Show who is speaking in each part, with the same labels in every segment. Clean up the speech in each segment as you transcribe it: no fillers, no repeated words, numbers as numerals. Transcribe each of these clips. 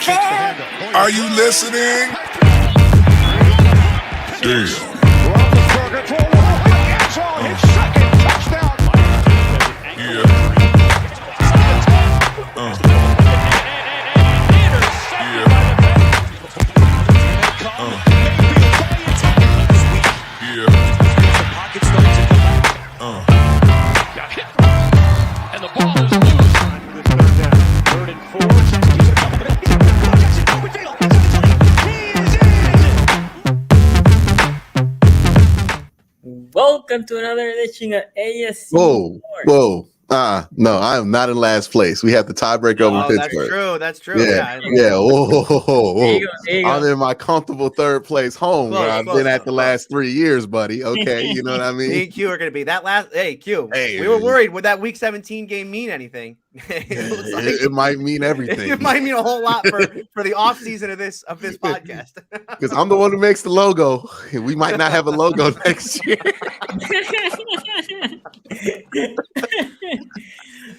Speaker 1: Are you listening? Damn.
Speaker 2: Welcome to another edition of AFC.
Speaker 3: Whoa. No, I am not in last place. We have the tiebreaker over Pittsburgh.
Speaker 4: That's true.
Speaker 3: Yeah. Whoa.
Speaker 2: There you go.
Speaker 3: I'm in my comfortable third place home where I've been at the last 3 years, buddy. Okay, you know what I mean?
Speaker 4: Me and Q are going to be that last. Hey, Q.
Speaker 3: Hey,
Speaker 4: we were worried. Would that Week 17 game mean anything?
Speaker 3: It might mean everything.
Speaker 4: It might mean a whole lot for the off season of this podcast.
Speaker 3: Because I'm the one who makes the logo. We might not have a logo next year.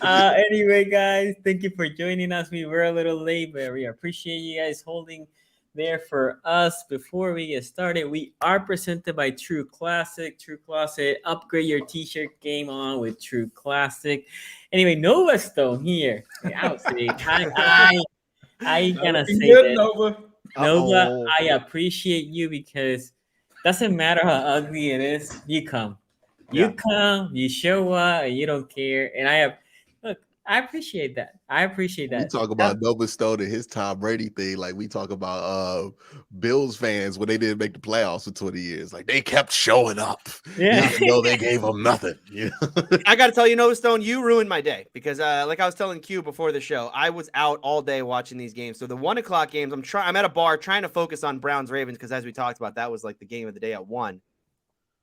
Speaker 2: Anyway, guys, thank you for joining us. We were a little late, but we appreciate you guys holding there for us. Before we get started, we are presented by True Classic. True Classic, upgrade your t-shirt game on with True Classic. Anyway, Nova Stone here. I'll say, I gonna say that. Nova, I appreciate you because doesn't matter how ugly it is, you come. You come, you show up, and you don't care. And I appreciate that. We
Speaker 3: talk about Nova Stone and his Tom Brady thing, like we talk about Bills fans when they didn't make the playoffs for 20 years. Like they kept showing up, even though they gave them nothing.
Speaker 4: I got to tell you, Nova Stone, you ruined my day because, like I was telling Q before the show, I was out all day watching these games. So the 1:00 games, I'm at a bar trying to focus on Browns Ravens because, as we talked about, that was like the game of the day at 1.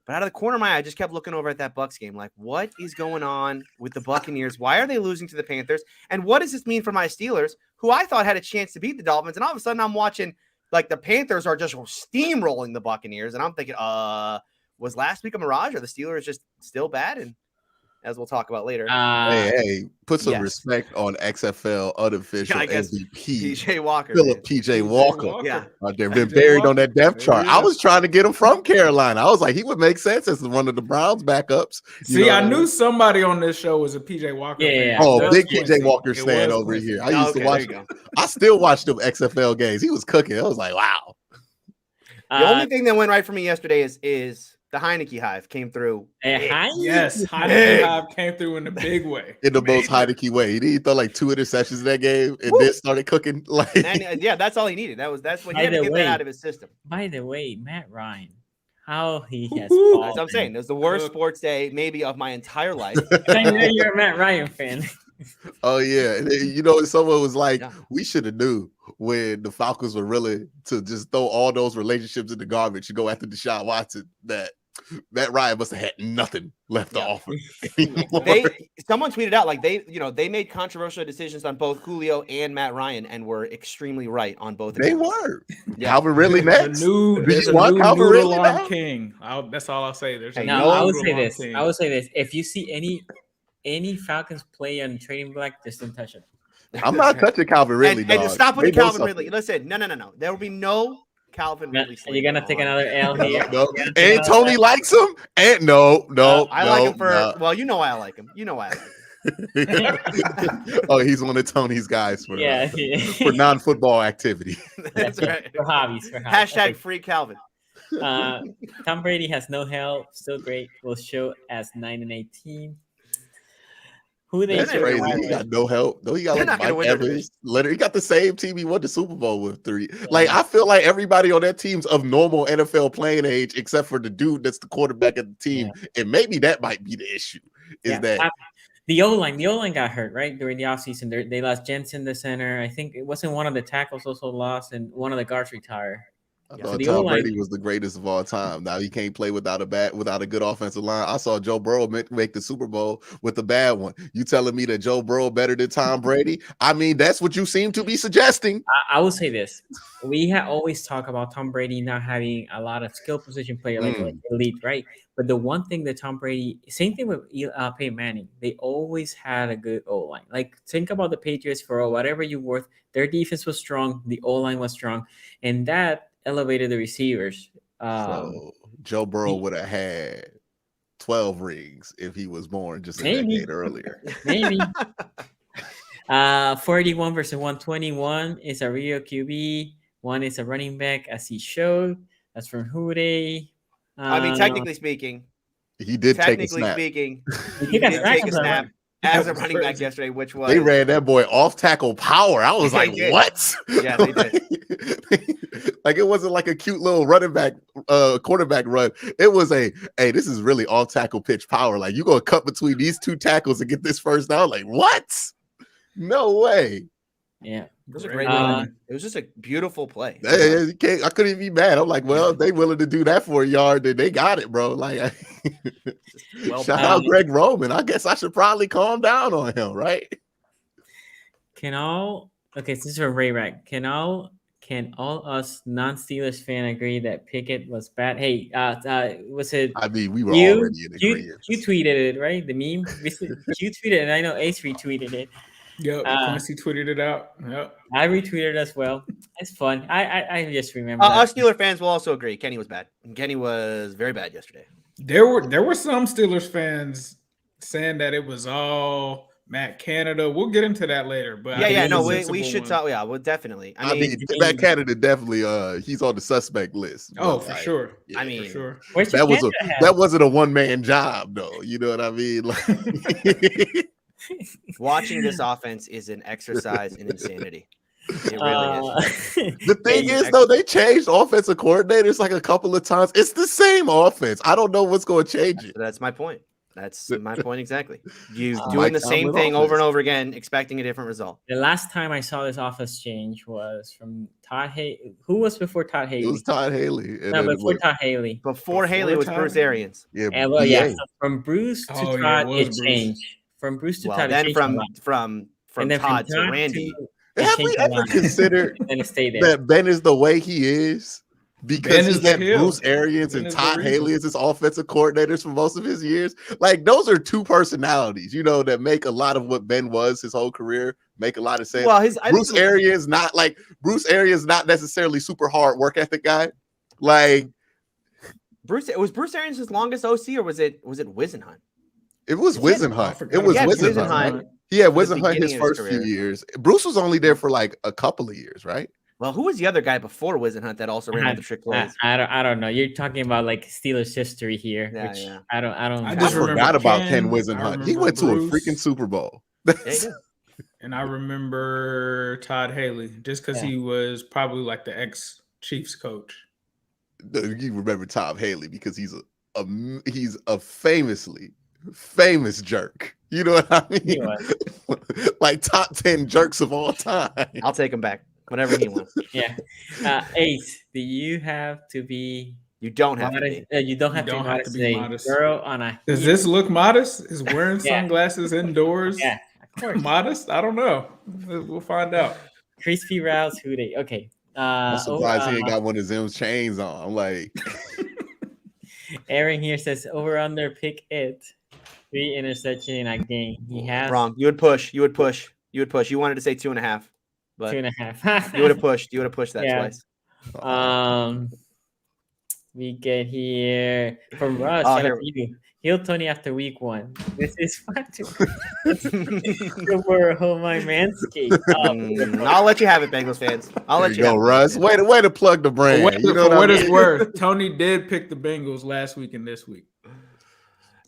Speaker 4: But out of the corner of my eye, I just kept looking over at that Bucs game. Like, what is going on with the Buccaneers? Why are they losing to the Panthers? And what does this mean for my Steelers, who I thought had a chance to beat the Dolphins? And all of a sudden, I'm watching, like, the Panthers are just steamrolling the Buccaneers. And I'm thinking, was last week a mirage? Are the Steelers just still bad? And as we'll talk about later.
Speaker 3: Hey, put some respect on XFL unofficial MVP.
Speaker 4: PJ Walker.
Speaker 3: Philip PJ Walker. Yeah. Out there, been buried on that depth chart. I was trying to get him from Carolina. I was like, he would make sense as one of the Browns backups.
Speaker 5: I knew somebody on this show was a PJ Walker.
Speaker 2: Yeah.
Speaker 3: Big PJ Walker stand over here. I used to watch him. I still watch them XFL games. He was cooking. I was like, wow.
Speaker 4: The only thing that went right for me yesterday is the Heineke Hive came through.
Speaker 5: Yes, Heineke Hive came through in a big way.
Speaker 3: In the most Heineke way. He threw like 2 interceptions in that game and then started cooking. Like,
Speaker 4: that's all he needed. That's what he had to get that out of his system.
Speaker 2: By the way, Matt Ryan, how he has
Speaker 4: That's what I'm saying. It was the worst sports day maybe of my entire life.
Speaker 2: I know you're a Matt Ryan fan.
Speaker 3: Oh, yeah. And, someone was like, we should have knew when the Falcons were willing to just throw all those relationships in the garbage and go after Deshaun Watson that Matt Ryan must have had nothing left to offer.
Speaker 4: Someone tweeted out like they made controversial decisions on both Julio and Matt Ryan and were extremely right on both.
Speaker 3: They were. Calvin Ridley next.
Speaker 5: There's a new noodle arm king. That's all I'll say.
Speaker 2: I would say this. If you see any Falcons play on trading block, just don't touch it.
Speaker 3: I'm not touching Calvin Ridley.
Speaker 4: And stop with Calvin Ridley. Listen, no. There will be no Calvin Ridley.
Speaker 2: You're gonna take another L here.
Speaker 3: No. And Tony likes him. And no.
Speaker 4: I like him for. Well, you know why I like him. You know why I like him.
Speaker 3: Oh, he's one of Tony's guys for non-football activity.
Speaker 4: That's right.
Speaker 2: For hobbies.
Speaker 4: Hashtag free Calvin.
Speaker 2: Tom Brady has no help. Still great. Will show as 9-18.
Speaker 3: That's crazy. He got no help. No, he got like Mike Evans. He got the same team he won the Super Bowl with 3. Like, I feel like everybody on that team's of normal NFL playing age, except for the dude that's the quarterback of the team. Yeah. And maybe that might be the issue. That
Speaker 2: the O-line got hurt, right? During the offseason. They lost Jensen, the center. I think it wasn't one of the tackles also lost, and one of the guards retired.
Speaker 3: I
Speaker 4: Yeah.
Speaker 3: thought
Speaker 2: The
Speaker 3: Tom
Speaker 2: O-line-
Speaker 3: Brady was the greatest of all time. Now he can't play without a good offensive line. I saw Joe Burrow make the Super Bowl with a bad one. You telling me that Joe Burrow better than Tom Brady? I mean, that's what you seem to be suggesting.
Speaker 2: I will say this: we always talk about Tom Brady not having a lot of skill position player like elite, right? But the one thing that Tom Brady, same thing with Peyton Manning, they always had a good O line. Like think about the Patriots for whatever you worth, their defense was strong, the O line was strong, and that elevated the receivers.
Speaker 3: So Joe Burrow would have had 12 rings if he was born just a decade earlier.
Speaker 2: Maybe. 41 versus 121 is a real QB. One is a running back, as he showed. That's from Houday.
Speaker 4: I mean, technically speaking,
Speaker 3: he did take a snap.
Speaker 4: He did take a snap as a running back yesterday, which was
Speaker 3: they ran that boy off tackle power. I was like, what?
Speaker 4: Yeah, they did.
Speaker 3: Like it wasn't like a cute little running back quarterback run. It was hey, this is really off tackle pitch power. Like you gonna cut between these two tackles and get this first down. Like what? No way.
Speaker 2: Yeah.
Speaker 4: It was a great run. It was just a beautiful play.
Speaker 3: I couldn't even be mad. I'm like, well, if they willing to do that for a yard, then they got it, bro. Like, shout out Greg Roman. I guess I should probably calm down on him, right?
Speaker 2: This is from Ray Rack. Can all us non-Steelers fan agree that Pickett was bad? Hey, was it?
Speaker 3: I mean, we were already in agreement.
Speaker 2: You tweeted it, right? The meme. You tweeted it, and I know Ace retweeted it.
Speaker 5: Yep, Quincy tweeted it out. Yep,
Speaker 2: I retweeted it as well. It's fun. I just remember.
Speaker 4: Us Steelers fans will also agree. Kenny was bad. Kenny was very bad yesterday.
Speaker 5: There were some Steelers fans saying that it was all Matt Canada. We'll get into that later. But
Speaker 4: we should talk. Yeah, well, definitely. I mean
Speaker 3: Matt Canada definitely. He's on the suspect list.
Speaker 5: Oh, for sure.
Speaker 3: Yeah,
Speaker 4: I mean,
Speaker 5: for sure.
Speaker 3: That wasn't a one-man job, though. You know what I mean? Like,
Speaker 4: watching this offense is an exercise in insanity. It really is.
Speaker 3: The thing is, though, they changed offensive coordinators like a couple of times. It's the same offense. I don't know what's going to change it.
Speaker 4: That's my point. That's my point exactly. You doing the same thing over and over again, expecting a different result.
Speaker 2: The last time I saw this offense change was from Todd Haley. Who was before Todd Haley?
Speaker 3: It was Todd Haley.
Speaker 2: Before Todd Haley.
Speaker 4: Before Haley was Bruce Arians.
Speaker 3: Yeah,
Speaker 2: so from Bruce to Todd, it changed. From Bruce to Todd,
Speaker 4: then from Todd to Randy.
Speaker 3: Have we ever considered that Ben is the way he is because he had Bruce Arians and Todd Haley as his offensive coordinators for most of his years? Like those are two personalities, that make a lot of what Ben was his whole career make a lot of sense.
Speaker 4: Well,
Speaker 3: Bruce Arians not necessarily super hard work ethic guy. Like
Speaker 4: Bruce Arians his longest OC or was it Wisenhunt?
Speaker 3: It was Wisenhunt. It was Wisenhunt. He had Wisenhunt his first few years. Bruce was only there for like a couple of years, right?
Speaker 4: Well, who was the other guy before Wisenhunt that also ran all the trick plays?
Speaker 2: I don't know. You're talking about like Steelers history here.
Speaker 4: Yeah.
Speaker 2: I
Speaker 3: just forgot about Ken Wisenhunt. He went to a freaking Super Bowl.
Speaker 5: And I remember Todd Haley just because he was probably like the ex-Chiefs coach.
Speaker 3: You remember Todd Haley because he's a famous jerk. You know what I mean? Like top 10 jerks of all time.
Speaker 4: I'll take him back whenever he wants.
Speaker 2: Yeah. Ace, do you have to be?
Speaker 4: You don't have to be.
Speaker 2: You don't have to be modest. Girl on a.
Speaker 5: Does this look modest? Is wearing sunglasses indoors?
Speaker 2: Yeah, of course.
Speaker 5: Modest? I don't know. We'll find out.
Speaker 2: Crispy Rouse Houday. Okay.
Speaker 3: I'm surprised he ain't got one of Zim's chains on. I'm like.
Speaker 2: Aaron here says over under Pickett. 3 interception in a game. He has
Speaker 4: wrong. You would push. You wanted to say 2.5, but
Speaker 2: 2.5.
Speaker 4: you would have pushed that twice.
Speaker 2: We get here from Russ. Heal Tony after week 1. This is fun to my manscape.
Speaker 4: I'll let you have it, Bengals fans. I'll let you
Speaker 3: go, Russ. Way to plug the brand.
Speaker 5: What it's worth. Tony did pick the Bengals last week and this week.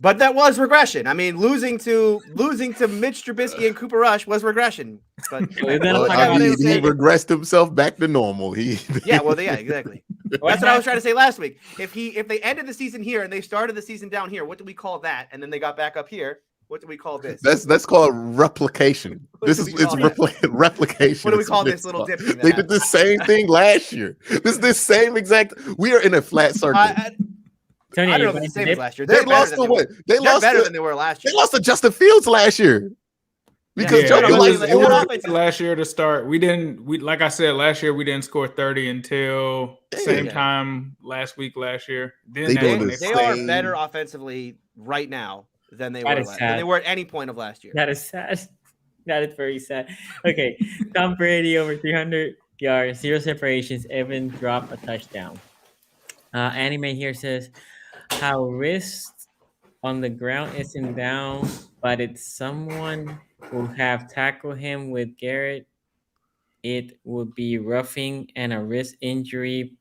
Speaker 4: But that was regression. I mean, losing to Mitch Trubisky and Cooper Rush was regression. But
Speaker 3: he regressed himself back to normal.
Speaker 4: Exactly. That's what I was trying to say last week. If they ended the season here and they started the season down here, what do we call that? And then they got back up here. What do we call this?
Speaker 3: That's called replication. Replication.
Speaker 4: What do we call this little dip thing?
Speaker 3: They did the same thing last year. This is the same exact. We are in a flat circle.
Speaker 2: Tony,
Speaker 4: I don't know if it's the same as last year. They're better than they were last year.
Speaker 3: They lost to Justin Fields last year. Because
Speaker 5: it was last year to start. We like I said last year we didn't score 30 until same time last year. Then
Speaker 4: they are better offensively right now than they were than they were at any point of last year.
Speaker 2: That is sad. That is very sad. Okay, Tom Brady over 300 yards, 0 separations. Evan dropped a touchdown. Anime here says how wrist on the ground isn't down, but it's someone who have tackled him with Garrett. It would be roughing and a wrist injury.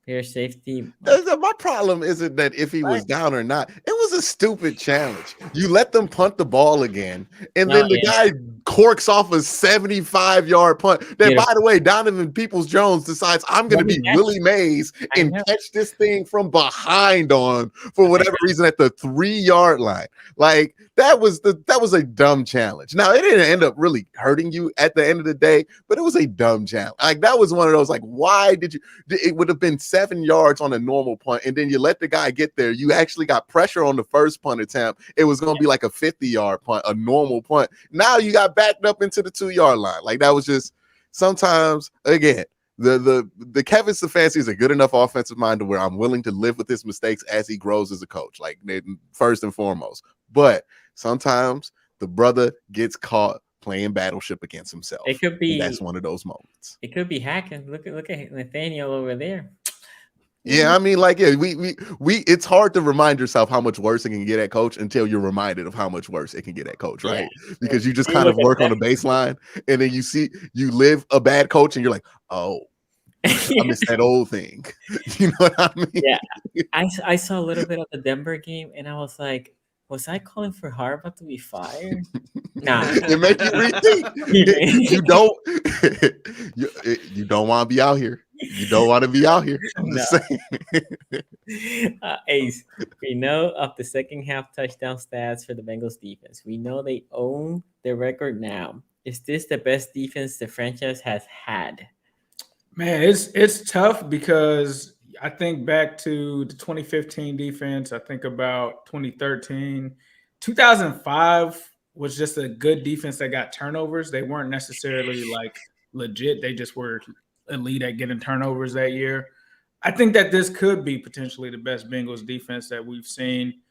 Speaker 2: Player safety.
Speaker 3: My problem isn't that if he was down or not. It was a stupid challenge. You let them punt the ball again, and then the guy corks off a 75-yard punt. Then, by the way, Donovan Peoples-Jones decides I'm going to be Willie Mays and catch this thing from behind on for whatever reason at the 3-yard line. Like that was a dumb challenge. Now it didn't end up really hurting you at the end of the day, but it was a dumb challenge. Like that was one of those like, why did you? It would have been 7 yards on a normal punt, and then you let the guy get there. You actually got pressure on the first punt attempt. It was going to be like a 50-yard punt, a normal punt. Now you got backed up into the 2-yard line. Like that was just sometimes again. The Kevin Stefanski is a good enough offensive mind to where I'm willing to live with his mistakes as he grows as a coach, like first and foremost. But sometimes the brother gets caught playing battleship against himself.
Speaker 2: It could be
Speaker 3: that's one of those moments.
Speaker 2: It could be hacking. Look at Nathaniel over there.
Speaker 3: Yeah, I mean, like, yeah, we it's hard to remind yourself how much worse it can get at coach until you're reminded of how much worse it can get at coach, right? Yeah. Because you just kind of work on the baseline, and then you live a bad coach, and you're like, oh, I miss that old thing. You know what I mean?
Speaker 2: Yeah, I saw a little bit of the Denver game, and I was like, was I calling for Harbaugh to be fired? Nah,
Speaker 3: it made you rethink. You don't want to be out here. You don't want to be out here. I'm just saying.
Speaker 2: Ace, we know of the second half touchdown stats for the Bengals defense. We know they own their record now. Is this the best defense the franchise has had?
Speaker 5: Man, it's tough because I think back to the 2015 defense. I think about 2013. 2005 was just a good defense that got turnovers. They weren't necessarily like legit. They just were elite at getting turnovers that year. I think that this could be potentially the best Bengals defense that we've seen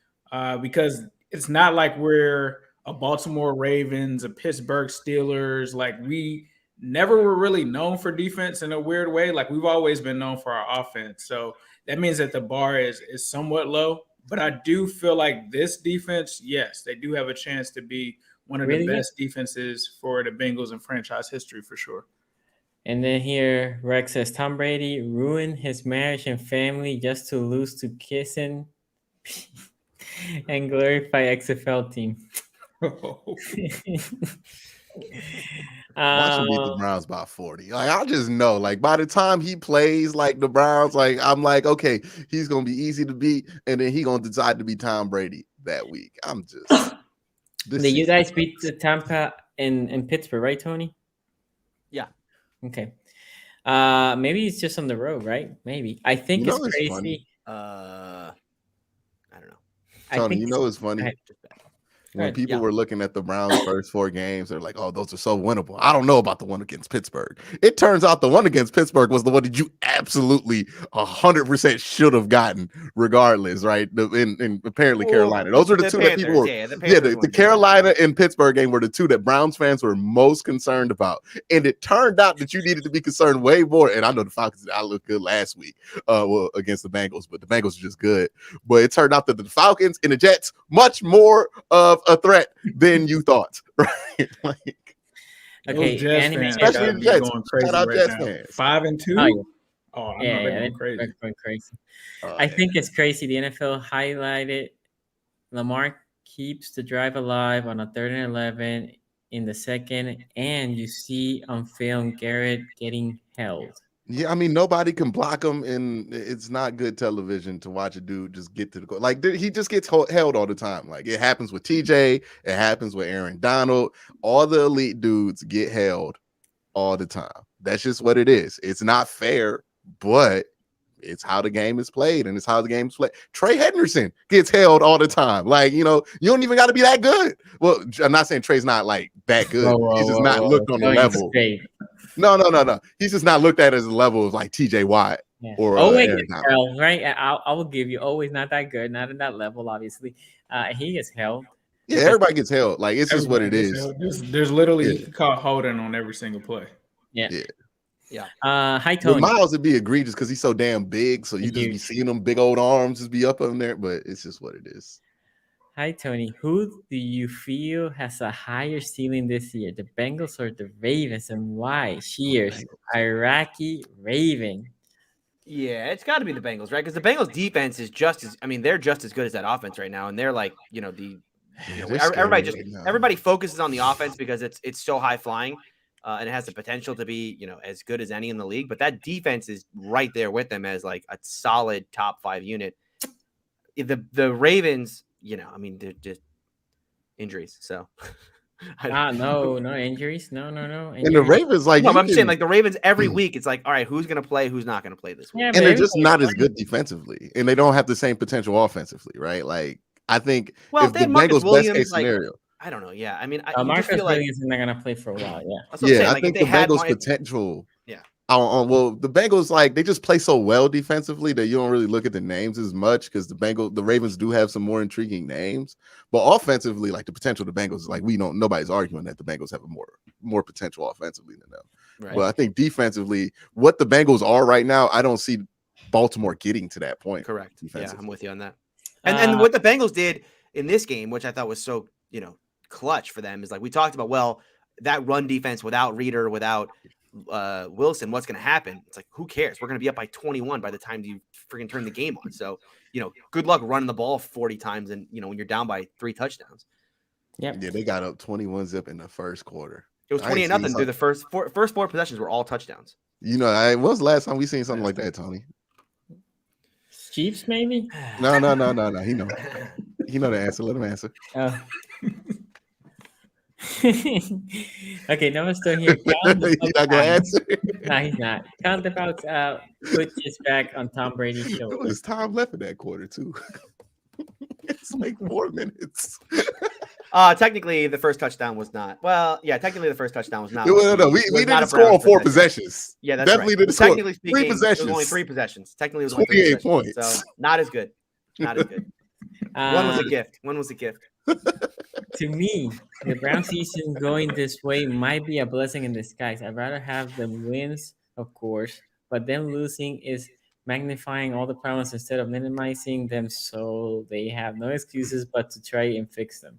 Speaker 5: because it's not like we're a Baltimore Ravens, a Pittsburgh Steelers. Like we never were really known for defense in a weird way. Like we've always been known for our offense. So that means that the bar is somewhat low. But I do feel like this defense, yes, they do have a chance to be one of the best defenses for the Bengals in franchise history for sure.
Speaker 2: And then here, Rex says, Tom Brady ruined his marriage and family just to lose to Kissing and glorify XFL team.
Speaker 3: Watch him beat the Browns by 40. Like I just know, like by the time he plays like the Browns, like I'm like, okay, he's gonna be easy to beat, and then he's gonna decide to be Tom Brady that week. I'm just.
Speaker 2: Did you guys beat the Tampa in Pittsburgh, right, Tony?
Speaker 4: Yeah.
Speaker 2: Okay. Maybe it's just on the road, right? Maybe. I think it's crazy.
Speaker 3: Funny.
Speaker 4: I don't know.
Speaker 3: Tony, it's funny. When people were looking at the Browns' first 4 games, they're like, oh, those are so winnable. I don't know about the one against Pittsburgh. It turns out the one against Pittsburgh was the one that you absolutely 100% should have gotten regardless, right? And apparently Carolina. Those are the two
Speaker 4: Panthers,
Speaker 3: that people were. The Carolina and Pittsburgh game were the two that Browns fans were most concerned about. And it turned out that you needed to be concerned way more. And I know the Falcons did not look good last week against the Bengals, but the Bengals are just good. But it turned out that the Falcons and the Jets, much more of a threat than you thought, right? Like,
Speaker 2: okay,
Speaker 5: Jets fans,
Speaker 3: especially the Jets.
Speaker 5: Going crazy right
Speaker 3: Jets
Speaker 5: now.
Speaker 3: fans.
Speaker 5: 5-2. Oh,
Speaker 2: yeah,
Speaker 5: they're going
Speaker 2: crazy. I think it's crazy. The NFL highlighted Lamar keeps the drive alive on a 3rd and 11 in the second, and you see on film Garrett getting held.
Speaker 3: Yeah, I mean, nobody can block him, and it's not good television to watch a dude just get to the goal. Like, he just gets held all the time. Like, it happens with TJ, it happens with Aaron Donald. All the elite dudes get held all the time. That's just what it is. It's not fair, but it's how the game is played, and it's how the game is played. Trey Henderson gets held all the time. Like, you don't even got to be that good. Well, I'm not saying Trey's not like that good. He's just not looked on the level. No. He's just not looked at as a level of like TJ Watt or
Speaker 2: Aaron Donald. Right? I will give you always not that good, not at that level, obviously. He gets held.
Speaker 3: Yeah, everybody gets held. Like, it's just what it is.
Speaker 5: There's literally you can call holding on every single play.
Speaker 2: Yeah.
Speaker 3: Hi, Tony. With Miles, it'd be egregious because he's so damn big. So you just be seeing them big old arms just be up on there, but it's just what it is.
Speaker 2: Hi, Tony. Who do you feel has a higher ceiling this year, the Bengals or the Ravens, and why? Cheers, Iraqi Raven.
Speaker 4: Yeah, it's got to be the Bengals, right? Because the Bengals defense is they're just as good as that offense right now, and they're like, everybody focuses on the offense because it's so high flying. And it has the potential to be, as good as any in the league. But that defense is right there with them as like a solid top 5 unit. The Ravens, they're just injuries. So
Speaker 2: no injuries. No. Injuries.
Speaker 3: And the Ravens, like,
Speaker 4: I'm saying, like, the Ravens every week, it's like, all right, who's going to play, who's not going to play this week?
Speaker 2: Yeah,
Speaker 3: and they're just not as good defensively, and they don't have the same potential offensively, right? Like, I think if the Bengals' best case scenario.
Speaker 4: I don't know. Yeah, I mean,
Speaker 2: Marcus Williams is not going to play for a while.
Speaker 3: Yeah, I think the Bengals' potential.
Speaker 4: Yeah.
Speaker 3: Well, the Bengals, like, they just play so well defensively that you don't really look at the names as much because the Ravens do have some more intriguing names, but offensively, like, the potential of the Bengals, like, nobody's arguing that the Bengals have a more potential offensively than them. Right. But I think defensively, what the Bengals are right now, I don't see Baltimore getting to that point.
Speaker 4: Correct. Yeah, I'm with you on that. And what the Bengals did in this game, which I thought was so clutch for them, is like we talked about. Well, that run defense without Reader, without Wilson, what's going to happen? It's like, who cares? We're going to be up by 21 by the time you freaking turn the game on. So, good luck running the ball 40 times, and when you're down by 3 touchdowns.
Speaker 2: Yeah,
Speaker 3: they got up 21-0 in the first quarter.
Speaker 4: It was 28-0 through the first 4 possessions were all touchdowns.
Speaker 3: When was the last time we seen something like that, Tony?
Speaker 2: Chiefs, maybe?
Speaker 3: No. He know the answer. Let him answer.
Speaker 2: Okay, no, we're still here.
Speaker 3: He's not gonna answer.
Speaker 2: No, he's not. Count the Bucks out. Put his back on Tom Brady's shoulder.
Speaker 3: There's time left in that quarter too. It's like 4 minutes.
Speaker 4: Technically, the first touchdown was not. Well, yeah, technically the first touchdown was not.
Speaker 3: No. We didn't score on 4 possessions.
Speaker 4: Yeah, that's
Speaker 3: definitely
Speaker 4: right.
Speaker 3: didn't score.
Speaker 4: Technically speaking,
Speaker 3: 3 possessions.
Speaker 4: It was only 3 possessions. Technically, it was
Speaker 3: 28 points.
Speaker 4: So not as good. Not as good. One was a gift.
Speaker 2: To me, the Brown season going this way might be a blessing in disguise. I'd rather have the wins, of course, but them losing is magnifying all the problems instead of minimizing them, so they have no excuses but to try and fix them.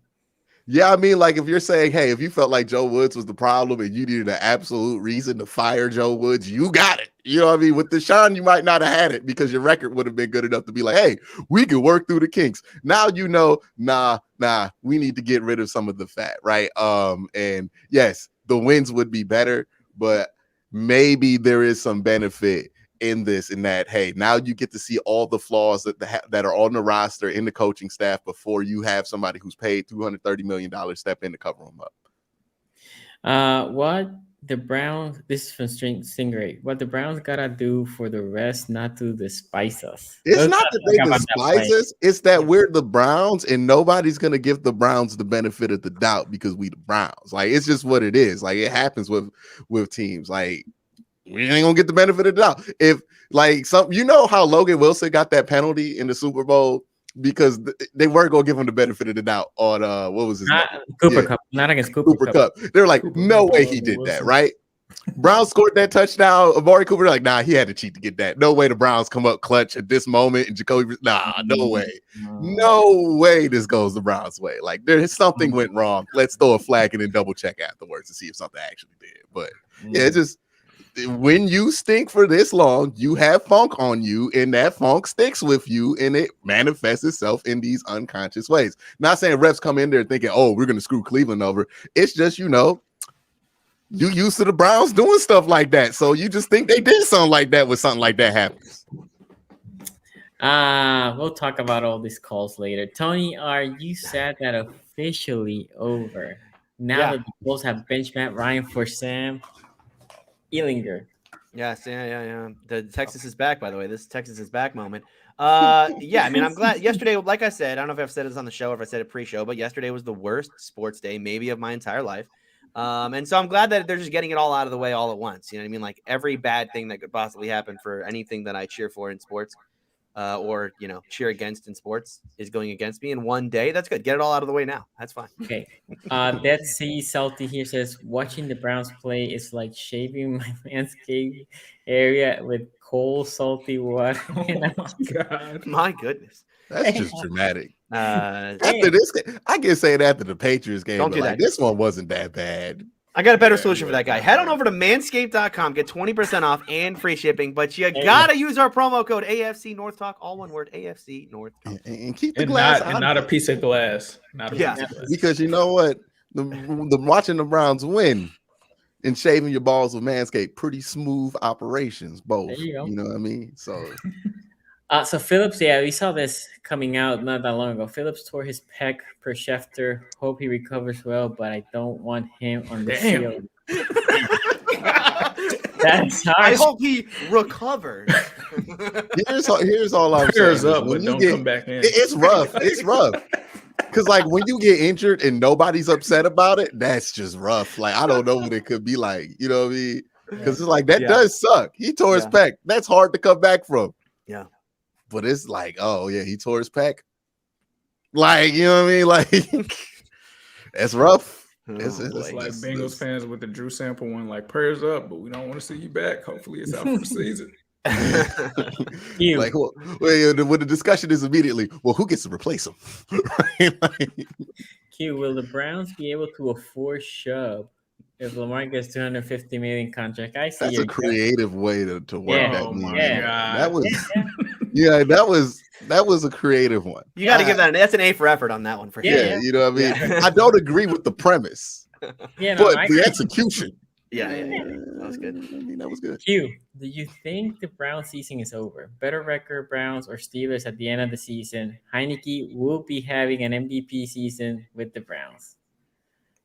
Speaker 3: Yeah, I mean, like, if you're saying, hey, if you felt like Joe Woods was the problem and you needed an absolute reason to fire Joe Woods, you got it. You know what I mean? With Deshaun, you might not have had it because your record would have been good enough to be like, hey, we can work through the kinks. Now nah, we need to get rid of some of the fat, right? And yes, the wins would be better, but maybe there is some benefit in this, in that, hey, now you get to see all the flaws that are on the roster, in the coaching staff, before you have somebody who's paid $230 million step in to cover them up.
Speaker 2: What the Browns, this is from Stingray, what the Browns gotta do for the rest not to despise us.
Speaker 3: It's not that they despise us, it's that we're the Browns and nobody's gonna give the Browns the benefit of the doubt because we the Browns. Like, it's just what it is. Like, it happens with teams. Like, we ain't gonna get the benefit of the doubt. If, like, how Logan Wilson got that penalty in the Super Bowl because they weren't gonna give him the benefit of the doubt on what was his name?
Speaker 2: Cooper Cup, not against Cooper
Speaker 3: Cup. They're like, no way he did that, right? Browns scored that touchdown. Amari Cooper, like, nah, he had to cheat to get that. No way the Browns come up clutch at this moment. And Jacoby, no way. No way this goes the Browns' way. Like, there's something went wrong. Let's throw a flag and then double check afterwards to see if something actually did. But yeah, it's just, when you stink for this long, you have funk on you, and that funk sticks with you, and it manifests itself in these unconscious ways. Not saying refs come in there thinking, oh, we're going to screw Cleveland over. It's just, You used to the Browns doing stuff like that, so you just think they did something like that when something like that happens.
Speaker 2: We'll talk about all these calls later. Tony, are you sad that officially over? Now that the Bulls have benched Matt Ryan for Sam Ehlinger.
Speaker 4: Yes, yeah. The Texas is back, by the way. This Texas is back moment. Yeah, I mean, I'm glad. Yesterday, like I said, I don't know if I've said this on the show or if I said it pre-show, but yesterday was the worst sports day maybe of my entire life. And so I'm glad that they're just getting it all out of the way all at once. You know what I mean? Like every bad thing that could possibly happen for anything that I cheer for in sports or, cheer against in sports is going against me in one day. That's good. Get it all out of the way now. That's fine.
Speaker 2: Okay. Dead Sea Salty here says, watching the Browns play is like shaving my landscape area with cold, salty water.
Speaker 5: Oh my God.
Speaker 4: My goodness.
Speaker 3: That's just dramatic.
Speaker 4: After
Speaker 3: this, I can say it after the Patriots game.
Speaker 4: Don't do that.
Speaker 3: This one wasn't that bad.
Speaker 4: I got a better solution for that guy. Head on over to manscaped.com, get 20% off and free shipping, but you got to use our promo code AFC North Talk, all one word, AFC North Talk.
Speaker 3: And keep the glass out.
Speaker 5: Not a piece of glass. Not a piece of glass.
Speaker 3: Because you know what? The watching the Browns win and shaving your balls with Manscaped, pretty smooth operations, both.
Speaker 2: There you go.
Speaker 3: You know what I mean? So
Speaker 2: Phillips, we saw this coming out not that long ago. Phillips tore his pec per Schefter. Hope he recovers well, but I don't want him on the field. That's harsh.
Speaker 4: I hope he recovers.
Speaker 3: Here's all I'm saying.
Speaker 5: Up, but don't come back in.
Speaker 3: It's rough. It's rough. Because, like, when you get injured and nobody's upset about it, that's just rough. Like, I don't know what it could be like. You know what I mean? Because it's like, that does suck. He tore his pec. That's hard to come back from.
Speaker 4: Yeah.
Speaker 3: But it's like, oh, yeah, he tore his pec. Like, you know what I mean? Like, that's rough. It's
Speaker 5: like Bengals fans with the Drew Sample one, like, prayers up, but we don't want to see you back. Hopefully it's out for the season.
Speaker 3: Like, well, when the discussion is immediately, well, who gets to replace him?
Speaker 2: Q, will the Browns be able to afford Chubb if Lamar gets $250 million contract? I see.
Speaker 3: That's a creative way to work that. That was a creative one.
Speaker 4: You got to give that's an A for effort on that one for sure.
Speaker 3: Yeah, you know what I mean? I don't agree with the premise, but the execution.
Speaker 4: Yeah, that was good.
Speaker 3: I mean, that was good.
Speaker 2: Q, do you think the Browns season is over? Better record, Browns or Steelers at the end of the season? Heineke will be having an MVP season with the Browns.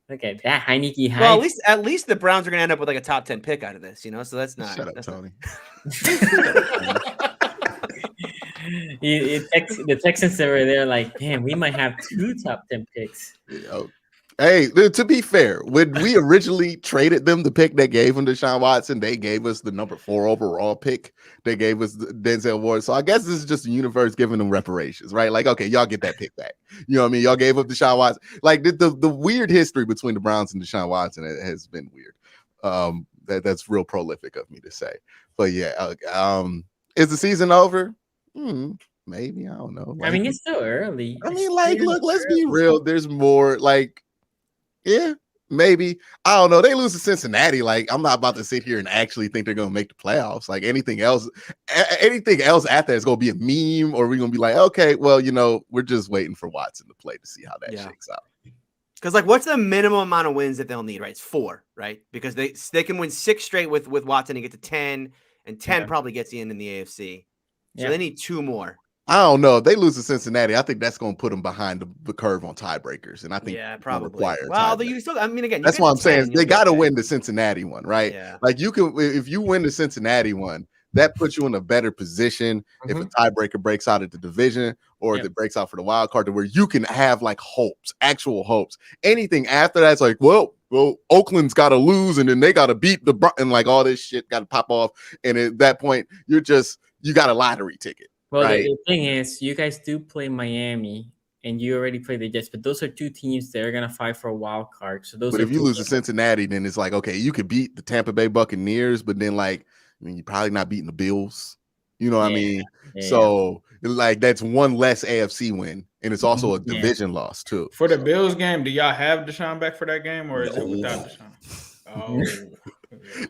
Speaker 2: Look at that Heineke hype.
Speaker 4: Well, at least the Browns are going to end up with like a top 10 pick out of this, so that's not.
Speaker 3: Shut up, Tony.
Speaker 2: The Texans that were there like, damn, we might have 2 top 10 picks.
Speaker 3: Hey, to be fair, when we originally traded them the pick that gave them Deshaun Watson, they gave us the number 4 overall pick. They gave us the Denzel Ward. So I guess this is just the universe giving them reparations, right? Like, okay, y'all get that pick back. You know what I mean? Y'all gave up Deshaun Watson. Like the weird history between the Browns and Deshaun Watson has been weird. That's real prolific of me to say. But yeah, is the season over? Maybe, I don't know.
Speaker 2: I mean, it's still early.
Speaker 3: I mean, like, look, let's be real. There's more, like, yeah, maybe. I don't know. They lose to Cincinnati. Like, I'm not about to sit here and actually think they're going to make the playoffs. Like, anything else after is going to be a meme, or we're going to be like, okay, well, we're just waiting for Watson to play to see how that shakes out.
Speaker 4: Because, like, what's the minimum amount of wins that they'll need, right? It's 4, right? Because they can win 6 straight with Watson and get to 10, and 10 probably gets you in the AFC. So they need 2 more.
Speaker 3: I don't know. If they lose to Cincinnati, I think that's going to put them behind the curve on tiebreakers, and I think
Speaker 4: probably. Well, you still. I mean, again,
Speaker 3: that's why I'm saying they got to win the Cincinnati one, right?
Speaker 4: Yeah.
Speaker 3: Like if you win the Cincinnati one, that puts you in a better position if a tiebreaker breaks out at the division or if it breaks out for the wild card, to where you can have like hopes, actual hopes. Anything after that's like, well, Oakland's got to lose, and then they got to beat and like all this shit got to pop off, and at that point, you got a lottery ticket.
Speaker 2: Well,
Speaker 3: right?
Speaker 2: The thing is, you guys do play Miami, and you already played the Jets, but those are 2 teams that are gonna fight for a wild card. So
Speaker 3: But if you lose to Cincinnati, then it's like, okay, you could beat the Tampa Bay Buccaneers, but then you're probably not beating the Bills. You know what I mean? Yeah. So like that's one less AFC win, and it's also a division loss too.
Speaker 5: For the Bills game, do y'all have Deshaun back for that game, or is it without Deshaun? Oh,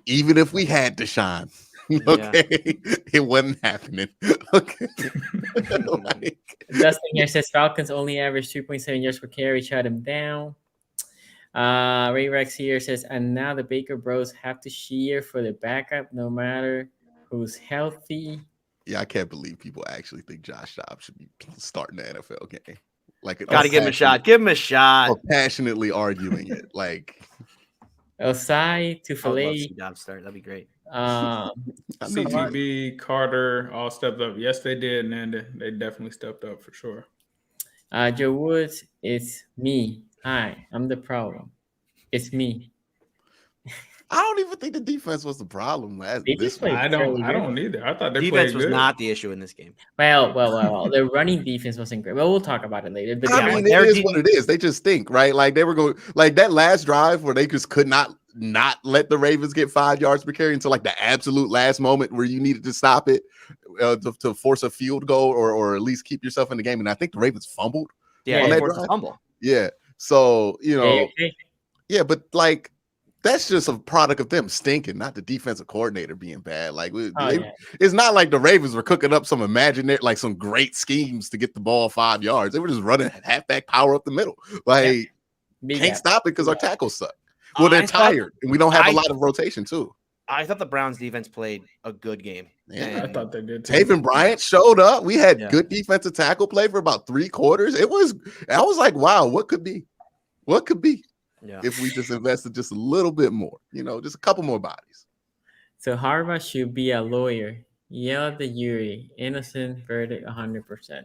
Speaker 3: even if we had Deshaun. Okay, it wasn't happening. Okay.
Speaker 2: Dustin here says Falcons only average 2.7 yards per carry. Shut him down. Ray Rex here says, and now the Baker Bros have to cheer for the backup, no matter who's healthy.
Speaker 3: Yeah, I can't believe people actually think Josh Dobbs should be starting the NFL game. Like,
Speaker 4: got to give him a shot. Give him a shot.
Speaker 3: Or passionately arguing it, like
Speaker 2: Osai to
Speaker 4: I would love to
Speaker 2: Filet.
Speaker 4: see Dobbs start. That'd be great.
Speaker 5: CTB, Carter all stepped up. Yes, they did, and they definitely stepped up for sure.
Speaker 2: Joe Woods, it's me. Hi, I'm the problem. It's me.
Speaker 3: I don't even think the defense was the problem.
Speaker 5: I don't either. I thought their defense
Speaker 4: was not the issue in this game.
Speaker 2: Well. The running defense wasn't great. Well, we'll talk about it later. But
Speaker 3: I mean, it is what it is. They just stink, right? Like they were going like that last drive where they just could not let the Ravens get 5 yards per carry until like the absolute last moment where you needed to stop it to force a field goal or at least keep yourself in the game. And I think the Ravens fumbled.
Speaker 4: Yeah,
Speaker 3: on that
Speaker 4: forced a fumble.
Speaker 3: Yeah. So,
Speaker 2: okay.
Speaker 3: Yeah, but like that's just a product of them stinking, not the defensive coordinator being bad. Like it's not like the Ravens were cooking up some imaginary, like some great schemes to get the ball 5 yards. They were just running halfback power up the middle. Like can't stop it because our tackles suck. Well, they're tired, and we don't have a lot of rotation too.
Speaker 4: I thought the Browns defense played a good game.
Speaker 5: Yeah, I thought they did too.
Speaker 3: Taven Bryant showed up. We had good defensive tackle play for about 3 quarters. I was like, wow, what could be? What could be? Yeah. If we just invested just a little bit more, just a couple more bodies.
Speaker 2: So Harbaugh should be a lawyer. Yell at the jury. Innocent verdict 100%.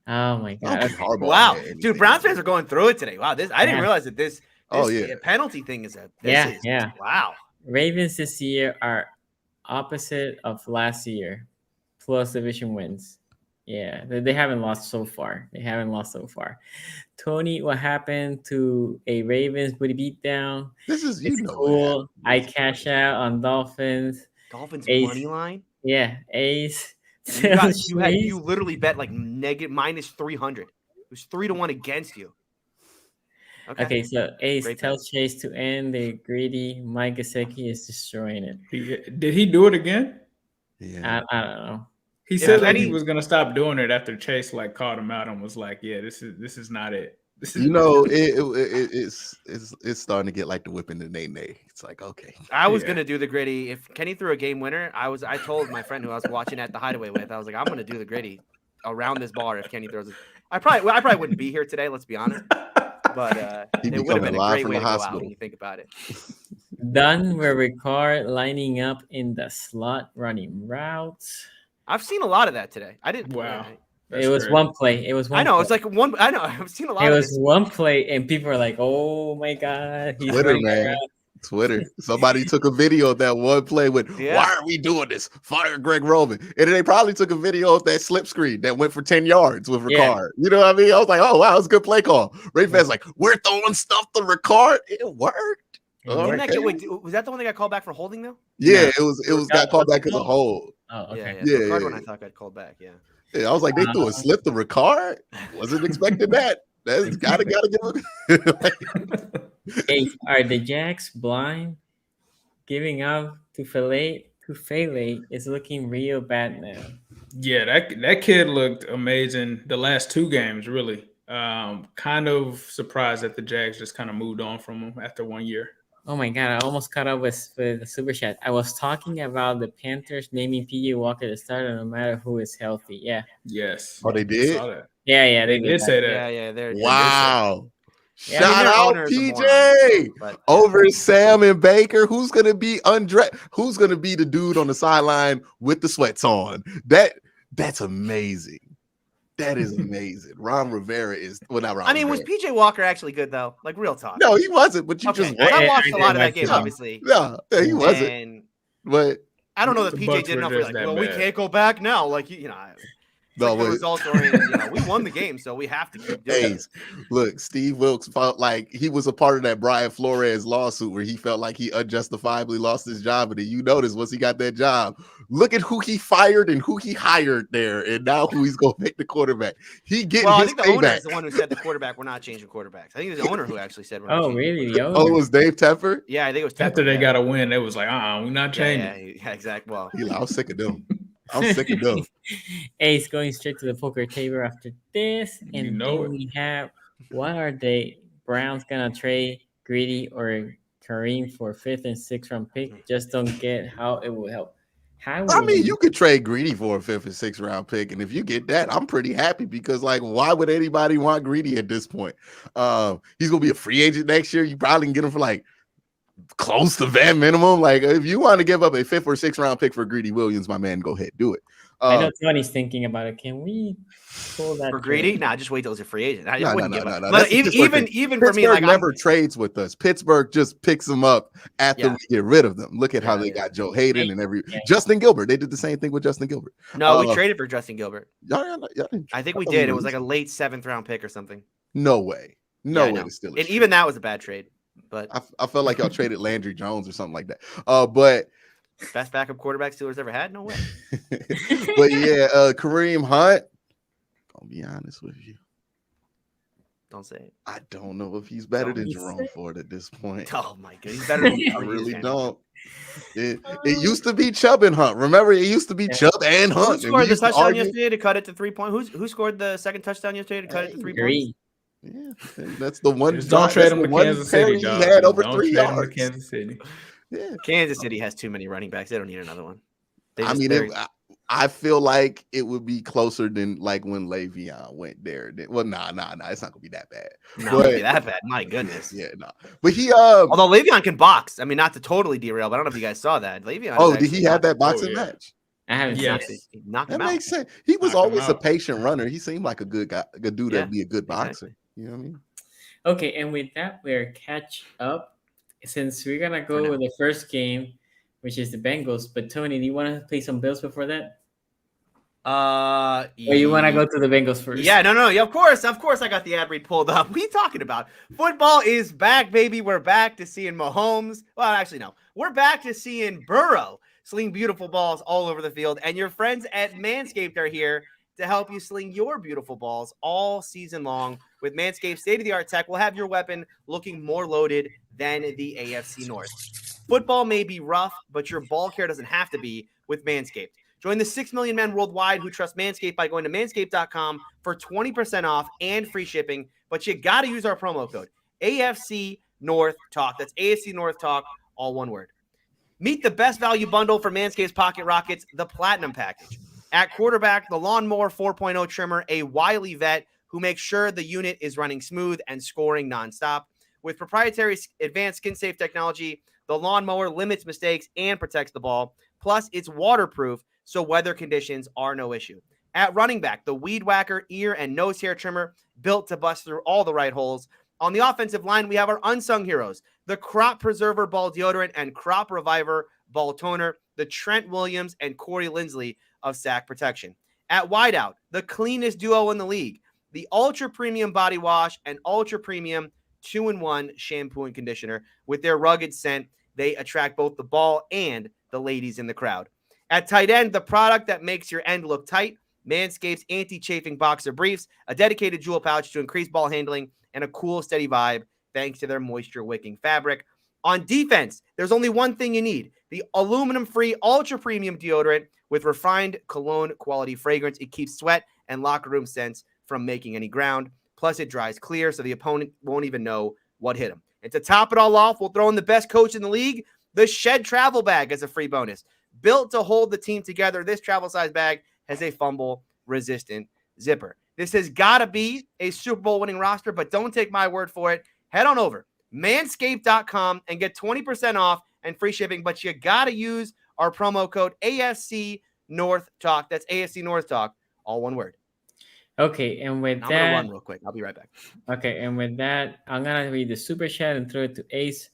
Speaker 2: Oh my God.
Speaker 4: Wow. Dude, Browns fans are going through it today. Wow. I didn't realize that this penalty thing is wow.
Speaker 2: Ravens this year are opposite of last year, plus division wins. Yeah, they haven't lost so far. Tony, what happened to a Ravens booty beat-down?
Speaker 3: This is
Speaker 2: cool. I cash out on Dolphins.
Speaker 4: Dolphins money line?
Speaker 2: Yeah, Ace.
Speaker 4: You literally bet like minus 300. It was 3-1 against you.
Speaker 2: Okay, so Ace tells Chase to end the greedy. Mike Gesicki is destroying it.
Speaker 5: Did he do it again?
Speaker 3: Yeah,
Speaker 2: I don't know.
Speaker 5: He said that he was gonna stop doing it after Chase called him out and was like, "Yeah, this is not it."
Speaker 3: It's starting to get like the whipping the nay. It's like, okay.
Speaker 4: I was gonna do the gritty if Kenny threw a game winner. I told my friend who I was watching at the Hideaway with, I was like, I'm gonna do the gritty around this bar if Kenny throws it. I probably wouldn't be here today. Let's be honest. But it would have been a great way to go out when you think about it.
Speaker 2: Done where Ricard lining up in the slot running routes.
Speaker 4: I've seen a lot of that today. I didn't.
Speaker 2: Wow. It was great. One play. It was one.
Speaker 4: I know.
Speaker 2: Play.
Speaker 4: It's like one. I know. I've seen a lot.
Speaker 2: It was one play, and people are like, "Oh my God!" He's
Speaker 3: Twitter, man. Around. Twitter. Somebody took a video of that one play with, "Why are we doing this? Fire Greg Roman." And then they probably took a video of that slip screen that went for 10 yards with Ricard. Yeah. You know what I mean? I was like, "Oh wow, it's a good play call." Ray fans like, "We're throwing stuff to Ricard." It worked.
Speaker 4: Was that the one that got called back for holding though?
Speaker 3: Yeah, it was got called back as a hold.
Speaker 2: Oh, okay.
Speaker 4: Yeah. Ricard one I thought got called back. Yeah.
Speaker 3: Yeah, I was like, they threw a slip to Ricard. Wasn't expecting that. That's gotta give him.
Speaker 2: Hey, are the Jacks blind? Giving up to Filet is looking real bad now.
Speaker 5: Yeah, that kid looked amazing the last 2 games, really. Kind of surprised that the Jags just kind of moved on from him after 1 year.
Speaker 2: Oh my God, I almost caught up with the super chat. I was talking about the Panthers naming PJ Walker the starter no matter who is healthy. Yeah.
Speaker 5: Yes.
Speaker 3: Oh, they did?
Speaker 2: Yeah,
Speaker 5: they did say that.
Speaker 4: Yeah.
Speaker 3: Wow. Shout out PJ over Sam and Baker. Who's gonna be Who's gonna be the dude on the sideline with the sweats on? That's amazing. That is amazing. Ron Rivera is not Ron.
Speaker 4: I mean,
Speaker 3: Rivera.
Speaker 4: was PJ Walker actually good though? Like real talk.
Speaker 3: No, he wasn't. But
Speaker 4: I watched a lot of that game, obviously.
Speaker 3: Yeah, he wasn't. But
Speaker 4: I don't know that PJ did enough. Like, well, we can't go back now. Like
Speaker 3: No,
Speaker 4: the results oriented. We won the game, so we have to keep doing it.
Speaker 3: Look, Steve Wilkes felt like he was a part of that Brian Flores lawsuit where he felt like he unjustifiably lost his job. And then you notice once he got that job, look at who he fired and who he hired there, and now who he's going to make the quarterback. I think the owner is
Speaker 4: the one who said the quarterback. We're not changing quarterbacks. I think it was the owner who actually said.
Speaker 2: Really?
Speaker 3: Oh, it was Dave Tepper?
Speaker 4: Yeah, I think it was Tepper.
Speaker 5: After they got a win, it was like, we're not changing.
Speaker 4: Yeah, exactly. Well,
Speaker 3: I was sick of them.
Speaker 2: Ace going straight to the poker table after this, and then we have what are they? Browns gonna trade Greedy or Kareem for 5th and 6th round pick. Just don't get how it will help.
Speaker 3: You could trade Greedy for a 5th and 6th round pick, and if you get that, I'm pretty happy because, like, why would anybody want Greedy at this point? He's gonna be a free agent next year. You probably can get him for like close to vet minimum. Like, if you want to give up a 5th or 6th round pick for Greedy Williams, my man, go ahead, do it.
Speaker 2: I know Tony's thinking about it. Can we pull that
Speaker 4: for Greedy? Nah, just wait till he's a free agent.
Speaker 3: No.
Speaker 4: But even for me, like
Speaker 3: never trades with us. Pittsburgh just picks them up after we get rid of them. Look at how they got Joe Hayden and Justin Gilbert. They did the same thing with Justin Gilbert.
Speaker 4: No, we traded for Justin Gilbert.
Speaker 3: Y'all
Speaker 4: I think we did. It was like a late 7th round pick or something.
Speaker 3: No way. No way to steal it.
Speaker 4: And even that was a bad trade. But
Speaker 3: I felt like y'all traded Landry Jones or something like that. But
Speaker 4: best backup quarterback Steelers ever had? No way.
Speaker 3: But Kareem Hunt, gonna be honest with you.
Speaker 4: Don't say it.
Speaker 3: I don't know if he's better than Jerome Ford at this point.
Speaker 4: Oh my god, he's better than
Speaker 3: I really don't. It used to be Chubb and Hunt. Remember, it used to be Chubb and Hunt.
Speaker 4: Who scored the touchdown yesterday to cut it to 3 points? Who scored the second touchdown yesterday to cut it to 3 points?
Speaker 3: Yeah, that's the one.
Speaker 5: Don't trade him to Kansas City.
Speaker 3: He had over 3 yards.
Speaker 5: Kansas City.
Speaker 3: Yeah,
Speaker 4: Kansas City has too many running backs. They don't need another one.
Speaker 3: I feel like it would be closer than like when Le'Veon went there. Well, nah. It's not gonna be that bad.
Speaker 4: No, it won't be that bad. My goodness.
Speaker 3: Yeah, no. But he
Speaker 4: although Le'Veon can box. I mean, not to totally derail, but I don't know if you guys saw that. Le'Veon.
Speaker 3: Oh, did he have that boxing match?
Speaker 2: I haven't seen
Speaker 4: it. Knocked him
Speaker 3: that
Speaker 4: out.
Speaker 3: Makes sense. He was always a patient runner. He seemed like a good guy, a good dude that'd be a good boxer.
Speaker 4: Exactly.
Speaker 3: You know what I mean?
Speaker 2: Okay, and with that, we're catch up. Since we're gonna go with the first game, which is the Bengals. But Tony, do you want to play some Bills before that? Or you want to go to the Bengals first?
Speaker 4: Yeah, no. Yeah, of course. I got the ad read pulled up. What are you talking about? Football is back, baby. We're back to seeing Mahomes. Well, actually, no. We're back to seeing Burrow sling beautiful balls all over the field. And your friends at Manscaped are here to help you sling your beautiful balls all season long. With Manscaped state-of-the-art tech, we'll have your weapon looking more loaded than the AFC North. Football may be rough, but your ball care doesn't have to be with Manscaped. Join the 6 million men worldwide who trust Manscaped by going to manscaped.com for 20% off and free shipping. But you got to use our promo code AFC North Talk. That's AFC North Talk, all one word. Meet the best value bundle for Manscaped's Pocket Rockets, the Platinum Package. At quarterback, the Lawnmower 4.0 trimmer, a wily vet who makes sure the unit is running smooth and scoring nonstop. With proprietary advanced skin-safe technology, the lawnmower limits mistakes and protects the ball. Plus, it's waterproof, so weather conditions are no issue. At running back, the Weed Whacker ear and nose hair trimmer, built to bust through all the right holes. On the offensive line, we have our unsung heroes, the Crop Preserver Ball Deodorant and Crop Reviver Ball Toner, the Trent Williams and Corey Lindsley of Sack Protection. At wideout, the cleanest duo in the league, the Ultra Premium Body Wash and Ultra Premium 2-in-1 shampoo and conditioner. With their rugged scent, they attract both the ball and the ladies in the crowd. At tight end, the product that makes your end look tight, Manscaped's anti-chafing boxer briefs, a dedicated jewel pouch to increase ball handling, and a cool, steady vibe thanks to their moisture-wicking fabric. On defense, there's only one thing you need, the aluminum-free ultra-premium deodorant with refined cologne-quality fragrance. It keeps sweat and locker room scents from making any ground. Plus, it dries clear, so the opponent won't even know what hit him. And to top it all off, we'll throw in the best coach in the league, the Shed Travel Bag, as a free bonus. Built to hold the team together, this travel-size bag has a fumble-resistant zipper. This has got to be a Super Bowl winning roster, but don't take my word for it. Head on over, manscaped.com, and get 20% off and free shipping, but you got to use our promo code AFC North Talk. That's AFC North Talk, all one word.
Speaker 2: Okay, and with
Speaker 4: I'm
Speaker 2: that,
Speaker 4: going to run real quick. I'll be right back.
Speaker 2: Okay, and with that, I'm gonna read the super chat and throw it to Ace.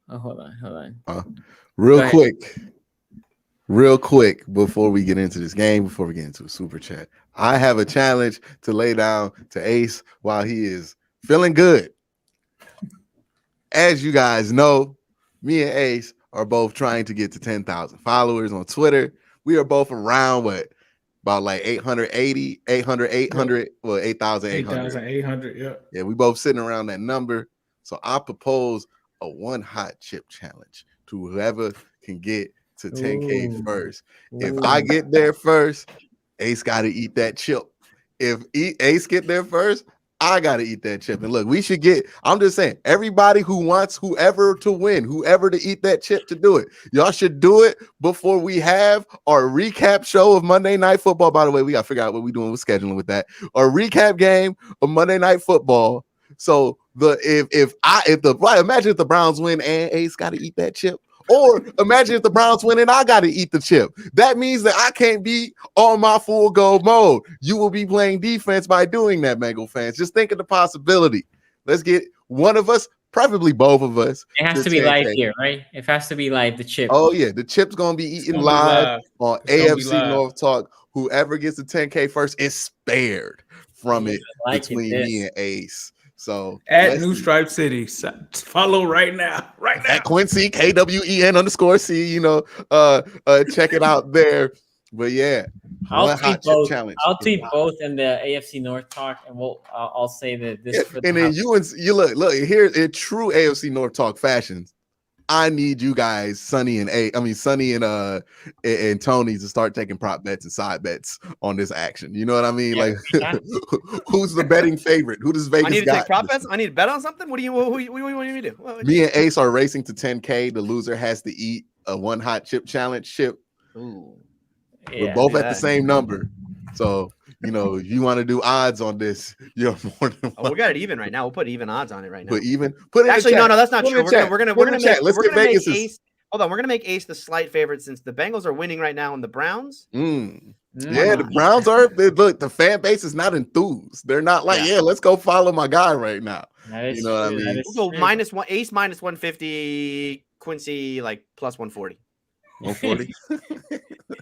Speaker 2: Oh, hold on.
Speaker 3: Real quick, before we get into this game, before we get into the super chat, I have a challenge to lay down to Ace while he is feeling good. As you guys know, me and Ace are both trying to get to 10,000 followers on Twitter. We are both around about like 800, well, 8,800.
Speaker 5: 8,800, yeah.
Speaker 3: Yeah, we both sitting around that number. So I propose a one hot chip challenge to whoever can get to 10K first. If I get there first, Ace got to eat that chip. If Ace get there first, I gotta eat that chip. And look, we should get. I'm just saying, everybody who wants whoever to win, whoever to eat that chip to do it. Y'all should do it before we have our recap show of Monday Night Football. By the way, we gotta figure out what we're doing with scheduling with that. Our recap game of Monday Night Football. So imagine if the Browns win and Ace got to eat that chip. Or imagine if the Browns win and I got to eat the chip. That means that I can't be on my full go mode. You will be playing defense by doing that, Bengal fans. Just think of the possibility. Let's get one of us, preferably both of us.
Speaker 2: It has to be live here, right? It has to be live, the chip.
Speaker 3: Oh, yeah. The chip's going to be eaten live on AFC North Talk. Whoever gets the 10K first is spared from it between me and Ace. So
Speaker 5: at New Stripe City, follow right now.
Speaker 3: At Quincy KWEN_C. Check it out there. But yeah,
Speaker 2: I'll tweet both. I'll tweet both in the AFC North Talk, and I'll say that this.
Speaker 3: Yeah, and then you look here in true AFC North Talk fashions. I need you guys, Sonny and Tony, to start taking prop bets and side bets on this action. You know what I mean?
Speaker 2: Yeah,
Speaker 3: who's the betting favorite? Who does Vegas
Speaker 4: I need to take prop bets? I need to bet on something? What do you want me to do?
Speaker 3: Me and Ace are racing to 10K. The loser has to eat a one hot chip challenge chip.
Speaker 4: Ooh.
Speaker 3: We're both at the same number. So, if you want to do odds on this, you're more than
Speaker 4: we got it even right now. We'll put even odds on it right now.
Speaker 3: Put it
Speaker 4: actually, no, that's not true. We're gonna make
Speaker 3: Let's get Vegas.
Speaker 4: Ace. Hold on, we're gonna make Ace the slight favorite since the Bengals are winning right now and the Browns.
Speaker 3: Yeah, the Browns are. Look, the fan base is not enthused. They're not like, let's go follow my guy right now. You know what I mean?
Speaker 4: We'll go -1, Ace minus 150, Quincy like plus 140.
Speaker 3: 140.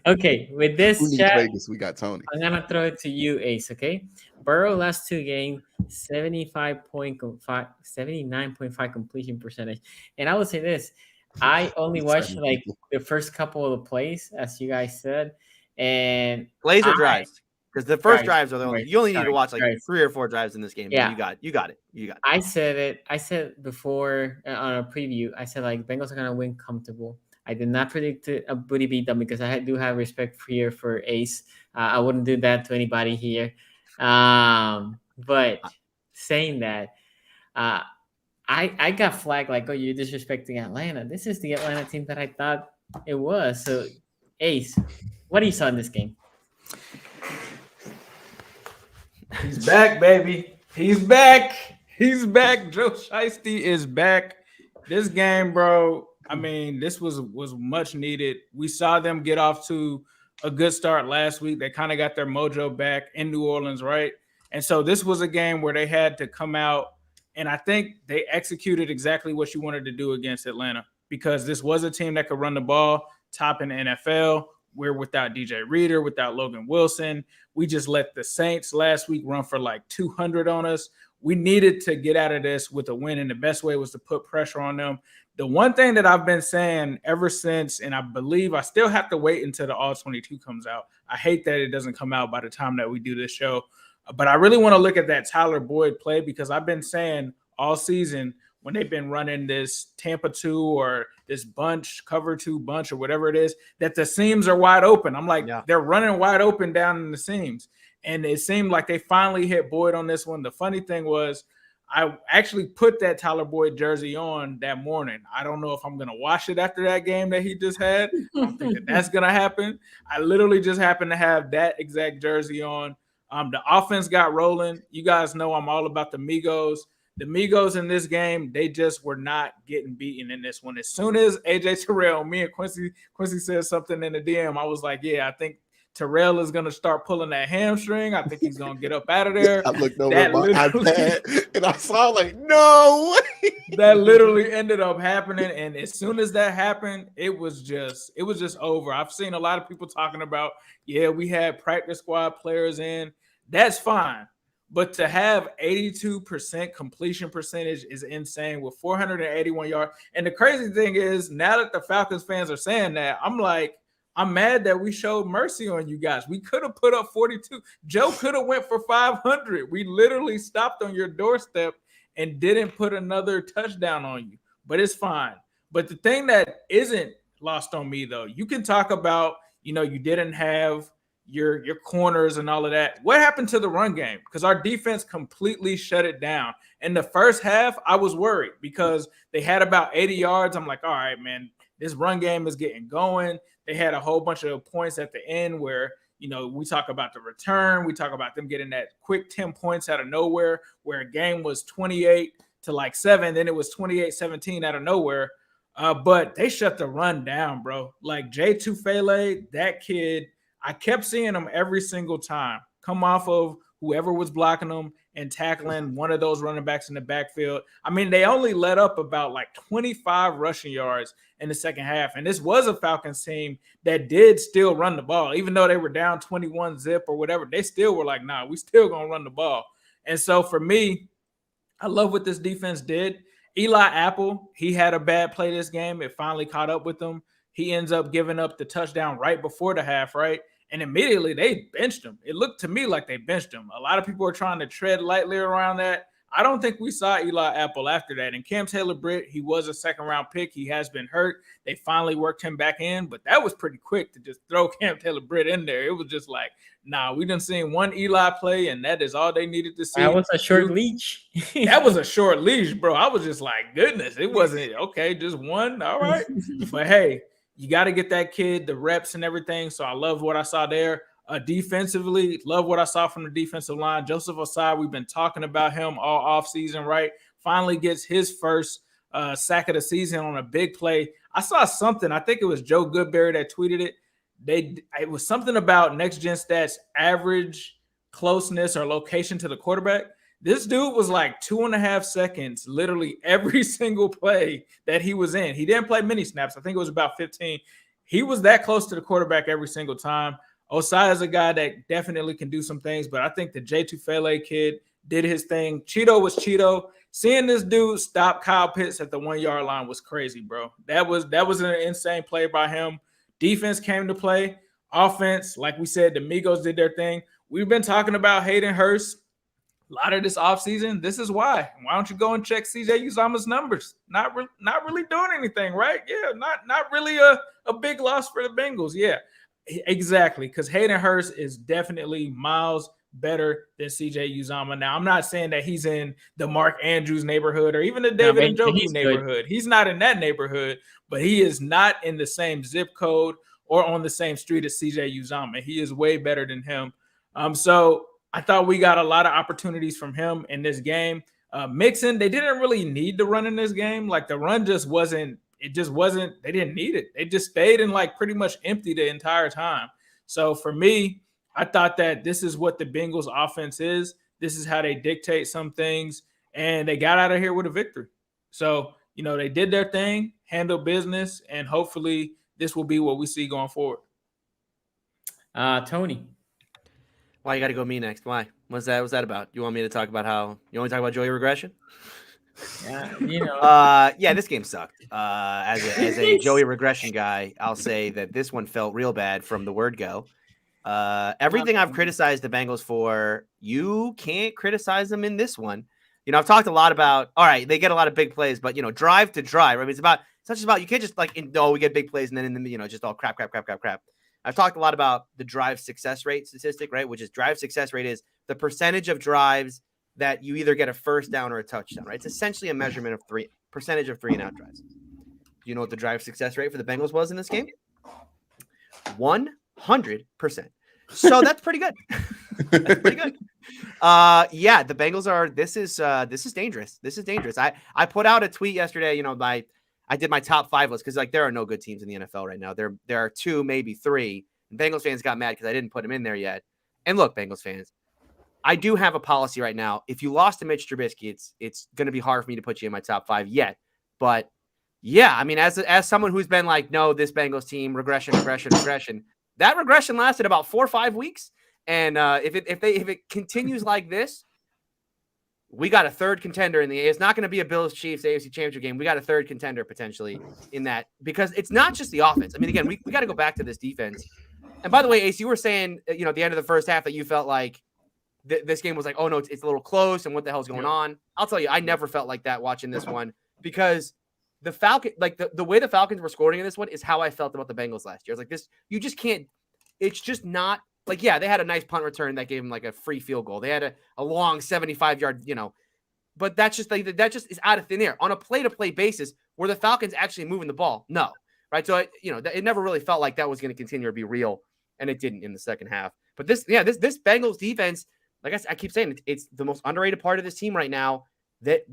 Speaker 2: Okay, with this chat,
Speaker 3: Vegas, we got Tony.
Speaker 2: I'm gonna throw it to you, Ace. Okay, Burrow last two games, 79.5 completion percentage, and I would say this: I only watched like the first couple of the plays, as you guys said, and
Speaker 4: plays or drives. Because the first drives are the only. You only need to watch like 3 or 4 drives in this game.
Speaker 2: Yeah,
Speaker 4: you got it.
Speaker 2: I said before on a preview. I said like Bengals are gonna win comfortable. I did not predict a booty beat them because I do have respect here for Ace. I wouldn't do that to anybody here. But saying that, I got flagged like, oh, you're disrespecting Atlanta. This is the Atlanta team that I thought it was. So, Ace, what do you saw in this game?
Speaker 5: He's back, baby. He's back. Joe Shiesty is back. This game, bro. I mean, this was much needed. We saw them get off to a good start last week. They kind of got their mojo back in New Orleans, right? And so this was a game where they had to come out, and I think they executed exactly what you wanted to do against Atlanta, because this was a team that could run the ball, top in the NFL. We're without DJ Reader, without Logan Wilson. We just let the Saints last week run for like 200 on us. We needed to get out of this with a win, and the best way was to put pressure on them. The one thing that I've been saying ever since, and I believe I still have to wait until the All-22 comes out. I hate that it doesn't come out by the time that we do this show. But I really want to look at that Tyler Boyd play, because I've been saying all season when they've been running this Tampa 2 or this cover 2 bunch or whatever it is, that the seams are wide open. I'm like, They're running wide open down in the seams. And it seemed like they finally hit Boyd on this one. The funny thing was, I actually put that Tyler Boyd jersey on that morning. I don't know if I'm going to wash it after that game that he just had. I don't think that's going to happen. I literally just happened to have that exact jersey on. The offense got rolling. You guys know I'm all about the Migos. The Migos in this game, they just were not getting beaten in this one. As soon as AJ Terrell, me and Quincy said something in the DM, I was like, yeah, I think Terrell is going to start pulling that hamstring. I think he's going to get up out of there.
Speaker 3: I looked over at my iPad and I saw like, no.
Speaker 5: That literally ended up happening. And as soon as that happened, it was just over. I've seen a lot of people talking about, we had practice squad players in. That's fine. But to have 82% completion percentage is insane with 481 yards. And the crazy thing is, now that the Falcons fans are saying that, I'm mad that we showed mercy on you guys. We could have put up 42. Joe could have went for 500. We literally stopped on your doorstep and didn't put another touchdown on you. But it's fine. But the thing that isn't lost on me, though, you can talk about, you didn't have your corners and all of that. What happened to the run game? Because our defense completely shut it down. In the first half, I was worried because they had about 80 yards. I'm like, all right, man, this run game is getting going. They had a whole bunch of points at the end where, we talk about the return. We talk about them getting that quick 10 points out of nowhere, where a game was 28-7. Then it was 28-17 out of nowhere. But they shut the run down, bro. Like J2 that kid, I kept seeing him every single time come off of whoever was blocking him and tackling one of those running backs in the backfield. I mean, they only let up about like 25 rushing yards in the second half. And this was a Falcons team that did still run the ball. Even though they were down 21-0 or whatever, they still were like, nah, we still going to run the ball. And so for me, I love what this defense did. Eli Apple, he had a bad play this game. It finally caught up with him. He ends up giving up the touchdown right before the half, right? And immediately they benched him. It looked to me like they benched him. A lot of people are trying to tread lightly around that. I don't think we saw Eli Apple after that. And Cam Taylor-Britt, he was a second-round pick. He has been hurt. They finally worked him back in, but that was pretty quick to just throw Cam Taylor-Britt in there. It was just like, nah, we done seen one Eli play, and that is all they needed to see.
Speaker 2: That was a short leash.
Speaker 5: That was a short leash, bro. I was just like, goodness, it wasn't, okay, just one, all right. But, hey, you got to get that kid the reps and everything, so I love what I saw there. Defensively, love what I saw from the defensive line. Joseph Osai, we've been talking about him all offseason, right? Finally gets his first sack of the season on a big play. I saw something, I think it was Joe Goodberry that tweeted it. It was something about Next Gen Stats average closeness or location to the quarterback. This dude was like 2.5 seconds, literally every single play that he was in. He didn't play many snaps. I think it was about 15. He was that close to the quarterback every single time. Osai is a guy that definitely can do some things, but I think the J2 kid did his thing. Cheeto was Cheeto. Seeing this dude stop Kyle Pitts at the 1-yard line was crazy, bro. That was an insane play by him. Defense came to play. Offense, like we said, the Migos did their thing. We've been talking about Hayden Hurst a lot of this offseason. This is why. Why don't you go and check CJ Uzama's numbers? Not really doing anything, right? Yeah, not really a big loss for the Bengals. Yeah, exactly, because Hayden Hurst is definitely miles better than CJ Uzama. Now, I'm not saying that he's in the Mark Andrews neighborhood or even the David Njoku neighborhood. Good. He's not in that neighborhood, but he is not in the same zip code or on the same street as CJ Uzama. He is way better than him. So I thought we got a lot of opportunities from him in this game. Mixon, they didn't really need to run in this game. Like the run just wasn't, they didn't need it. They just stayed in like pretty much empty the entire time. So for me, I thought that this is what the Bengals offense is. This is how they dictate some things, and they got out of here with a victory. So, they did their thing, handled business, and hopefully this will be what we see going forward.
Speaker 2: Tony.
Speaker 4: Why you got to go me next? Why? What's that about? You want me to talk about you want to talk about Joey regression?
Speaker 2: Yeah,
Speaker 4: yeah, this game sucked. As a Joey regression guy, I'll say that this one felt real bad from the word go. Everything I've criticized the Bengals for, you can't criticize them in this one. I've talked a lot about, all right, they get a lot of big plays, but drive to drive. I mean, it's not just about, you can't just we get big plays and then just all crap. I've talked a lot about the drive success rate statistic, right? Which is drive success rate is the percentage of drives that you either get a first down or a touchdown, right? It's essentially a measurement of percentage of 3-and-out drives. Do you know what the drive success rate for the Bengals was in this game? 100%. So that's pretty good. That's pretty good. Yeah, the Bengals are. This is dangerous. This is dangerous. I put out a tweet yesterday. I did my top 5 list because there are no good teams in the NFL right now. There are 2, maybe 3. And Bengals fans got mad because I didn't put them in there yet. And look, Bengals fans, I do have a policy right now. If you lost to Mitch Trubisky, it's going to be hard for me to put you in my top 5 yet. But yeah, I mean, as someone who's been like, no, this Bengals team regression. That regression lasted about 4 or 5 weeks, and if it continues like this, we got a third contender in the A. It's not going to be a Bills Chiefs AFC Championship game. We got a third contender potentially in that because it's not just the offense. I mean, again, we got to go back to this defense. And by the way, Ace, you were saying at the end of the first half that you felt like this game was like, oh no, it's a little close, and what the hell's going on? I'll tell you, I never felt like that watching this one because the Falcon, like the way the Falcons were scoring in this one is how I felt about the Bengals last year. I was like, this, you just can't, it's just not like, yeah, they had a nice punt return that gave them like a free field goal. They had a long 75-yard, but that just is out of thin air on a play-to-play basis. Were the Falcons actually moving the ball? No, right? So it never really felt like that was going to continue to be real, and it didn't in the second half. But this Bengals defense, like I keep saying, it's the most underrated part of this team right now. That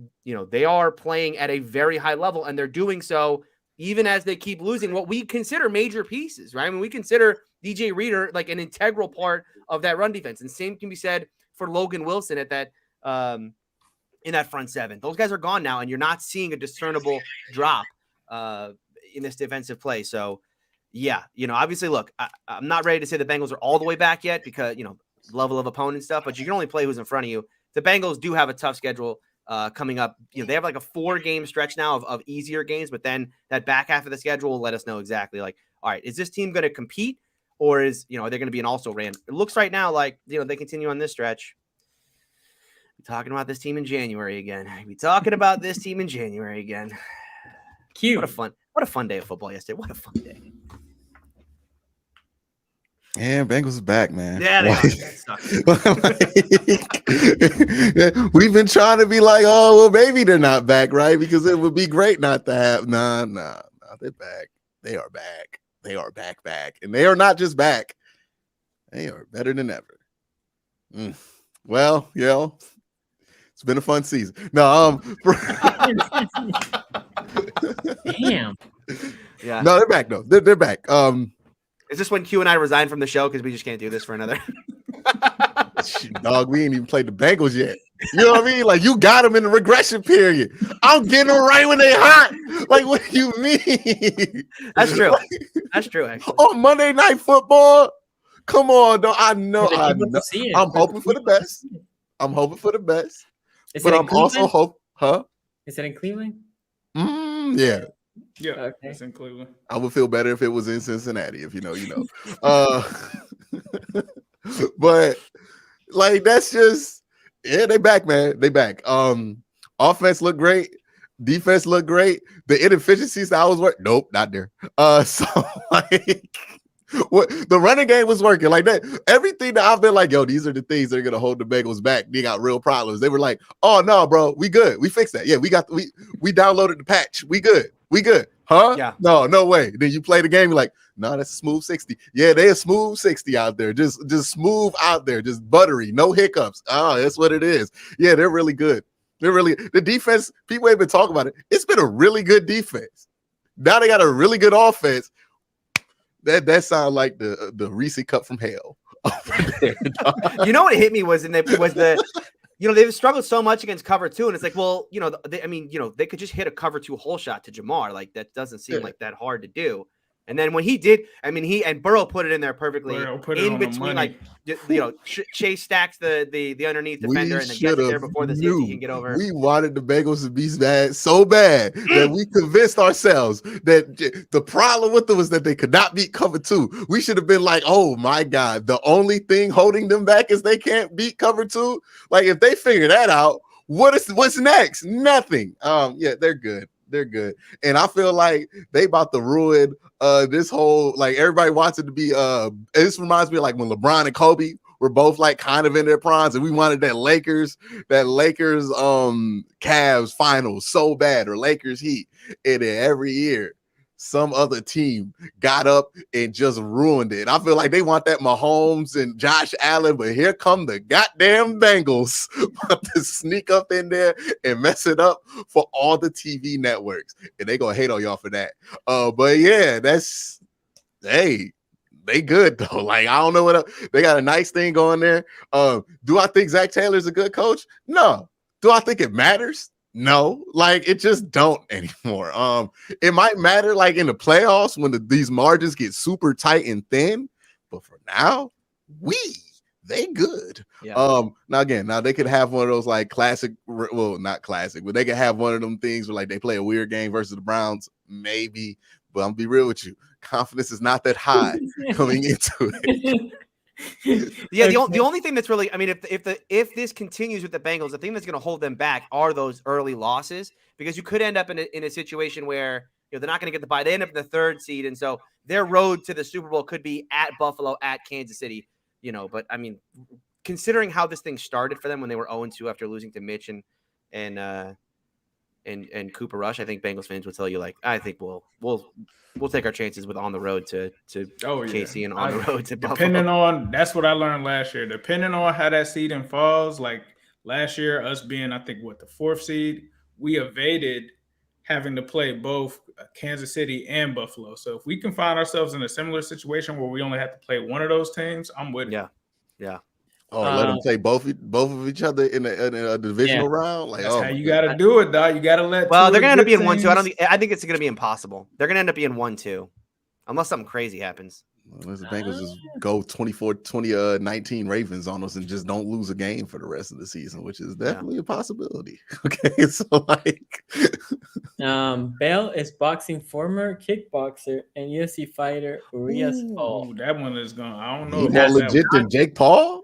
Speaker 4: they are playing at a very high level, and they're doing so even as they keep losing what we consider major pieces, right? I mean, we consider DJ Reader like an integral part of that run defense, and same can be said for Logan Wilson at that in that front seven. Those guys are gone now, and you're not seeing a discernible drop in this defensive play. So, yeah, obviously, look, I'm not ready to say the Bengals are all the way back yet because level of opponent stuff, but you can only play who's in front of you. The Bengals do have a tough schedule coming up. They have like a 4-game stretch now of easier games, but then that back half of the schedule will let us know exactly like, all right, is this team going to compete, or are they going to be an also ran? It looks right now like they continue on this stretch. We're talking about this team in January again.
Speaker 2: Cute.
Speaker 4: What a fun day of football yesterday. What a fun day.
Speaker 3: Yeah, Bengals is back, man.
Speaker 4: Yeah, they
Speaker 3: are. We've been trying to be like, oh, well, maybe they're not back, right? Because it would be great not to have. Nah, they're back. They are back. They are back. And they are not just back. They are better than ever. Well, it's been a fun season. No,
Speaker 2: Damn.
Speaker 4: Yeah.
Speaker 3: No, they're back, though. They're back.
Speaker 4: Is this when Q and I resigned from the show because we just can't do this for another?
Speaker 3: Dog, we ain't even played the Bengals yet. You know what I mean? Like, you got them in the regression period. I'm getting them right when they hot. Like, what do you mean?
Speaker 4: That's true. That's true, actually.
Speaker 3: On Monday Night Football? Come on, though. I know. I'm hoping for the best.
Speaker 2: Is
Speaker 3: but
Speaker 2: it in
Speaker 3: I'm
Speaker 2: Cleveland?
Speaker 3: also
Speaker 2: Is it in Cleveland?
Speaker 3: Yeah.
Speaker 5: Yeah,
Speaker 2: Okay.
Speaker 5: it's in Cleveland.
Speaker 3: I would feel better if it was in Cincinnati, if you know. But like, that's just, they back, man. They back. Offense looked great. Defense looked great. The inefficiencies that I was working, nope, not there. So like, what the running game was working like that. Everything that I've been like, yo, these are the things that are gonna hold the Bengals back. They got real problems. They were like, oh no, bro, we good. We fixed that. Yeah, we downloaded the patch. We good. Huh?
Speaker 4: Yeah.
Speaker 3: No way. Then you play the game, you're like, no, that's a smooth 60. Yeah, they a smooth 60 out there. Just smooth out there, just buttery, no hiccups. Oh, that's what it is. Yeah, they're really good. The defense, people ain't been talking about it. It's been a really good defense. Now they got a really good offense. That sounds like the Reese Cup from hell.
Speaker 4: What hit me was they've struggled so much against cover 2, and it's like, well, they could just hit a cover 2 hole shot to Jamar. Like, that doesn't seem like that hard to do. And then when he did, he and Burrow put it in there perfectly in between, like, Chase stacks the underneath defender and then gets it there before the safety can get over.
Speaker 3: We wanted the Bengals to be bad so bad that we convinced ourselves that the problem with them was that they could not beat cover 2. We should have been like, oh my God, the only thing holding them back is they can't beat cover 2. Like, if they figure that out, what's next? Nothing. Yeah, they're good. They're good. And I feel like they about to ruin this whole, like, everybody wants it to be this reminds me of like when LeBron and Kobe were both like kind of in their primes, and we wanted that Lakers Cavs finals so bad, or Lakers Heat. And then every year some other team got up and just ruined it. I feel like they want that Mahomes and Josh Allen, but here come the goddamn Bengals about to sneak up in there and mess it up for all the TV networks. And they gonna hate on y'all for that. But yeah, they good though. Like, I don't know what else. They got a nice thing going there. Do I think Zach Taylor's a good coach? No. Do I think it matters? No, like, it just don't anymore. It might matter like in the playoffs when these margins get super tight and thin, but for now, they good.
Speaker 4: Yeah.
Speaker 3: Now they could have one of those like classic, well, not classic, but they could have one of them things where like they play a weird game versus the Browns, maybe. But I'm gonna be real with you, confidence is not that high coming into it.
Speaker 4: Yeah, the only thing that's really, if this continues with the Bengals, the thing that's going to hold them back are those early losses, because you could end up in a situation where they're not going to get the bye. They end up in the 3rd seed, and so their road to the Super Bowl could be at Buffalo, at Kansas City. but I mean, considering how this thing started for them when they were 0-2 after losing to Mitch and Cooper Rush, I think Bengals fans would tell you, like, I think we'll take our chances with on the road to KC and on the road to
Speaker 5: depending
Speaker 4: Buffalo.
Speaker 5: on, that's what I learned last year. Depending on how that seeding falls, like last year, us being, I think, the 4th seed, we evaded having to play both Kansas City and Buffalo. So if we can find ourselves in a similar situation where we only have to play one of those teams, I'm with it.
Speaker 4: Yeah.
Speaker 3: Or let them play both of each other in a divisional round. Like,
Speaker 5: that's how you got to do it, dog. You got to let.
Speaker 4: Well, they're going to end up being 1-2. I think it's going to be impossible. They're going to end up being 1-2, unless something crazy happens.
Speaker 3: Unless the Bengals just go 20-19 Ravens on us and just don't lose a game for the rest of the season, which is definitely a possibility. Okay, so like,
Speaker 2: Bell is boxing former kickboxer and UFC fighter Urias Hall.
Speaker 5: That one is gone. I don't know.
Speaker 3: More legit than Jake Paul.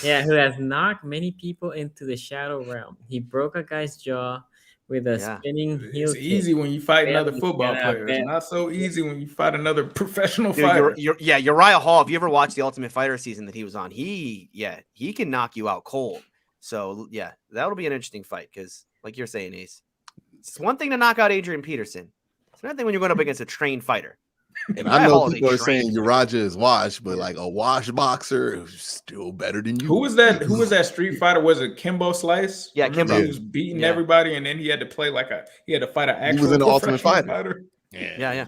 Speaker 2: Yeah, who has knocked many people into the shadow realm. He broke a guy's jaw with a spinning heel.
Speaker 5: It's easy when you fight another football player. It's not so easy when you fight another professional fighter.
Speaker 4: Uriah Hall, if you ever watched the Ultimate Fighter season that he was on, he can knock you out cold. So, that'll be an interesting fight because, like you're saying, Ace, it's one thing to knock out Adrian Peterson. It's another thing when you're going up against a trained fighter.
Speaker 3: And I know people are saying Uraja is washed, but like a washed boxer is still better than you.
Speaker 5: Who was that street fighter? Was it Kimbo Slice?
Speaker 4: Yeah, Kimbo.
Speaker 5: He was beating everybody, and then he had to play he had to fight an actual.
Speaker 3: He was in the Ultimate Fighter.
Speaker 4: Yeah.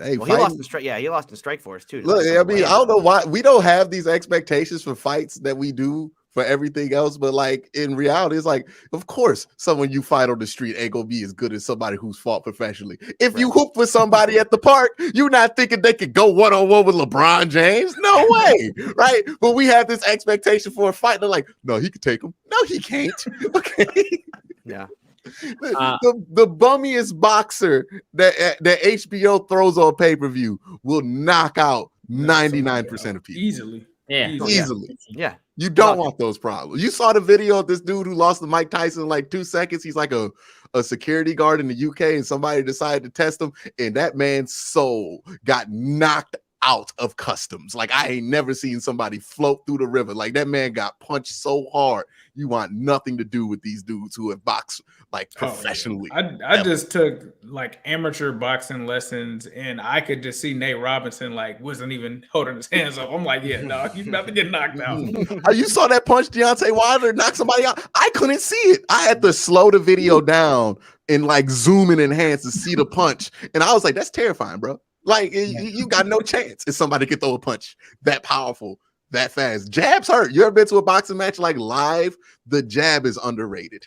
Speaker 3: Hey,
Speaker 4: he lost in strike. Yeah, he lost in Strike Force too.
Speaker 3: Look, I mean, I don't know why we don't have these expectations for fights that we do for everything else, but like in reality, it's like, of course, someone you fight on the street ain't gonna be as good as somebody who's fought professionally. If you hoop with somebody at the park, you're not thinking they could go one-on-one with LeBron James. No way, right? But we have this expectation for a fight. They're like, no, he could take him. No, he can't. Okay.
Speaker 4: Yeah.
Speaker 3: The bummiest boxer that HBO throws on pay-per-view will knock out 99% of people.
Speaker 5: Easily.
Speaker 2: Yeah.
Speaker 3: Easily.
Speaker 4: Yeah.
Speaker 3: You don't want those problems. You saw the video of this dude who lost to Mike Tyson in like 2 seconds. He's like a security guard in the UK, and somebody decided to test him, and that man's soul got knocked out of customs. Like, I ain't never seen somebody float through the river. Like, that man got punched so hard. You want nothing to do with these dudes who have boxed like professionally.
Speaker 5: I just took like amateur boxing lessons, and I could just see Nate Robinson like wasn't even holding his hands up. I'm like, yeah, no, he's about to get knocked out.
Speaker 3: You saw that punch Deontay Wilder knock somebody out? I couldn't see it. I had to slow the video down and like zoom and enhance to see the punch, and I was like, that's terrifying, bro. Like, you got no chance if somebody could throw a punch that powerful, that fast. Jabs hurt. You ever been to a boxing match like live? The jab is underrated.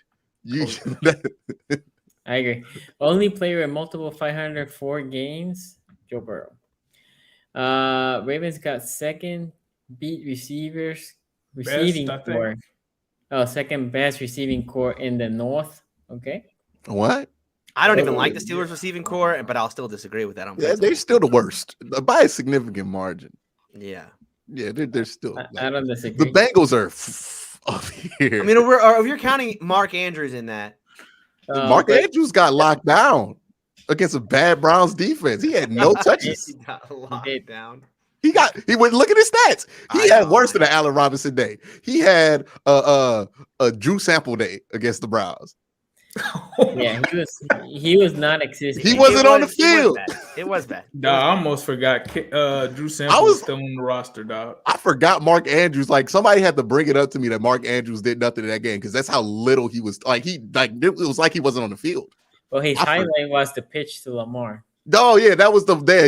Speaker 2: I agree. Only player in multiple 504 games, Joe Burrow. Ravens got second beat receiving core. Oh, second best receiving core in the North. Okay.
Speaker 3: What?
Speaker 4: I don't even like the Steelers receiving core, but I'll still disagree with that.
Speaker 3: They're still the worst by a significant margin.
Speaker 4: Yeah,
Speaker 3: they're still.
Speaker 2: I don't disagree.
Speaker 3: The Bengals are up here.
Speaker 4: I mean, if you're counting Mark Andrews in that,
Speaker 3: Mark Andrews got locked down against a bad Browns defense. He had no touches.
Speaker 4: He got locked down.
Speaker 3: He went. Look at his stats. He had worse than an Allen Robinson day. He had a Drew Sample day against the Browns.
Speaker 2: Yeah, he was not existing.
Speaker 3: He wasn't on the field.
Speaker 4: It was bad.
Speaker 5: I almost forgot Drew Sample was still on the roster, dog.
Speaker 3: I forgot Mark Andrews. Like, somebody had to bring it up to me that Mark Andrews did nothing in that game because that's how little he was. Like, it was like he wasn't on the field.
Speaker 2: Well, his highlight was the pitch to Lamar.
Speaker 3: Oh yeah, that was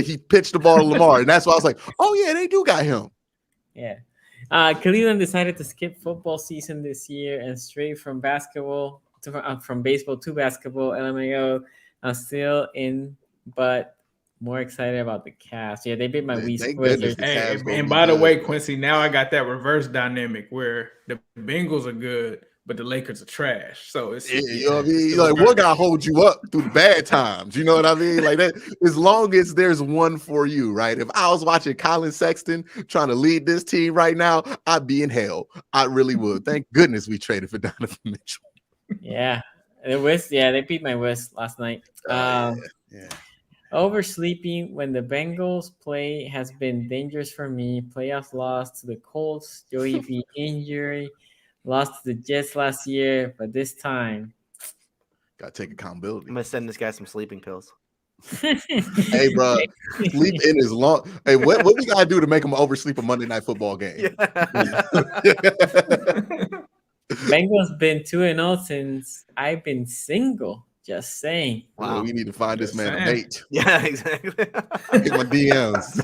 Speaker 3: he pitched the ball to Lamar, and that's why I was like, oh yeah, they do got him.
Speaker 2: Yeah. Cleveland decided to skip football season this year and stray from basketball. From baseball to basketball. LMAO still in, but more excited about the Cavs. Yeah, they beat my Wizards.
Speaker 5: And by the way, Quincy, now I got that reverse dynamic where the Bengals are good, but the Lakers are trash. So it's
Speaker 3: you know what I mean? Like, we're gonna hold you up through bad times. You know what I mean? Like that, as long as there's one for you, right? If I was watching Colin Sexton trying to lead this team right now, I'd be in hell. I really would. Thank goodness we traded for Donovan Mitchell.
Speaker 2: Yeah, the West. Yeah, they beat my West last night. Oversleeping when the Bengals play has been dangerous for me. Playoffs lost to the Colts, Joey B injury, lost to the Jets last year, but this time.
Speaker 3: Gotta take accountability.
Speaker 4: I'm gonna send this guy some sleeping pills.
Speaker 3: Hey, bro, sleep in is long. Hey, what we gotta do to make him oversleep a Monday Night Football game?
Speaker 2: Bengals been 2-0 since I've been single. Just saying.
Speaker 3: Wow, well, we need to find this man a mate.
Speaker 4: Yeah, exactly.
Speaker 3: Get my DMs.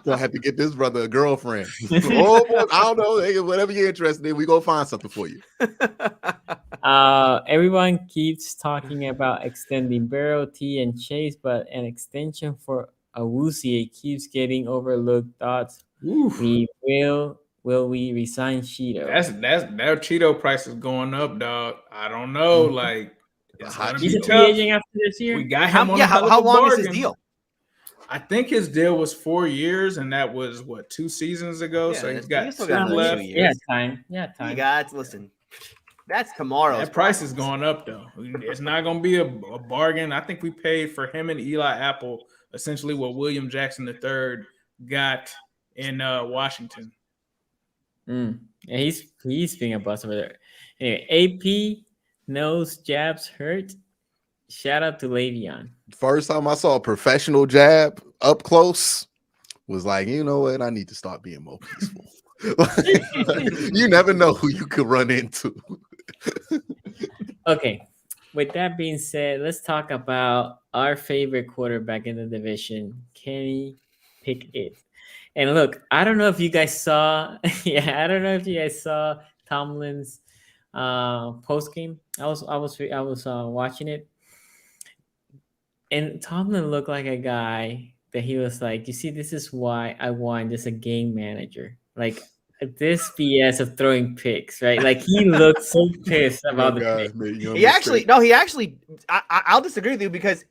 Speaker 3: Gonna have to get this brother a girlfriend. Oh, boy, I don't know. Hey, whatever you're interested in, we gonna find something for you.
Speaker 2: Everyone keeps talking about extending Barrow, T, and Chase, but an extension for Awuzie keeps getting overlooked. Thoughts? Will we resign Cheeto?
Speaker 5: Their Cheeto price is going up, dog. I don't know. Like,
Speaker 2: he's a free agent after this year.
Speaker 5: We got him on
Speaker 4: how long is his deal?
Speaker 5: I think his deal was 4 years, and that was 2 seasons ago. So he's got 2 left.
Speaker 2: Yeah, time.
Speaker 4: You guys, listen. That's tomorrow.
Speaker 5: That price is going up, though. It's not going to be a bargain. I think we paid for him and Eli Apple essentially what William Jackson III got in Washington.
Speaker 2: Yeah, he's being a bust over there. Anyway, AP knows jabs hurt. Shout out to Le'Veon.
Speaker 3: First time I saw a professional jab up close was like, you know what? I need to start being more peaceful. You never know who you could run into.
Speaker 2: Okay. With that being said, let's talk about our favorite quarterback in the division, Kenny Pickett. And look, I don't know if you guys saw, Tomlin's post game. I was watching it, and Tomlin looked like a guy that he was like, you see, this is why I want just a game manager. Like this BS of throwing picks, right? Like he looked so pissed about the pick.
Speaker 4: I'll disagree with you because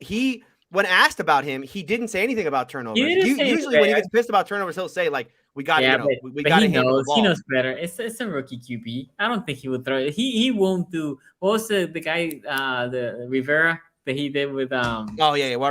Speaker 4: when asked about him, he didn't say anything about turnovers. Usually when he gets pissed about turnovers, he'll say like, we got to, we got to handle the ball. He knows
Speaker 2: better. It's a rookie QB. I don't think he would throw it. He won't do. What was the guy, the Rivera that he did with
Speaker 4: our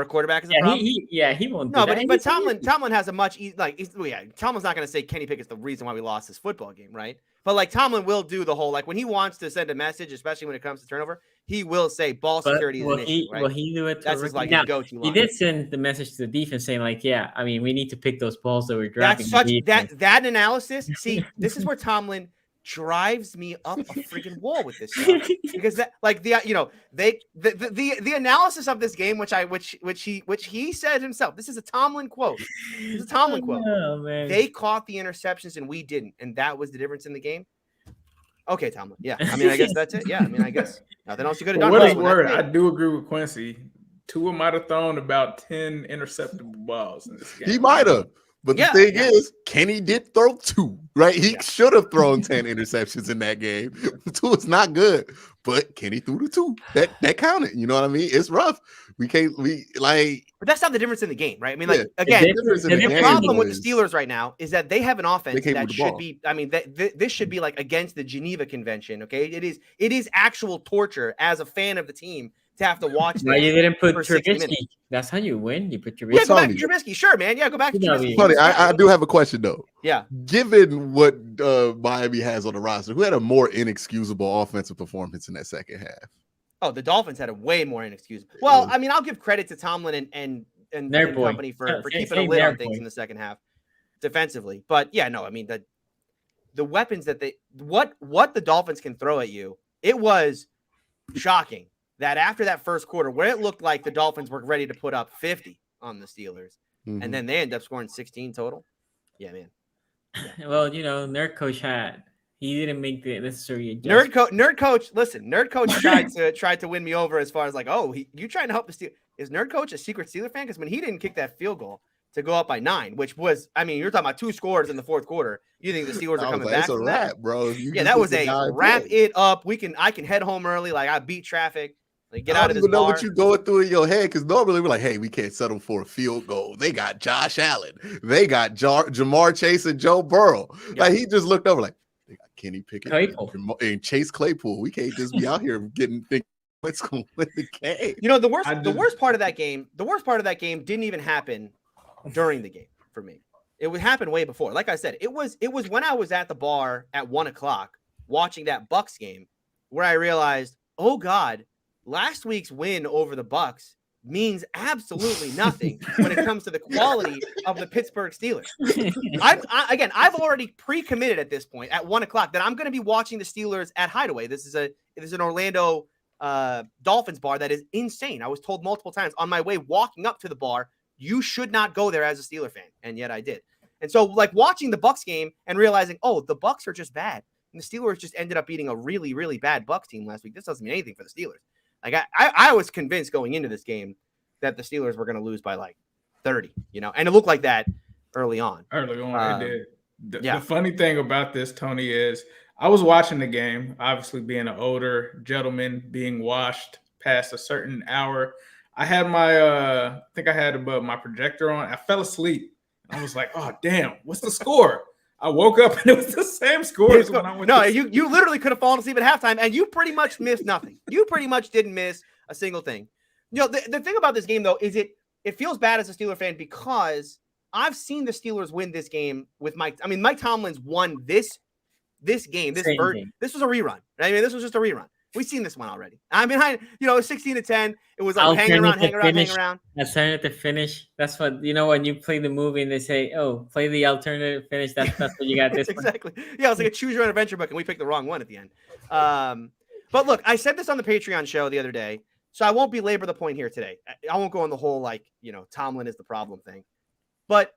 Speaker 4: quarterback is a problem.
Speaker 2: He won't.
Speaker 4: No, but Tomlin has a much Tomlin's not going to say Kenny Pickett's the reason why we lost this football game, right? But like Tomlin will do the whole when he wants to send a message, especially when it comes to turnover, he will say ball security is an issue, right?
Speaker 2: Will he do it?
Speaker 4: That's his go-to line.
Speaker 2: He did send the message to the defense saying we need to pick those balls that we're dropping.
Speaker 4: That analysis. See, this is where Tomlin drives me up a freaking wall with this stuff. Because the analysis of this game, which he said himself. This is a Tomlin quote.
Speaker 2: Oh, man.
Speaker 4: They caught the interceptions and we didn't, and that was the difference in the game. Okay, Tomlin. Yeah, I guess that's it. Yeah, I guess nothing else you could have done.
Speaker 5: What is word? I do agree with Quincy. Tua might have thrown about 10 interceptable balls in this game.
Speaker 3: He might have. But the thing is, Kenny did throw 2, right? He should have thrown 10 interceptions in that game. 2 is not good, but Kenny threw the 2. That counted. You know what I mean? It's rough. But
Speaker 4: that's not the difference in the game, right? The problem with the Steelers right now is that they have an offense that should be. This should be against the Geneva Convention. Okay, it is actual torture as a fan of the team to have to watch.
Speaker 2: Why you didn't put Trubisky? That's how you win. You put Trubisky.
Speaker 4: Yeah, go back to Trubisky. Sure, man. Yeah, go back to Trubisky.
Speaker 3: Funny, I do have a question though.
Speaker 4: Yeah.
Speaker 3: Given what Miami has on the roster, who had a more inexcusable offensive performance in that second half?
Speaker 4: Oh, the Dolphins had a way more inexcusable. Well, I'll give credit to Tomlin and company for keeping a lid on things in the second half defensively. But yeah, no, the weapons that what the Dolphins can throw at you, it was shocking. That after that first quarter, where it looked like the Dolphins were ready to put up 50 on the Steelers, and then they end up scoring 16 total. Yeah, man.
Speaker 2: Yeah. Well, Nerd Coach he didn't make the necessary adjustment.
Speaker 4: Nerd Coach, listen, Nerd Coach tried to win me over as far as you trying to help the Steelers. Is Nerd Coach a secret Steeler fan? Because when he didn't kick that field goal to go up by 9, which was, you're talking about 2 scores in the fourth quarter. You think the Steelers are coming back?
Speaker 3: It's a wrap, bro.
Speaker 4: That was a wrap it up. I can head home early. I beat traffic. Get out of this bar. I don't even know
Speaker 3: what you're going through in your head because normally we're like, hey, we can't settle for a field goal. They got Josh Allen. They got Jamar Chase and Joe Burrow. Yeah. He just looked over they got Kenny Pickett and Chase Claypool. We can't just be out here thinking What's going to win the game?
Speaker 4: You know, the worst part of that game didn't even happen during the game for me. It would happen way before. Like I said, it was when I was at the bar at 1:00 watching that Bucs game where I realized, oh God, last week's win over the Bucs means absolutely nothing when it comes to the quality of the Pittsburgh Steelers. I've already pre-committed at this point at 1:00 that I'm going to be watching the Steelers at Hideaway. This is an Orlando Dolphins bar that is insane. I was told multiple times on my way walking up to the bar, you should not go there as a Steeler fan, and yet I did. And so, like, watching the Bucs game and realizing, oh, the Bucs are just bad, and the Steelers just ended up beating a really, really bad Bucs team last week. This doesn't mean anything for the Steelers. Like, I was convinced going into this game that the Steelers were going to lose by like 30, you know, and it looked like that early on.
Speaker 5: It did. The funny thing about this, Tony, is I was watching the game, obviously being an older gentleman, being washed past a certain hour. I had my, my projector on. I fell asleep. I was like, oh, damn, what's the score? I woke up and it was the same score as when I went.
Speaker 4: No, you literally could have fallen asleep at halftime and you pretty much missed nothing. You pretty much didn't miss a single thing. You know, the thing about this game, though, is it feels bad as a Steeler fan because I've seen the Steelers win this game with Mike. I mean, Mike Tomlin's won this game. This was a rerun. I mean, this was just a rerun. We've seen this one already. I mean, 16-10. It was like hang around.
Speaker 2: Alternative finish. That's what, you know, when you play the movie and they say, oh, play the alternative finish. That's what you got this
Speaker 4: exactly. One. Yeah, it was like a choose your own adventure book, and we picked the wrong one at the end. But look, I said this on the Patreon show the other day, so I won't belabor the point here today. I won't go on the whole, like, you know, Tomlin is the problem thing. But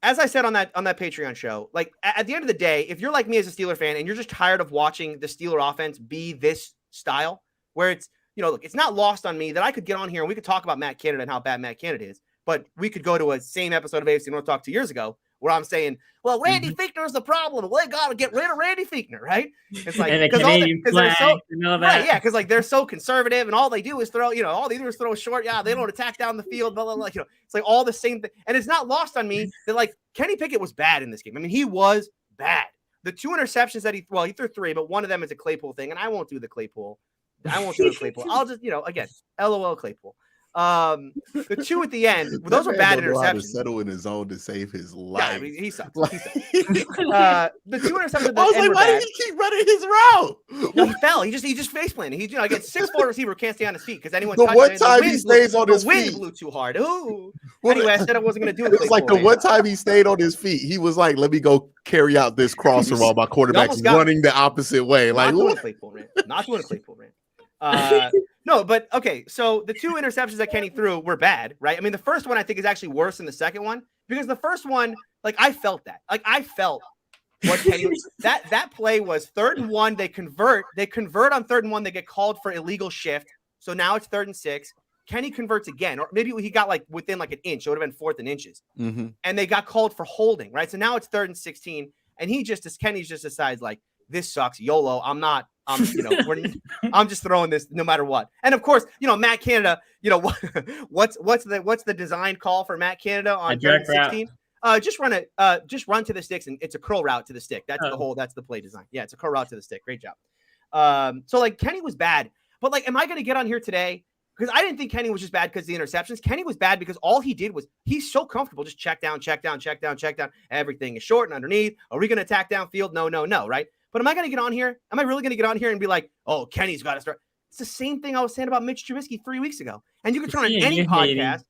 Speaker 4: as I said on that Patreon show, like at the end of the day, if you're like me as a Steeler fan and you're just tired of watching the Steeler offense be this style, where it's, you know, look, it's not lost on me that I could get on here and we could talk about Matt Canada and how bad Matt Canada is, but we could go to a same episode of AFC North Talk 2 years ago where I'm saying, well, Randy Fichtner is the problem. We got to get rid of Randy Fichtner, right? It's like,
Speaker 2: because they're so,
Speaker 4: right, yeah, because like they're so conservative and all they do is throw, you know, all they do is throw short. Yeah, they don't attack down the field, blah, blah, blah. You know, it's like all the same thing. And it's not lost on me that like Kenny Pickett was bad in this game. I mean, he was bad. The 2 interceptions that he threw 3, but one of them is a Claypool thing, and I won't do the Claypool. I'll just, you know, again, LOL Claypool. The 2 at the end, those were bad interceptions.
Speaker 3: To settle in his zone to save his life.
Speaker 4: Yeah, I mean, he sucks. The 2 interceptions.
Speaker 3: I was like, why did he keep running his route?
Speaker 4: No, he fell. He just face planted. He, you know, again, 6'4" receiver can't stay on his feet because anyone.
Speaker 3: The one time he stays on his feet,
Speaker 4: the wind blew too hard. Ooh. Anyway, I said I wasn't going to do it.
Speaker 3: It was like the one time he stayed on his feet. He was like, "Let me go carry out this crosser while my quarterback's running the opposite way." Like,
Speaker 4: not doing a Claypool rant. Not doing a Claypool rant. No, but okay. So the 2 interceptions that Kenny threw were bad, right? I mean, the first one I think is actually worse than the second one because the first one, like I felt that, like I felt what Kenny that play was 3rd and 1. They convert on 3rd and 1. They get called for illegal shift. So now it's 3rd and 6. Kenny converts again, or maybe he got like within like an inch. It would have been 4th and inches, and they got called for holding, right? So now it's 3rd and 16, and Kenny just decides like this sucks, YOLO. You know, I'm just throwing this no matter what. And of course, you know, Matt Canada, you know, what's the design call for Matt Canada on 3rd and 16? Just run to the sticks, and it's a curl route to the stick. That's the play design. Yeah, it's a curl route to the stick. Great job. So like Kenny was bad, but like, am I going to get on here today? Because I didn't think Kenny was just bad because of the interceptions. Kenny was bad because all he did was he's so comfortable. Just check down. Everything is short and underneath. Are we going to attack downfield? No, right? But am I going to get on here? Am I really going to get on here and be like, oh, Kenny's got to start? It's the same thing I was saying about Mitch Trubisky 3 weeks ago. And you can turn on any podcast.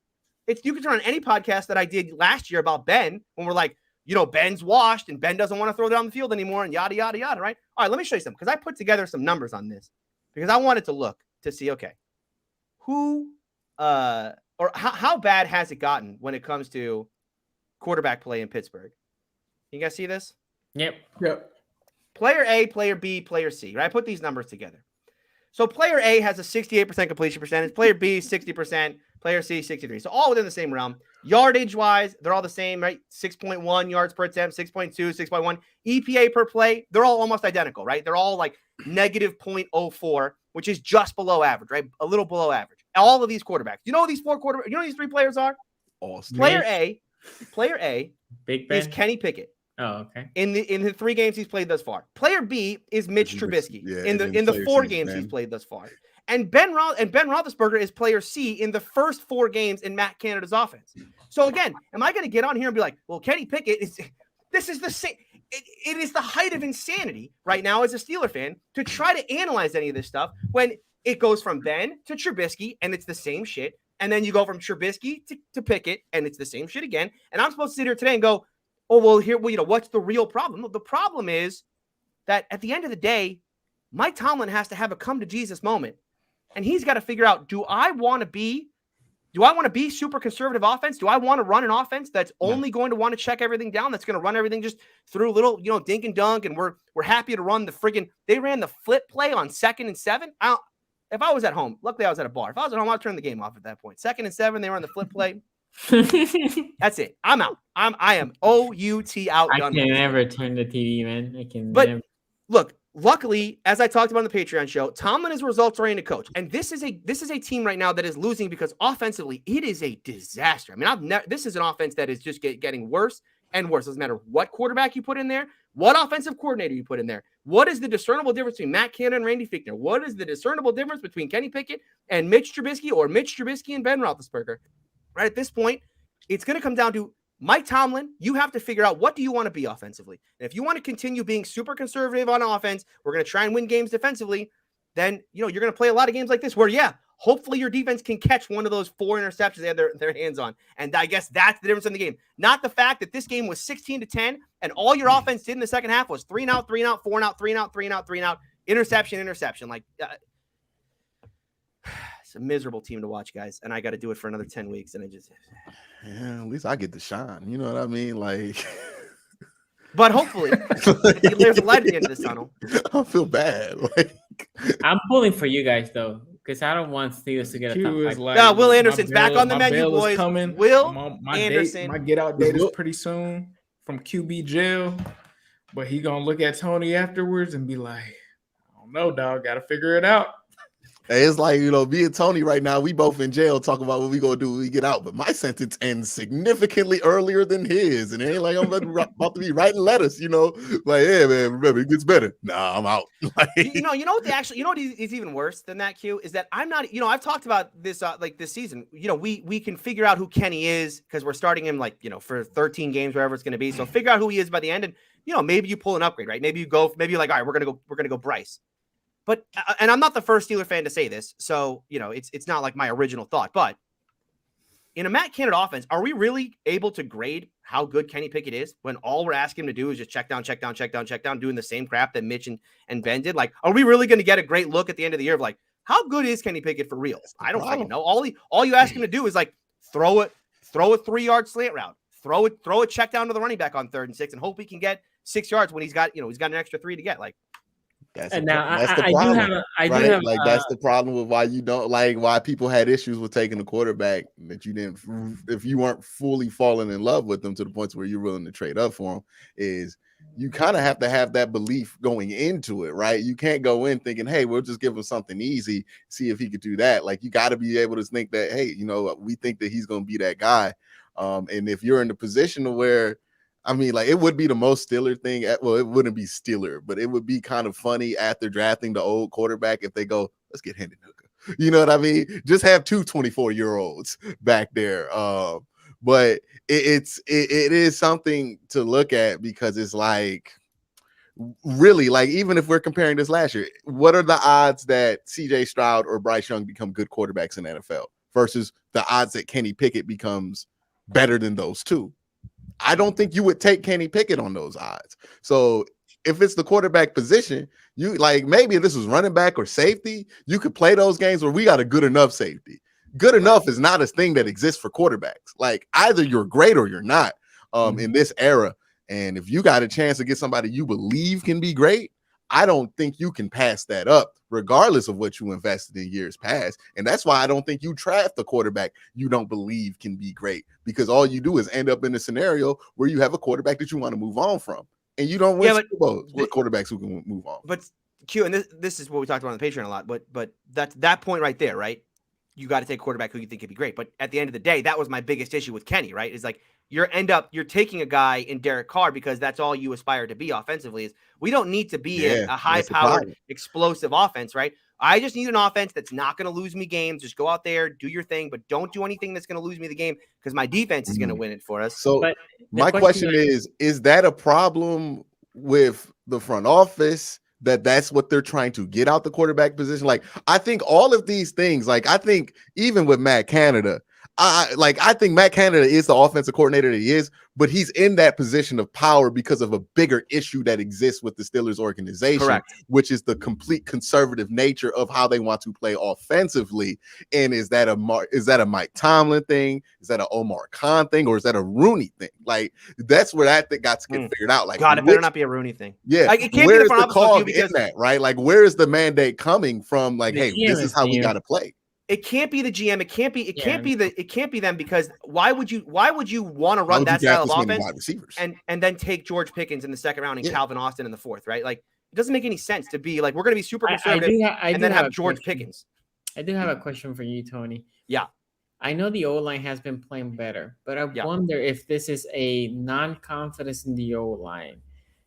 Speaker 4: You can turn on any podcast that I did last year about Ben when we're like, you know, Ben's washed and Ben doesn't want to throw down the field anymore and yada, yada, yada, right? All right, let me show you something because I put together some numbers on this because I wanted to look to see, okay, who or how bad has it gotten when it comes to quarterback play in Pittsburgh? You guys see this?
Speaker 2: Yep.
Speaker 4: Player A, player B, player C, right? I put these numbers together. So player A has a 68% completion percentage. Player B, 60%. Player C, 63%. So all within the same realm. Yardage-wise, they're all the same, right? 6.1 yards per attempt, 6.2, 6.1. EPA per play, they're all almost identical, right? They're all like negative 0.04, which is just below average, right? A little below average. All of these quarterbacks. You know who these 4 quarterbacks? You know who these 3 players are?
Speaker 3: Awesome.
Speaker 4: Player A
Speaker 2: Big Ben
Speaker 4: is Kenny Pickett.
Speaker 2: Oh, okay.
Speaker 4: In the 3 games he's played thus far. Player B is Mitch Trubisky in the 4 games he's played thus far. And Ben Roethlisberger is player C in the first 4 games in Matt Canada's offense. So again, am I going to get on here and be like, well, Kenny Pickett this is the same. It is the height of insanity right now as a Steeler fan to try to analyze any of this stuff when it goes from Ben to Trubisky and it's the same shit. And then you go from Trubisky to Pickett and it's the same shit again. And I'm supposed to sit here today and go, oh, well, what's the real problem? Well, the problem is that at the end of the day, Mike Tomlin has to have a come to Jesus moment. And he's got to figure out, do I want to be super conservative offense? Do I want to run an offense that's only going to want to check everything down? That's going to run everything just through little, dink and dunk. And we're happy to run they ran the flip play on 2nd and 7. If I was at home, luckily I was at a bar. If I was at home, I'd turn the game off at that point. 2nd and 7, they were on the flip play. That's it. I'm out. I am OUT out.
Speaker 2: I can never turn the TV, man.
Speaker 4: Look, luckily, as I talked about on the Patreon show, Tomlin is a results-oriented coach, and this is a team right now that is losing because offensively it is a disaster. I mean, this is an offense that is just getting worse and worse. Doesn't matter what quarterback you put in there, what offensive coordinator you put in there. What is the discernible difference between Matt Canada and Randy Fichtner? What is the discernible difference between Kenny Pickett and Mitch Trubisky or Mitch Trubisky and Ben Roethlisberger? Right at this point, it's going to come down to Mike Tomlin. You have to figure out, what do you want to be offensively? And if you want to continue being super conservative on offense, we're going to try and win games defensively, then you're going to play a lot of games like this where, hopefully your defense can catch one of those 4 interceptions they had their hands on. And I guess that's the difference in the game. Not the fact that this game was 16-10 and all your offense did in the second half was 3 and out, 3 and out, 4 and out, 3 and out, 3 and out, 3 and out, interception. Like, a miserable team to watch, guys, and I got to do it for another 10 weeks, and
Speaker 3: at least I get to shine, you know what I mean? Like,
Speaker 4: but hopefully there's a light at the end of the tunnel.
Speaker 3: I feel bad. Like,
Speaker 2: I'm pulling for you guys though, because I don't want Steelers to get a top 5.
Speaker 4: Will Anderson's back on the menu, boys. Will Anderson,
Speaker 5: my get out date is pretty soon from QB jail, but he gonna look at Tony afterwards and be like, I don't know, dog, gotta figure it out.
Speaker 3: It's like, me and Tony right now, we both in jail talking about what we gonna do when we get out. But my sentence ends significantly earlier than his. And it ain't like I'm about to be writing letters, like, hey man, remember it gets better. Nah, I'm out. Like,
Speaker 4: what is even worse than that, Q, is that I'm not, I've talked about this like this season. We can figure out who Kenny is because we're starting him for 13 games, wherever it's gonna be. So figure out who he is by the end, and maybe you pull an upgrade, right? Maybe you're like, all right, we're gonna go Bryce. But and I'm not the first Steeler fan to say this, so it's not like my original thought. But in a Matt Canada offense, are we really able to grade how good Kenny Pickett is when all we're asking him to do is just check down, doing the same crap that Mitch and Ben did? Like, are we really going to get a great look at the end of the year of like, how good is Kenny Pickett for real? I don't fucking know. All you ask him to do is like throw a 3-yard slant route, throw a check down to the running back on 3rd and 6, and hope he can get 6 yards when he's got an extra 3 to get. Like.
Speaker 3: That's the problem. That's the problem with why you don't why people had issues with taking the quarterback that you didn't, if you weren't fully falling in love with them to the point where you're willing to trade up for them, is you kind of have to have that belief going into it, right? You can't go in thinking, hey, we'll just give him something easy, see if he could do that. Like, you got to be able to think that, hey, we think that he's going to be that guy. And if you're in the position of where, it would be the most Steeler thing. Well, it wouldn't be Steeler, but it would be kind of funny after drafting the old quarterback if they go, let's get Hendon Hooker. You know what I mean? Just have 2 24-year-olds back there. But it is something to look at, because it's like, really, like, even if we're comparing this last year, what are the odds that CJ Stroud or Bryce Young become good quarterbacks in the NFL versus the odds that Kenny Pickett becomes better than those two? I don't think you would take Kenny Pickett on those odds. So if it's the quarterback position, you maybe if this was running back or safety, you could play those games where we got a good enough safety. Good enough is not a thing that exists for quarterbacks. Like, either you're great or you're not in this era. And if you got a chance to get somebody you believe can be great, I don't think you can pass that up, regardless of what you invested in years past. And that's why I don't think you draft the quarterback you don't believe can be great, because all you do is end up in a scenario where you have a quarterback that you want to move on from, and you don't win Super Bowls with quarterbacks who can move on.
Speaker 4: But Q, and this is what we talked about on the Patreon a lot. But that's that point right there, right? You got to take a quarterback who you think could be great. But at the end of the day, that was my biggest issue with Kenny, right? Is like, you're taking a guy in Derek Carr because that's all you aspire to be offensively. Is we don't need to be a high-powered, explosive offense, right? I just need an offense that's not going to lose me games. Just go out there, do your thing, but don't do anything that's going to lose me the game because my defense is going to win it for us.
Speaker 3: So my question is that a problem with the front office? That's what they're trying to get out the quarterback position. Like, I think all of these things, like, I think even with Matt Canada, I think Matt Canada is the offensive coordinator that he is, but he's in that position of power because of a bigger issue that exists with the Steelers organization,
Speaker 4: correct,
Speaker 3: which is the complete conservative nature of how they want to play offensively. And is that a Mike Tomlin thing? Is that an Omar Khan thing? Or is that a Rooney thing? Like, that's where that thing got to get figured out. Like,
Speaker 4: God, it better not be a Rooney thing.
Speaker 3: Yeah.
Speaker 4: Like, it can't
Speaker 3: where's
Speaker 4: be the
Speaker 3: cog in that, right? Like, where is the mandate coming from? Like, hey, this is how we got to play.
Speaker 4: It can't be the GM. It can't be them, because why would you want to run that style of offense and then take George Pickens in the second round and Calvin Austin in the fourth, right? Like, it doesn't make any sense to be like, we're going to be super conservative and then have George Pickens.
Speaker 2: I do have a question for you, Tony.
Speaker 4: Yeah.
Speaker 2: I know the O-line has been playing better, but I wonder if this is a non-confidence in the O-line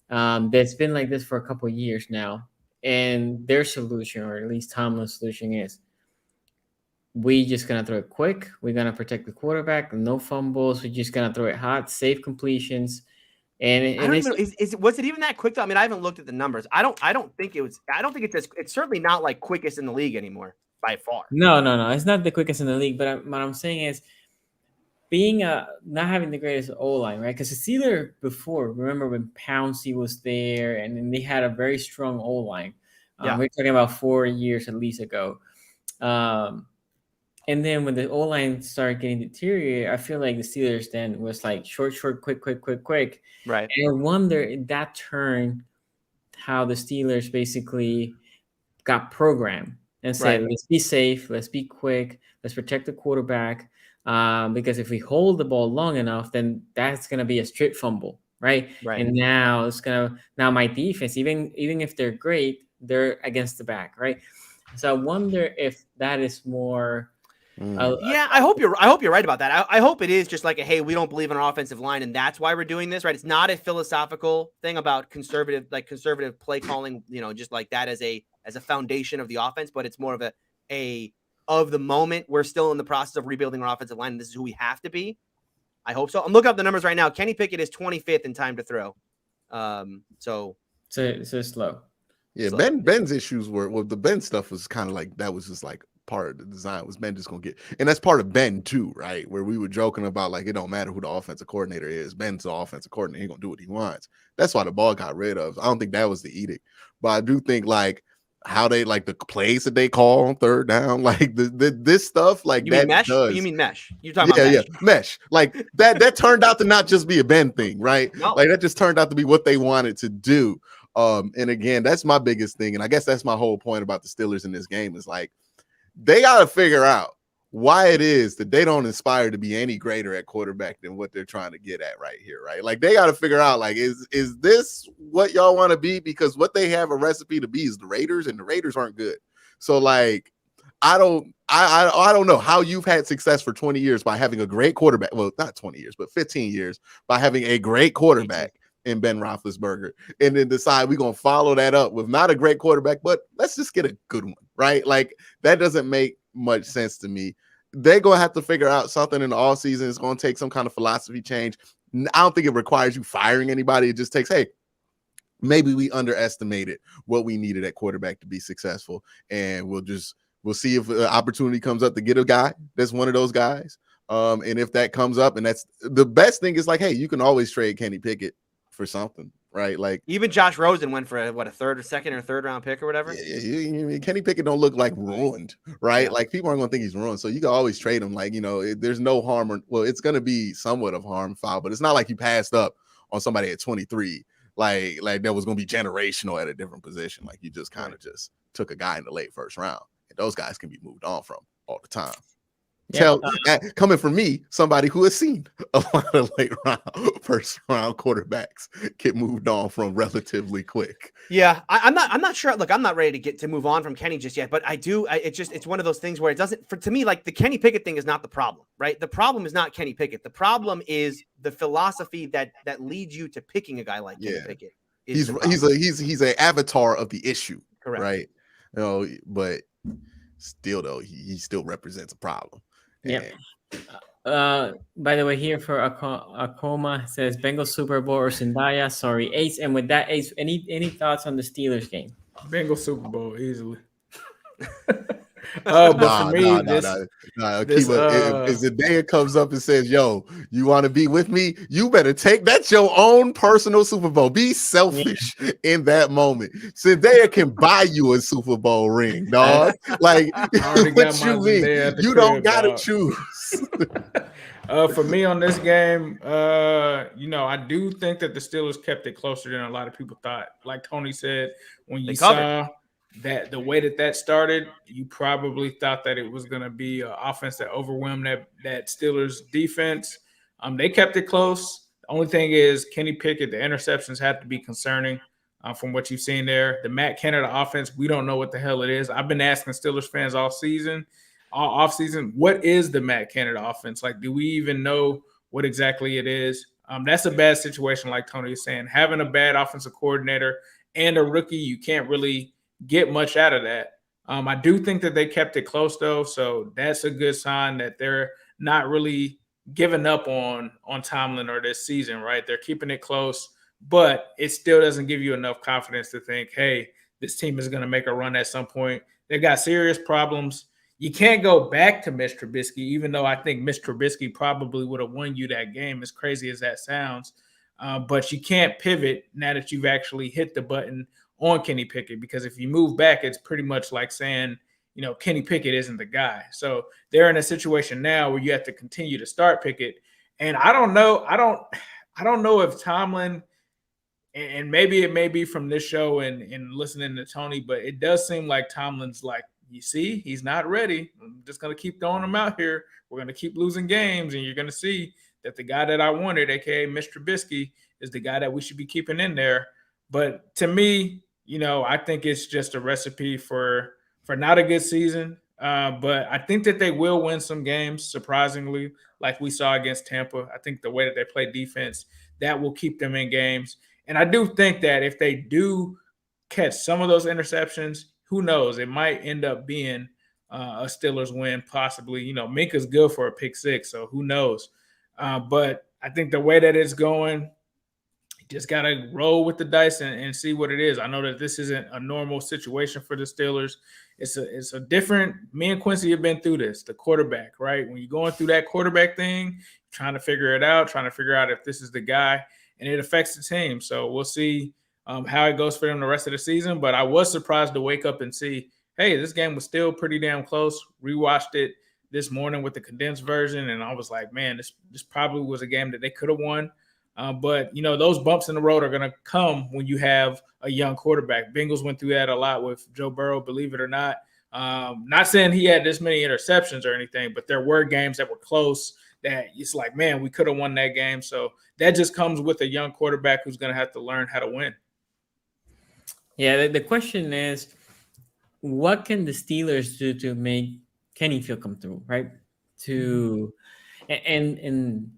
Speaker 2: that's been like this for a couple of years now. And their solution, or at least Tomlin's solution, is we just going to throw it quick. We're going to protect the quarterback. No fumbles. We're just going to throw it hot, safe completions. And
Speaker 4: was it even that quick though? I mean, I haven't looked at the numbers. I don't think it's certainly not like quickest in the league anymore by far.
Speaker 2: No. It's not the quickest in the league, but what I'm saying is being not having the greatest O-line, right? Because the Steelers before, remember when Pouncey was there and then they had a very strong O-line. We're talking about 4 years at least ago. And then when the O-line started getting deteriorated, I feel like the Steelers then was like short, quick.
Speaker 4: Right.
Speaker 2: And I wonder if that turned how the Steelers basically got programmed and said, let's be safe, let's be quick, let's protect the quarterback. Because if we hold the ball long enough, then that's going to be a strip fumble, right? And now now my defense, even if they're great, they're against the back, right? So I wonder if that is more...
Speaker 4: I hope you're right about that. I hope it is just like hey, we don't believe in our offensive line, and that's why we're doing this, right? It's not a philosophical thing about conservative play calling, just like that as a foundation of the offense, but it's more of of the moment. We're still in the process of rebuilding our offensive line, and this is who we have to be. I hope so. I'm looking up the numbers right now. Kenny Pickett is 25th in time to throw. So
Speaker 2: slow.
Speaker 3: Yeah, Ben's issues were the Ben stuff was kind of like that was just like part of the design was Ben just gonna get, and that's part of Ben too, right? Where we were joking about like it don't matter who the offensive coordinator is, Ben's the offensive coordinator, he gonna do what he wants. That's why the ball got rid of. I don't think that was the edict, but I do think like how they like the plays that they call on third down, like this stuff, like
Speaker 4: you
Speaker 3: that
Speaker 4: mean mesh?
Speaker 3: does.
Speaker 4: You mean mesh? You're talking about
Speaker 3: mesh. Like that turned out to not just be a Ben thing, right?
Speaker 4: No.
Speaker 3: Like that just turned out to be what they wanted to do. And again, that's my biggest thing, and I guess that's my whole point about the Steelers in this game is like they got to figure out why it is that they don't aspire to be any greater at quarterback than what they're trying to get at right here, right? Like they got to figure out, like, is this what y'all want to be? Because what they have a recipe to be is the Raiders, and the Raiders aren't good. So, like, I don't know how you've had success for 20 years by having a great quarterback. Well, not 20 years, but 15 years by having a great quarterback in Ben Roethlisberger, and then decide we're going to follow that up with not a great quarterback, but let's just get a good one, right? Like that doesn't make much sense to me. They're going to have to figure out something in the off season. It's going to take some kind of philosophy change. I don't think it requires you firing anybody. It just takes, hey, maybe we underestimated what we needed at quarterback to be successful. And we'll see if an opportunity comes up to get a guy that's one of those guys. And if that comes up, and that's the best thing is like, hey, you can always trade Kenny Pickett for something, right? Like
Speaker 4: even Josh Rosen went for a second or third round pick or whatever.
Speaker 3: Yeah, Kenny Pickett don't look like ruined, right? Yeah. Like people aren't going to think he's ruined, so you can always trade him. Like there's no harm, it's going to be somewhat of harm foul, but it's not like you passed up on somebody at 23, like that was going to be generational at a different position. Like you just kind of just took a guy in the late first round, and those guys can be moved on from all the time. Coming from me, somebody who has seen a lot of first round quarterbacks get moved on from relatively quick.
Speaker 4: Yeah, I'm not sure. Look, I'm not ready to move on from Kenny just yet, but it's one of those things where it doesn't, to me, like the Kenny Pickett thing is not the problem, right? The problem is not Kenny Pickett. The problem is the philosophy that leads you to picking a guy like Kenny Pickett.
Speaker 3: He's an avatar of the issue,
Speaker 4: correct?
Speaker 3: Right? But still though, he still represents a problem.
Speaker 2: Yeah. By the way, here for Akoma says Bengals Super Bowl or Zendaya. Sorry, Ace. And with that, Ace, any thoughts on the Steelers game?
Speaker 5: Bengals Super Bowl easily. But for me,
Speaker 3: if Zendaya comes up and says, "Yo, you want to be with me? You better take that's your own personal Super Bowl. Be selfish in that moment. Zendaya can buy you a Super Bowl ring, dog. Like what you mean? You don't gotta choose."
Speaker 5: For me on this game, I do think that the Steelers kept it closer than a lot of people thought. Like Tony said, when you saw that the way that started, you probably thought that it was going to be an offense that overwhelmed that Steelers defense. They kept it close. The only thing is Kenny Pickett, the interceptions have to be concerning from what you've seen there. The Matt Canada offense, we don't know what the hell it is. I've been asking Steelers fans all offseason, what is the Matt Canada offense? Like, do we even know what exactly it is? That's a bad situation, like Tony is saying. Having a bad offensive coordinator and a rookie, you can't really get much out of that. I do think that they kept it close, though, so that's a good sign that they're not really giving up on Tomlin or this season, right? They're keeping it close, but it still doesn't give you enough confidence to think, hey, this team is going to make a run at some point. They've got serious problems. You can't go back to Mitch Trubisky, even though I think Mitch Trubisky probably would have won you that game, as crazy as that sounds. But you can't pivot now that you've actually hit the button on Kenny Pickett, because if you move back, it's pretty much like saying, Kenny Pickett isn't the guy. So they're in a situation now where you have to continue to start Pickett. And I don't know if Tomlin, and maybe it may be from this show and listening to Tony, but it does seem like Tomlin's like, you see, he's not ready. I'm just going to keep throwing him out here. We're going to keep losing games, and you're going to see that the guy that I wanted, a.k.a. Mr. Trubisky, is the guy that we should be keeping in there. But to me, I think it's just a recipe for not a good season. But I think that they will win some games, surprisingly, like we saw against Tampa. I think the way that they play defense, that will keep them in games. And I do think that if they do catch some of those interceptions, who knows? It might end up being a Steelers win, possibly. Minka's good for a pick six, so who knows? But I think the way that it's going, just got to roll with the dice and see what it is. I know that this isn't a normal situation for the Steelers. It's a different – me and Quincy have been through this, the quarterback, right? When you're going through that quarterback thing, trying to figure it out, trying to figure out if this is the guy, and it affects the team. So we'll see how it goes for them the rest of the season. But I was surprised to wake up and see, hey, this game was still pretty damn close. Rewatched it this morning with the condensed version, and I was like, man, this probably was a game that they could have won. But, those bumps in the road are going to come when you have a young quarterback. Bengals went through that a lot with Joe Burrow, believe it or not. Not saying he had this many interceptions or anything, but there were games that were close that it's like, man, we could have won that game. So that just comes with a young quarterback who's going to have to learn how to win.
Speaker 2: Yeah, the question is, what can the Steelers do to make Kenny come through, right? And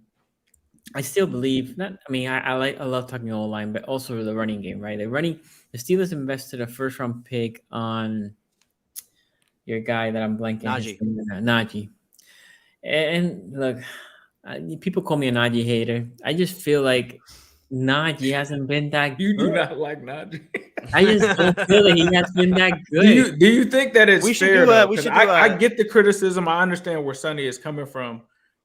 Speaker 2: I still believe I love talking O-line, but also the running game, right? The Steelers invested a first-round pick on your guy that I'm blanking. Najee. And look, people call me a Najee hater. I just feel like Najee hasn't been that good.
Speaker 5: You do not like Najee.
Speaker 2: I just don't feel that he has been that good.
Speaker 5: Do you think that it's fair? I get the criticism. I understand where Sonny is coming from.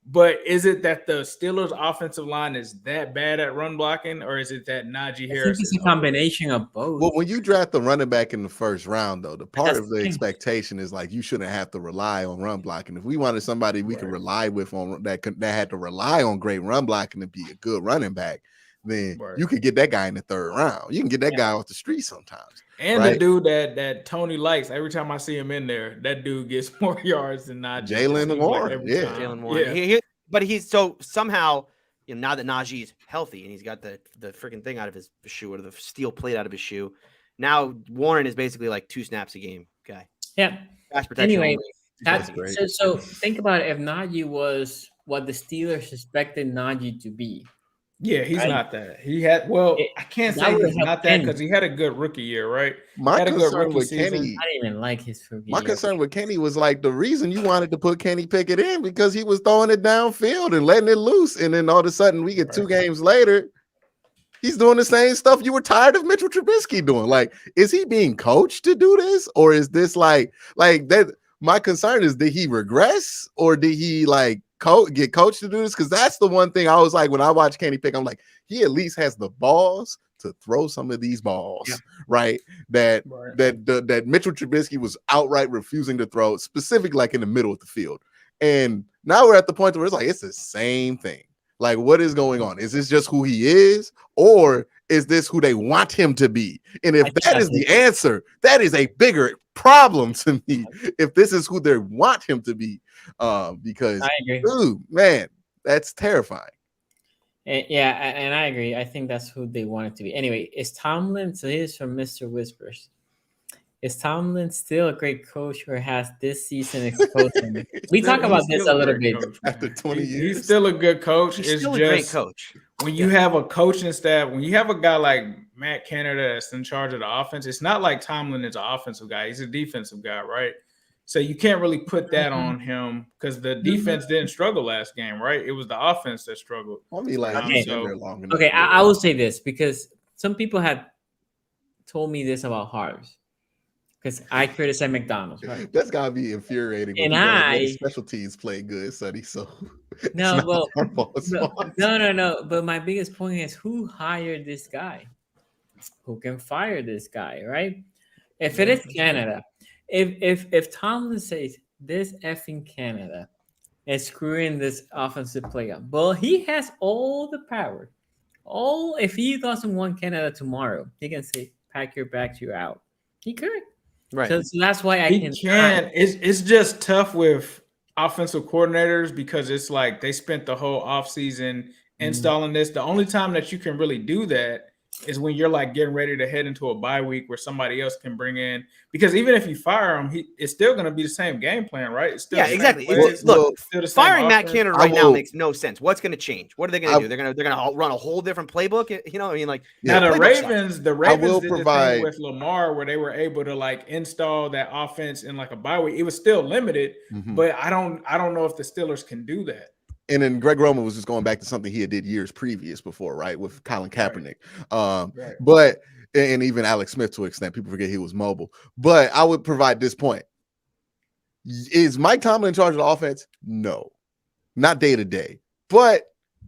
Speaker 5: But is it that the Steelers' offensive line is that bad at run blocking, or is it that Najee Harris?
Speaker 2: It's a combination of both.
Speaker 3: Well, when you draft the running back in the first round, though, the part of the expectation is like you shouldn't have to rely on run blocking. If we wanted somebody we could rely with on that had to rely on great run blocking to be a good running back, then you could get that guy in the third round. You can get that guy off the street sometimes.
Speaker 5: And
Speaker 3: right?
Speaker 5: the dude that Tony likes, every time I see him in there, that dude gets more yards than Najee.
Speaker 3: Jalen Warren,
Speaker 5: every
Speaker 3: yeah.
Speaker 5: time.
Speaker 4: Jalen Warren. But he's so somehow, now that Najee's healthy and he's got the freaking thing out of his shoe or the steel plate out of his shoe, now Warren is basically like 2 snaps a game guy.
Speaker 2: Yeah.
Speaker 4: Pass protection.
Speaker 2: Anyway,
Speaker 3: That's great.
Speaker 2: So think about it. If Najee was what the Steelers expected Najee to be.
Speaker 5: Yeah, he's
Speaker 2: Right.
Speaker 5: not that. He had I can't say he's not that because he had a good rookie year, right?
Speaker 3: My
Speaker 5: had a good
Speaker 3: concern
Speaker 5: rookie
Speaker 3: with
Speaker 5: season.
Speaker 3: Kenny,
Speaker 2: I didn't even like his rookie
Speaker 3: my
Speaker 2: year.
Speaker 3: concern with Kenny was like the reason you wanted to put Kenny Pickett in because he was throwing it downfield and letting it loose, and then all of a sudden we get 2 games later, he's doing the same stuff you were tired of Mitchell Trubisky doing. Like, is he being coached to do this, or is this like that? My concern is, did he regress, or did he like get coached to do this? Because that's the one thing I was like when I watched Kenny Pickett, I'm like, he at least has the balls to throw some of these balls, right? That Mitchell Trubisky was outright refusing to throw, specifically like in the middle of the field. And now we're at the point where it's like it's the same thing. Like, what is going on? Is this just who he is, or is this who they want him to be? And if that is the answer, that is a bigger problem to me. If this is who they want him to be, because
Speaker 2: I agree.
Speaker 3: Dude, man, that's terrifying.
Speaker 2: And I agree. I think that's who they want it to be. Anyway, is Tomlin? So here's from Mr. Whispers. Is Tomlin still a great coach, or has this season exposed him? We talk about this a little bit.
Speaker 3: After 20 years.
Speaker 5: He's still a good coach.
Speaker 4: He's
Speaker 5: It's
Speaker 4: still
Speaker 5: just
Speaker 4: a great coach.
Speaker 5: When you have a coaching staff, when you have a guy like Matt Canada that's in charge of the offense, it's not like Tomlin is an offensive guy. He's a defensive guy, right? So you can't really put that on him because the defense didn't struggle last game, right? It was the offense that struggled.
Speaker 3: I mean, like,
Speaker 2: Okay, I will say this because some people had told me this about Harv's. Because I criticize McDonald's, right?
Speaker 3: That's gotta be infuriating.
Speaker 2: And
Speaker 3: special teams play good, Sonny. So
Speaker 2: no. But my biggest point is, who hired this guy? Who can fire this guy, right? If it is Canada, if Tomlin says this effing Canada is screwing this offensive play up, well, he has all the power. If he doesn't want Canada tomorrow, he can say, "Pack your bags, you're out." He could.
Speaker 4: Right.
Speaker 2: So that's why I can.
Speaker 5: It's just tough with offensive coordinators because it's like they spent the whole offseason installing this. The only time that you can really do that is when you're like getting ready to head into a bye week where somebody else can bring in. Because even if you fire him, it's still going to be the same game plan, right? It's still
Speaker 4: exactly.
Speaker 5: Look,
Speaker 4: firing Matt Canada right now makes no sense. What's going to change? What are they going to do? They're going to run a whole different playbook. You know, I mean, like
Speaker 5: now the Ravens did the thing with
Speaker 3: with
Speaker 5: Lamar where they were able to like install that offense in like a bye week. It was still limited, but I don't know if the Steelers can do that.
Speaker 3: And then Greg Roman was just going back to something he had did years previous before, right? With Colin Kaepernick.
Speaker 5: Right.
Speaker 3: But and even Alex Smith to an extent, people forget he was mobile. But I would provide this point. Is Mike Tomlin in charge of the offense? No, not day to day. But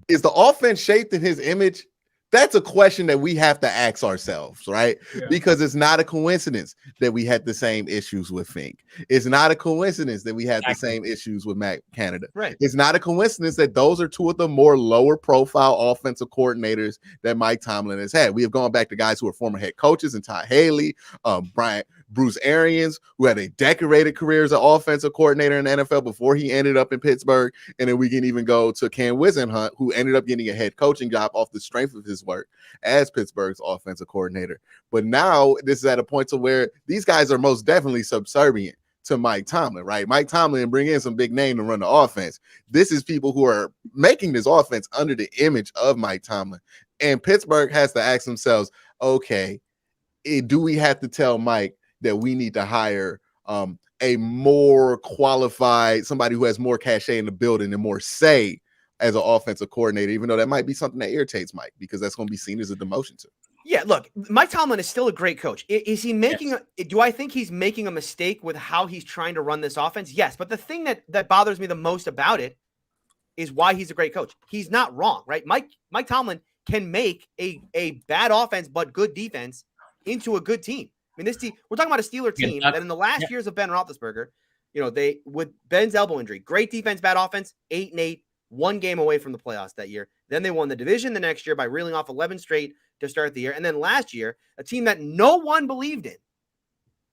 Speaker 3: is the offense shaped in his image? That's a question that we have to ask ourselves, right?
Speaker 5: Yeah.
Speaker 3: Because it's not a coincidence that we had the same issues with Fink. It's not a coincidence that we had the same issues with Matt Canada.
Speaker 4: Right.
Speaker 3: It's not a coincidence that those are 2 of the more lower profile offensive coordinators that Mike Tomlin has had. We have gone back to guys who are former head coaches and Todd Haley, Bruce Arians, who had a decorated career as an offensive coordinator in the NFL before he ended up in Pittsburgh. And then we can even go to Ken Wisenhunt, who ended up getting a head coaching job off the strength of his work as Pittsburgh's offensive coordinator. But now this is at a point to where these guys are most definitely subservient to Mike Tomlin, right? Mike Tomlin bring in some big name to run the offense. This is people who are making this offense under the image of Mike Tomlin. And Pittsburgh has to ask themselves, okay, do we have to tell Mike that we need to hire a more qualified, somebody who has more cachet in the building and more say as an offensive coordinator, even though that might be something that irritates Mike because that's going to be seen as a demotion to him.
Speaker 4: Yeah, look, Mike Tomlin is still a great coach. Is he making do I think he's making a mistake with how he's trying to run this offense? Yes, but the thing that bothers me the most about it is why he's a great coach. He's not wrong, right? Mike Tomlin can make a bad offense but good defense into a good team. I mean, this team, we're talking about a Steeler team that in the last years of Ben Roethlisberger, they with Ben's elbow injury, great defense, bad offense, 8-8, 1 game away from the playoffs that year. Then they won the division the next year by reeling off 11 straight to start the year. And then last year, a team that no one believed in,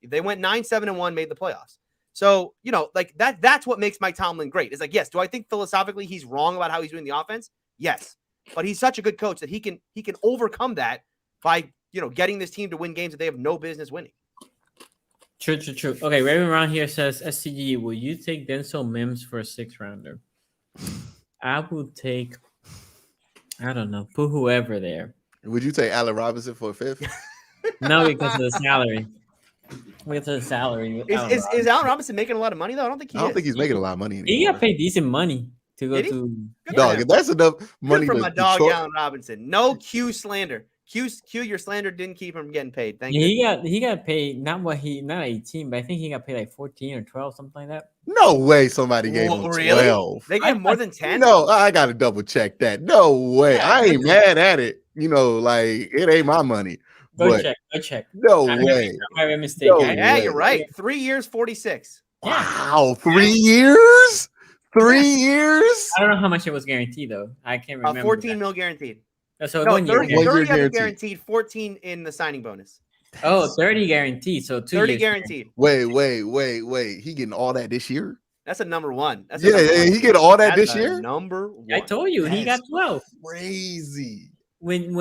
Speaker 4: they went 9-7-1, made the playoffs. So, like that's what makes Mike Tomlin great. It's like, yes, do I think philosophically he's wrong about how he's doing the offense? Yes. But he's such a good coach that he can overcome that by, getting this team to win games that they have no business winning.
Speaker 2: True. Okay, Raven Round here says, SCG, will you take Denzel Mims for a 6th rounder? I would take, I don't know, put whoever there.
Speaker 3: Would you take Allen Robinson for a 5th?
Speaker 2: No, because of the salary. With the salary.
Speaker 4: Is Allen Robinson making a lot of money, though? I don't think
Speaker 3: he's making a lot of money anymore.
Speaker 2: He got paid decent money to go to.
Speaker 3: Dog, that's enough money
Speaker 4: for my dog, Allen Robinson. No Q slander. Q, your slander didn't keep him getting paid. Thank you.
Speaker 2: He got paid not 18, but I think he got paid like 14 or 12, something like that.
Speaker 3: No way somebody gave him 12.
Speaker 4: They gave him more than 10?
Speaker 3: No, I gotta double check that. No way. I ain't mad at it. Like it ain't my money.
Speaker 2: Go check.
Speaker 3: No way.
Speaker 2: My mistake.
Speaker 4: Yeah, you're right. 3 years, 46.
Speaker 3: Wow, 3 years? 3 years?
Speaker 2: I don't know how much it was guaranteed though. I can't remember.
Speaker 4: 14 mil guaranteed.
Speaker 2: So
Speaker 4: 30
Speaker 3: year
Speaker 4: guaranteed, 14 in the signing bonus.
Speaker 2: 30 guaranteed. So 2
Speaker 4: 30
Speaker 2: years
Speaker 4: guaranteed.
Speaker 3: Wait. He getting all that this year?
Speaker 4: That's a number one.
Speaker 3: He get all that this year?
Speaker 4: Number one.
Speaker 2: I told you he got 12.
Speaker 3: Crazy.
Speaker 2: When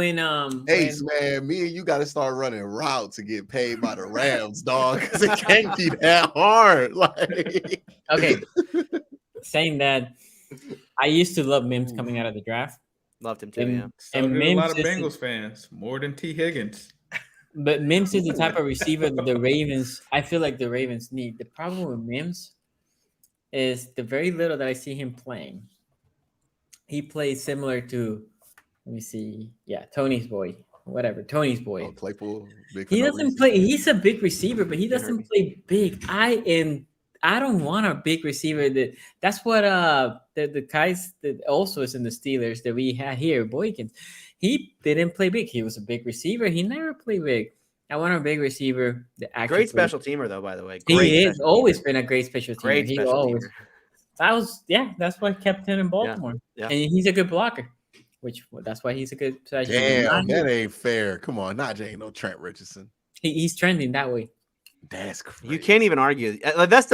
Speaker 3: Ace, man, me and you got to start running route to get paid by the Rams, dog, because it can't be that hard. Like,
Speaker 2: okay, saying that, I used to love Mims coming out of the draft.
Speaker 4: Loved him too, yeah.
Speaker 5: And Mims a lot of Bengals fans, more than T. Higgins.
Speaker 2: But Mims is the type of receiver that I feel like the Ravens need. The problem with Mims is the very little that I see him playing. He plays similar to, let me see, Tony's boy.
Speaker 3: Claypool.
Speaker 2: He doesn't play. He's a big receiver, but he doesn't play big. I don't want a big receiver. That's what the guys that also is in the Steelers that we had here, Boykins. He didn't play big. He was a big receiver. He never played big. I want a big receiver.
Speaker 4: Great special teamer, though. By the way,
Speaker 2: he has always been a great special teamer.
Speaker 4: Great special teamer.
Speaker 2: That's what kept him in Baltimore.
Speaker 4: Yeah.
Speaker 2: And he's a good blocker. That's why he's a good special teamer.
Speaker 3: Damn, that ain't fair. Come on, Najee ain't no Trent Richardson.
Speaker 2: He's trending that way.
Speaker 3: That's crazy.
Speaker 4: You can't even argue. That's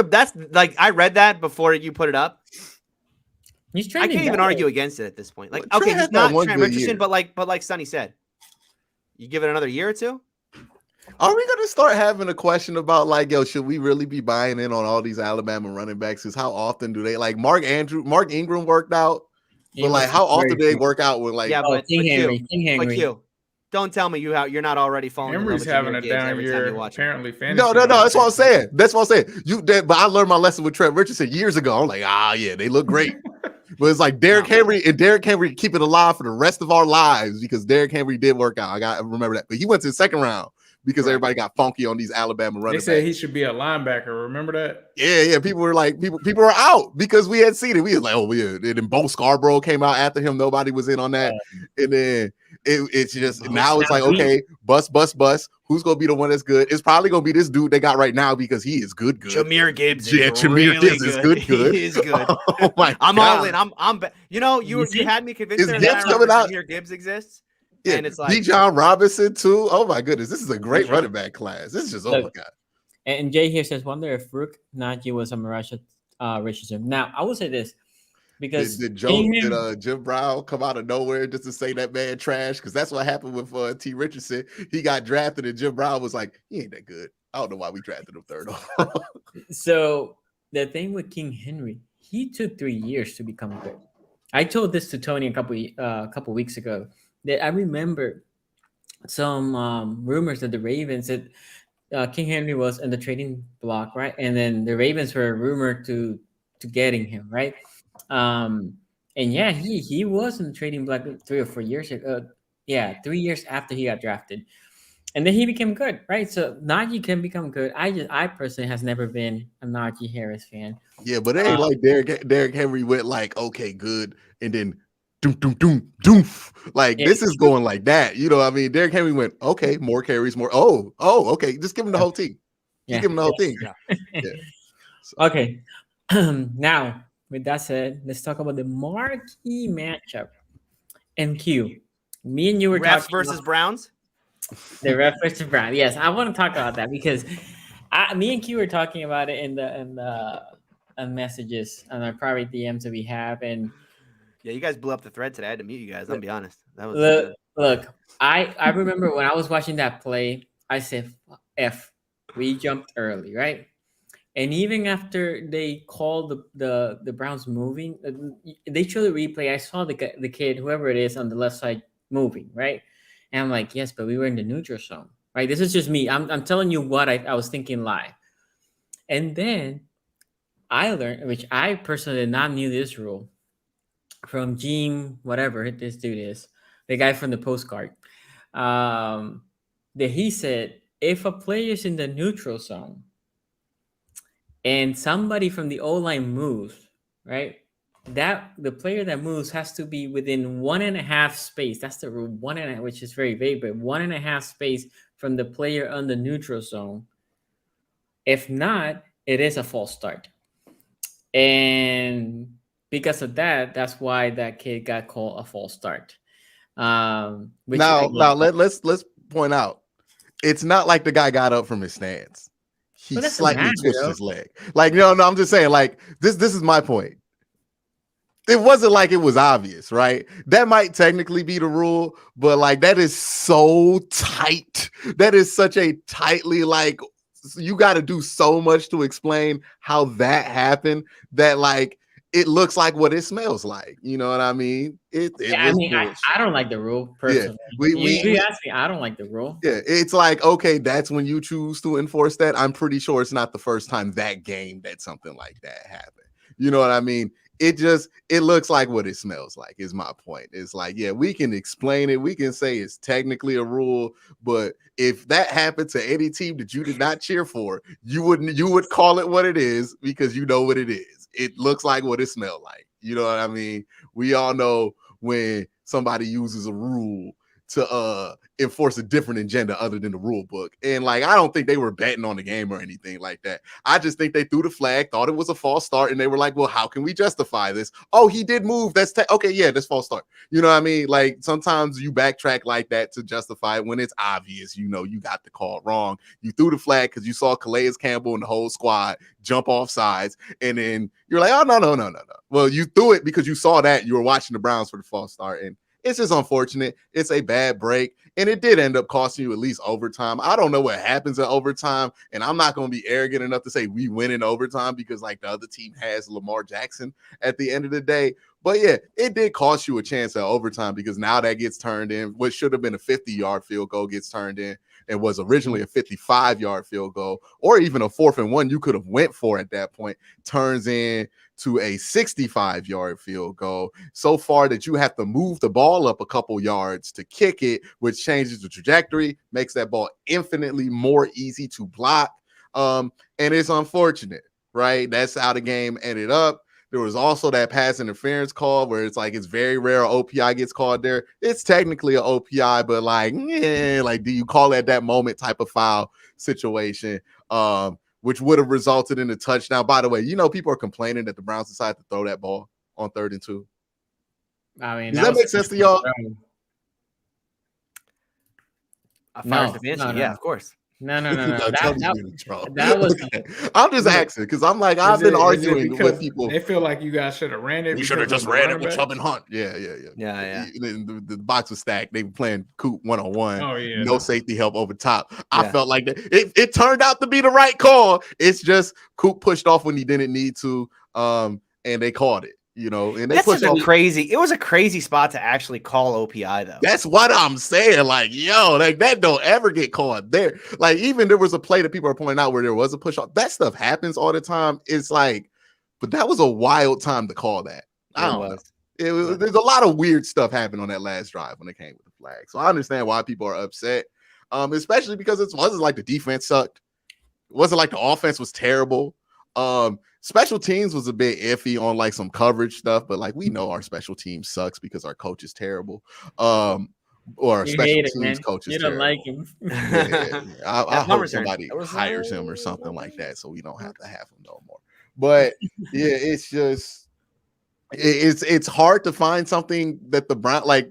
Speaker 4: like I read that before you put it up.
Speaker 2: He's trending.
Speaker 4: I can't even argue against it at this point. Like, okay, he's not Trent Richardson, but like Sonny said, you give it another year or two.
Speaker 3: Are we gonna start having a question about like, should we really be buying in on all these Alabama running backs? Because how often do they like Mark Ingram worked out? But like, how often do they work out with like?
Speaker 4: Yeah, but
Speaker 2: King Henry.
Speaker 4: Don't tell me you're not already falling.
Speaker 5: Henry's having a down year. Apparently, fantasy.
Speaker 3: No. That's what I'm saying. But I learned my lesson with Trent Richardson years ago. I'm like, they look great. But it's like Derrick Henry keep it alive for the rest of our lives because Derrick Henry did work out. I got to remember that. But he went to the second round because everybody got funky on these Alabama running backs.
Speaker 5: They said he should be a linebacker. Remember that?
Speaker 3: Yeah. People were like, people were out because we had seen it. We was like, and then Bo Scarborough came out after him. Nobody was in on that. And then it's just now it's like, okay, bust. Who's gonna be the one that's good? It's probably gonna be this dude they got right now because he is good.
Speaker 4: Jahmyr Gibbs.
Speaker 3: Jahmyr Gibbs is good.
Speaker 4: He is good.
Speaker 3: Oh my
Speaker 4: I'm
Speaker 3: God.
Speaker 4: all in. You had me convinced that Jahmyr Gibbs exists.
Speaker 3: Yeah,
Speaker 4: and it's like
Speaker 3: Bijan Robinson too. Oh my goodness, this is a great running back class. This is just oh my God.
Speaker 2: And Jay here says, wonder if Rook Najee was a Marasha Richardson. Now I will say this because
Speaker 3: did Jim Brown come out of nowhere just to say that man trash? Because that's what happened with T. Richardson. He got drafted and Jim Brown was like, he ain't that good. I don't know why we drafted him third.
Speaker 2: So the thing with King Henry, he took 3 years to become good. I told this to Tony a couple weeks ago that I remember some rumors that the Ravens said King Henry was in the trading block, right? And then the Ravens were rumored to getting him, right? And yeah, he was in the trading block 3 or 4 years ago. 3 years after he got drafted. And then he became good, right? So Najee can become good. I personally has never been a Najee Harris fan.
Speaker 3: Yeah, but it ain't like Derrick Henry went like, okay, good, and then doof. Like this is going like that. You know what I mean? Derrick Henry went, okay, more carries, more. Oh, okay. Just give him the whole team. Give him the whole team. Yeah.
Speaker 2: So. Okay. Now, with that said, let's talk about the marquee matchup. MQ, Me and you were
Speaker 4: refs
Speaker 2: talking
Speaker 4: versus
Speaker 2: about
Speaker 4: Browns.
Speaker 2: the ref versus Brown. Yes, I want to talk about that because me and Q were talking about it in the messages on our private DMs that we have. And
Speaker 4: Yeah, you guys blew up the thread today. I had to mute you guys. I'll be honest. That was
Speaker 2: look. I remember when I was watching that play, I said, "F, we jumped early, right?" And even after they called the Browns moving, they showed the replay. I saw the kid, whoever it is, on the left side moving, right? And I'm like, yes, but we were in the neutral zone, right? This is just me. I'm telling you what I was thinking live. And then I learned, which I personally did not knew this rule, from Gene, whatever this dude is, the guy from the postcard, that he said, if a player is in the neutral zone and somebody from the O-line moves, right? That the player that moves has to be within 1.5 space. That's the rule, 1.5, which is very vague, but 1.5 space from the player on the neutral zone. If not, it is a false start. And because of that, that's why that kid got called a false start.
Speaker 3: Let's point out, it's not like the guy got up from his stance. He slightly twitched his leg. Like, no, I'm just saying, like, this is my point. It wasn't like it was obvious, right? That might technically be the rule, but like that is so tight. That is such a tightly, like, you got to do so much to explain how that happened that like it looks like what it smells like. You know what I mean?
Speaker 2: I don't like the rule personally. Yeah, you ask me, I don't like the rule.
Speaker 3: Yeah, it's like, okay, that's when you choose to enforce that. I'm pretty sure it's not the first time that game that something like that happened. You know what I mean? It looks like what it smells like is my point. It's like, yeah, we can explain it. We can say it's technically a rule, but if that happened to any team that you did not cheer for, you would call it what it is because you know what it is. It looks like what it smelled like. You know what I mean? We all know when somebody uses a rule to enforce a different agenda other than the rule book. And like, I don't think they were betting on the game or anything like that. I just think they threw the flag, thought it was a false start, and they were like, well, how can we justify this? Oh, he did move. That's okay. Yeah, that's false start. You know what I mean? Like sometimes you backtrack like that to justify it when it's obvious, you know, you got the call wrong. You threw the flag because you saw Calais Campbell and the whole squad jump off sides. And then you're like, oh, no. Well, you threw it because you saw that you were watching the Browns for the false start. And it's just unfortunate. It's a bad break, and it did end up costing you at least overtime. I don't know what happens in overtime, and I'm not going to be arrogant enough to say we win in overtime because, like, the other team has Lamar Jackson at the end of the day. But, yeah, it did cost you a chance at overtime because now that gets turned in. What should have been a 50-yard field goal gets turned in and was originally a 55-yard field goal, or even a 4th and 1 you could have went for at that point, turns in to a 65-yard field goal so far that you have to move the ball up a couple yards to kick it, which changes the trajectory, makes that ball infinitely more easy to block. And it's unfortunate, right? That's how the game ended up. There was also that pass interference call where it's like, it's very rare OPI gets called there. It's technically an OPI, but like, do you call it that moment type of foul situation? Which would have resulted in a touchdown. By the way, you know, people are complaining that the Browns decided to throw that ball on 3rd and 2.
Speaker 2: I mean,
Speaker 3: does that make sense to y'all?
Speaker 4: No, yeah, of course.
Speaker 2: No.
Speaker 3: That was. Okay. I'm just asking because I'm like, I've been arguing with people.
Speaker 5: They feel like you guys should have ran it.
Speaker 3: We should have just ran it with Chubb and Hunt. Yeah. The box was stacked. They were playing Coop 1-on-1.
Speaker 5: Oh yeah.
Speaker 3: No safety help over top. I felt like that. It turned out to be the right call. It's just Coop pushed off when he didn't need to. And they called it. You know, and they pushed off.
Speaker 4: Crazy. It was a crazy spot to actually call OPI though.
Speaker 3: That's what I'm saying. Like, yo, like that don't ever get called there. Like, even there was a play that people are pointing out where there was a push off. That stuff happens all the time. It's like, but that was a wild time to call that. I don't know. There's a lot of weird stuff happened on that last drive when it came with the flag. So I understand why people are upset, especially because it wasn't like the defense sucked. It wasn't like the offense was terrible. Special teams was a bit iffy on like some coverage stuff, but like we know our special team sucks because our coach is terrible. Or our special teams coach is terrible.
Speaker 2: You don't like
Speaker 3: him. I hope somebody hires him or something like that so we don't have to have him no more. But yeah, it's just it's hard to find something that the Brown like.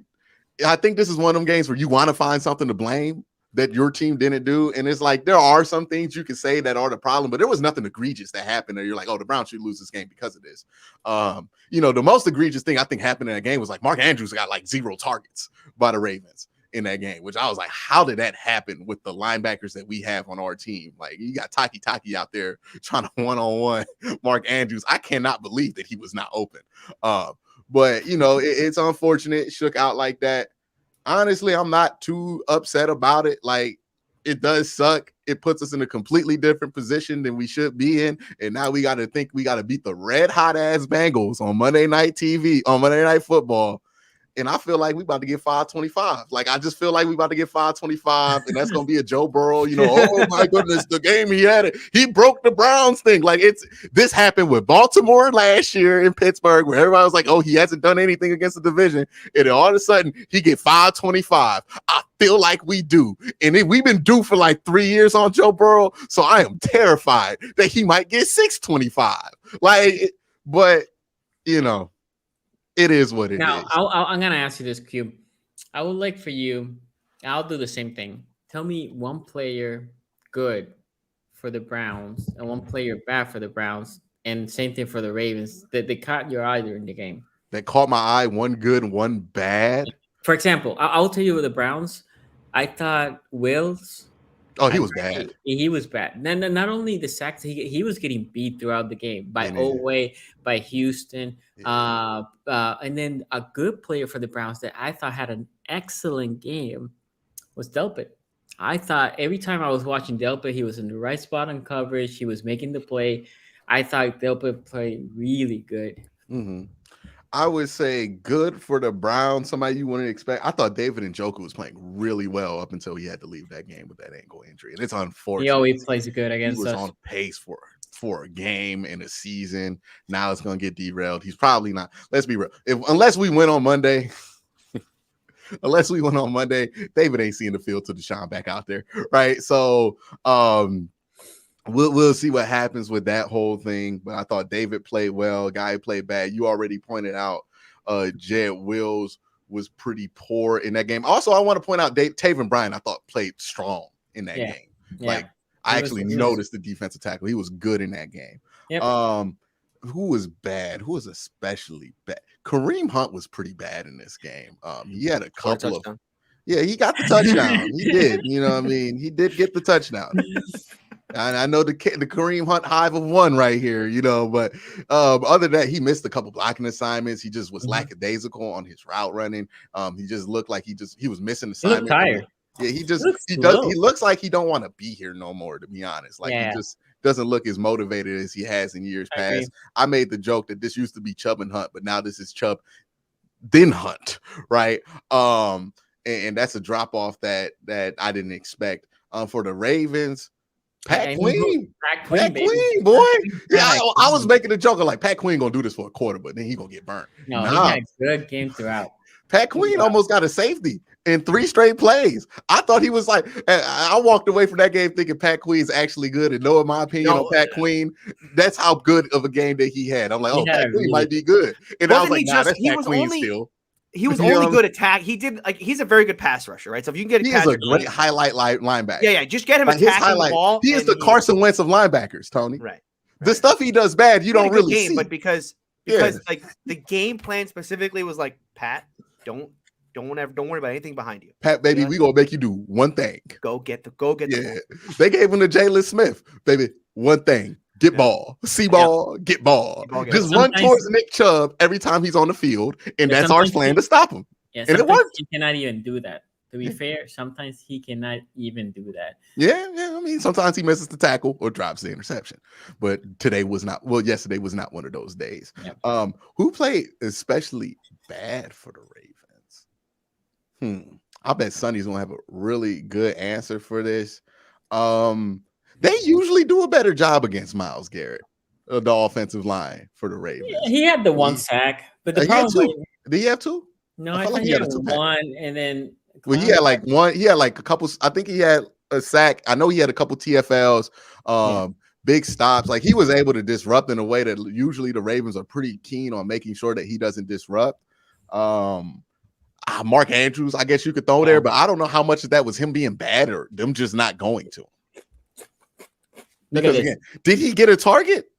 Speaker 3: I think this is one of them games where you want to find something to blame that your team didn't do. And it's like, there are some things you can say that are the problem, but there was nothing egregious that happened that you're like, oh, the Browns should lose this game because of this. The most egregious thing I think happened in that game was like Mark Andrews got like 0 targets by the Ravens in that game, which I was like, how did that happen with the linebackers that we have on our team? Like, you got Taki out there trying to one-on-one Mark Andrews. I cannot believe that he was not open. But it's unfortunate it shook out like that. Honestly, I'm not too upset about it. Like, it does suck. It puts us in a completely different position than we should be in. And now we got to think we got to beat the red hot ass Bengals on Monday Night TV, on Monday Night Football. And I feel like we about to get 525. Like, I just feel like we about to get 525, and that's going to be a Joe Burrow, oh my goodness, the game he had it. He broke the Browns thing. Like, this happened with Baltimore last year in Pittsburgh, where everybody was like, oh, he hasn't done anything against the division. And then all of a sudden, he get 525. I feel like we do. And we've been due for like 3 years on Joe Burrow, so I am terrified that he might get 625. Like, but, it is what it is.
Speaker 2: Now, I'm going to ask you this, Cube. I would like for you, I'll do the same thing. Tell me one player good for the Browns and one player bad for the Browns, and same thing for the Ravens, that they caught your eye during the game.
Speaker 3: That caught my eye, one good, one bad?
Speaker 2: For example, I'll tell you with the Browns, I thought Wills.
Speaker 3: Oh, he was bad.
Speaker 2: He was bad. Then not only the sacks, he was getting beat throughout the game by Oweh, by Houston, and then a good player for the Browns that I thought had an excellent game was Delpit. I thought every time I was watching Delpit, he was in the right spot on coverage. He was making the play. I thought Delpit played really good.
Speaker 3: Mm-hmm. I would say good for the Browns. Somebody you wouldn't expect. I thought David Njoku was playing really well up until he had to leave that game with that ankle injury, and it's unfortunate.
Speaker 2: He always plays good against us.
Speaker 3: He was on pace for a game in a season. Now it's going to get derailed. He's probably not. Let's be real. Unless we win on Monday, David ain't seeing the field till Deshaun back out there, right? So We'll see what happens with that whole thing. But I thought David played well. Guy played bad. You already pointed out Jed Wills was pretty poor in that game. Also, I want to point out Taven Bryan, I thought played strong in that game. Yeah. Like, I actually noticed the defensive tackle. He was good in that game. Yep. Who was bad? Who was especially bad? Kareem Hunt was pretty bad in this game. He had a couple of he got the touchdown. He did. He did get the touchdown. I know the Kareem Hunt hive of one right here, but other than that, he missed a couple blocking assignments. He just was lackadaisical on his route running. He just looked like he was missing assignments.
Speaker 2: He looked tired.
Speaker 3: Yeah, he looks like he don't want to be here no more, to be honest. Like, he just doesn't look as motivated as he has in years past. I made the joke that this used to be Chubb and Hunt, but now this is Chubb then Hunt, right? And that's a drop off that I didn't expect. For the Ravens, Pat Queen, boy. Yeah, I was making a joke of like Pat Queen gonna do this for a quarter, but then he gonna get burnt.
Speaker 2: No, he had a good game throughout.
Speaker 3: Pat Queen almost got a safety in 3 straight plays. I thought he was like, I walked away from that game thinking Pat Queen's actually good. And in my opinion on Pat Queen, that's how good of a game that he had. I'm like, Pat Queen might be good. And I was like, nah, that's Pat Queen still.
Speaker 4: He was only good attack. He's a very good pass rusher, right? So if you can get
Speaker 3: he's a great highlight linebacker.
Speaker 4: Yeah, just get him attacking the ball.
Speaker 3: He is the Carson Wentz of linebackers, Tony.
Speaker 4: Right.
Speaker 3: The stuff he does bad, you don't really see.
Speaker 4: But because like the game plan specifically was like, Pat, don't worry about anything behind you.
Speaker 3: Pat, baby, we gonna make you do one thing.
Speaker 4: Go get the ball.
Speaker 3: They gave him to Jalen Smith, baby. One thing. Get ball, see ball, get ball. Just run towards Nick Chubb every time he's on the field, and that's our plan to stop him.
Speaker 2: Yeah,
Speaker 3: and it worked.
Speaker 2: He cannot even do that. To be fair, sometimes he cannot even do that.
Speaker 3: Yeah. I mean, sometimes he misses the tackle or drops the interception. But yesterday was not one of those days. Yep. Who played especially bad for the Ravens? I bet Sonny's gonna have a really good answer for this. They usually do a better job against Myles Garrett, the offensive line for the Ravens.
Speaker 2: Yeah, he had the one sack, but the problem
Speaker 3: did he have 2?
Speaker 2: No, I thought he had 1, and then
Speaker 3: he had like 1. He had like a couple. I think he had a sack. I know he had a couple TFLs, big stops. Like, he was able to disrupt in a way that usually the Ravens are pretty keen on making sure that he doesn't disrupt. I Mark Andrews, I guess you could throw there, but I don't know how much of that was him being bad or them just not going to him. Because again, did he get a target?